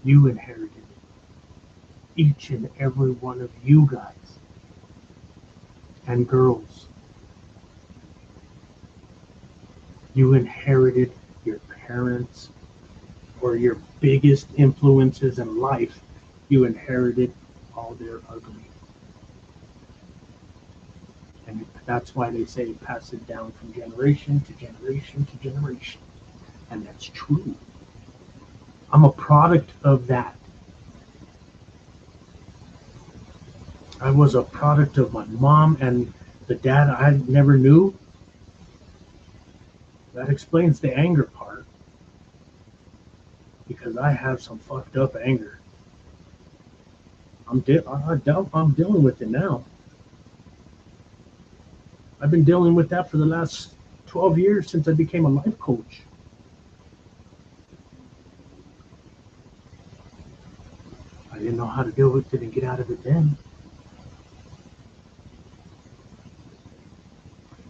You inherited it. Each and every one of you guys and girls. You inherited your parents or your biggest influences in life. You inherited all their ugly. And that's why they say pass it down from generation to generation to generation. And that's true. I'm a product of that. I was a product of my mom and the dad I never knew. That explains the anger part. Because I have some fucked up anger. I'm dealing with it now. I've been dealing with that for the last 12 years since I became a life coach. I didn't know how to deal with it and get out of it then.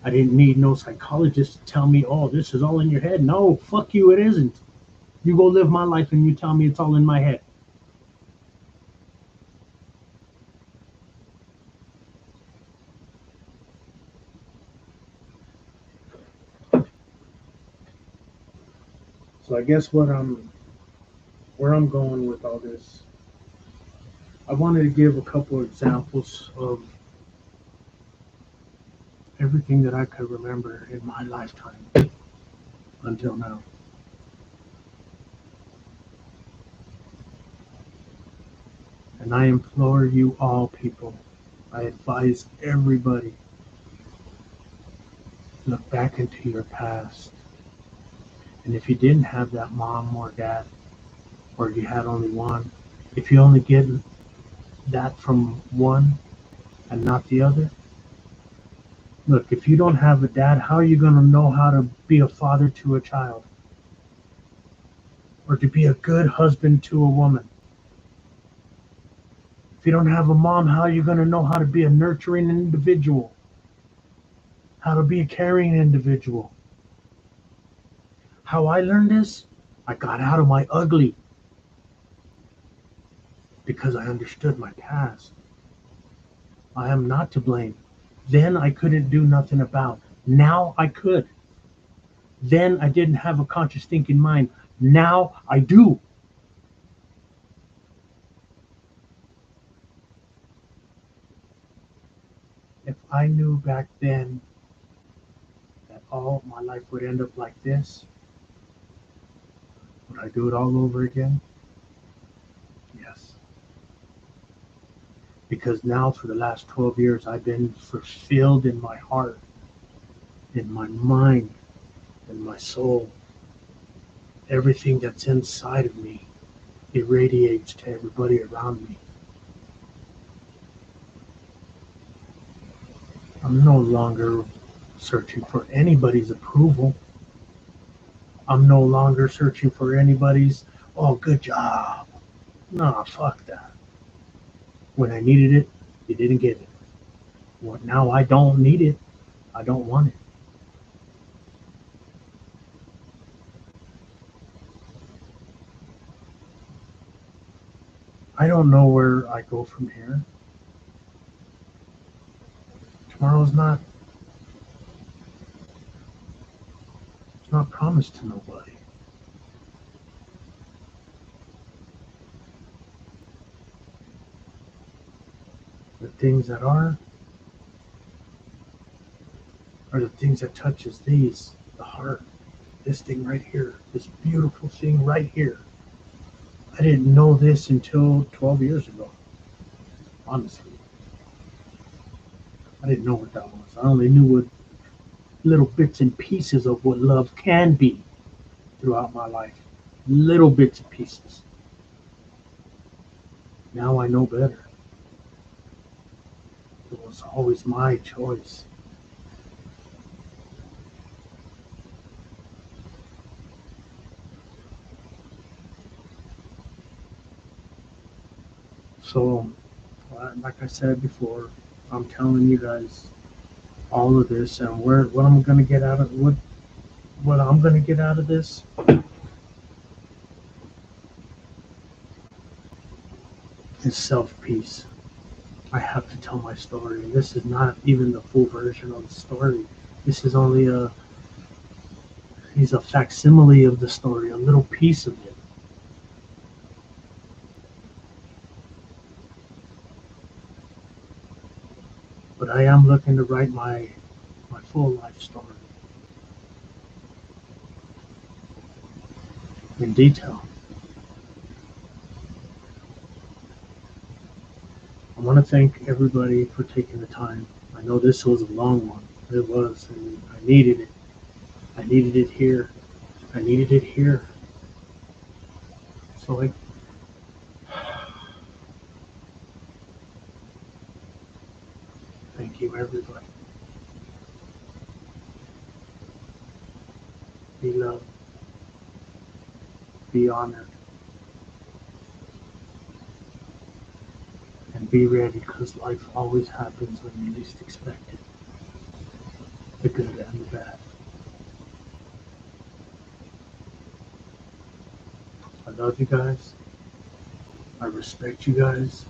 I didn't need no psychologist to tell me, oh, this is all in your head. No, fuck you, it isn't. You go live my life and you tell me it's all in my head. So I guess where I'm going with all this, I wanted to give a couple examples of everything that I could remember in my lifetime until now. And I implore you all people, I advise everybody, look back into your past. And if you didn't have that mom or dad, or you had only one, if you only get that from one and not the other, look, if you don't have a dad, how are you going to know how to be a father to a child? Or to be a good husband to a woman? If you don't have a mom, how are you going to know how to be a nurturing individual? How to be a caring individual? How I learned this? I got out of my ugly because I understood my past. I am not to blame. Then I couldn't do nothing about. Now I could. Then I didn't have a conscious thinking mind. Now I do. If I knew back then that all my life would end up like this, would I do it all over again? Yes. Because now for the last 12 years, I've been fulfilled in my heart, in my mind, in my soul. Everything that's inside of me irradiates to everybody around me. I'm no longer searching for anybody's approval. I'm no longer searching for anybody's, oh, good job. Nah, fuck that. When I needed it, you didn't get it. Well, now I don't need it. I don't want it. I don't know where I go from here. Tomorrow's not, it's not promised to nobody. The things that are the things that touches these, the heart, this thing right here, this beautiful thing right here. I didn't know this until 12 years ago, honestly. I didn't know what that was. I only knew what little bits and pieces of what love can be throughout my life. Little bits and pieces. Now I know better. It was always my choice. So, like I said before, I'm telling you guys all of this and what I'm gonna get out of what I'm gonna get out of this is self-peace. I have to tell my story. This is not even the full version of the story. This is only a facsimile of the story, a little piece of it. But I am looking to write my full life story in detail. I want to thank everybody for taking the time. I know this was a long one. It was, and I needed it. I needed it here. I needed it here. So thank you, everybody. be loved, be honored, and be ready, because life always happens when you least expect it, the good and the bad. I love you guys. I respect you guys.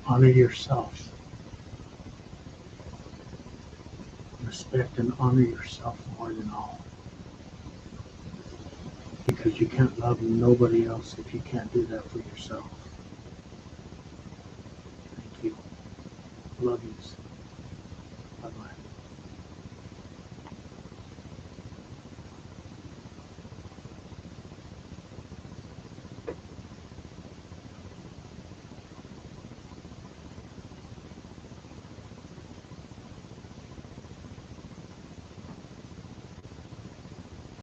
Honor yourself. Respect and honor yourself more than all. Because you can't love nobody else if you can't do that for yourself. Thank you. Love yous.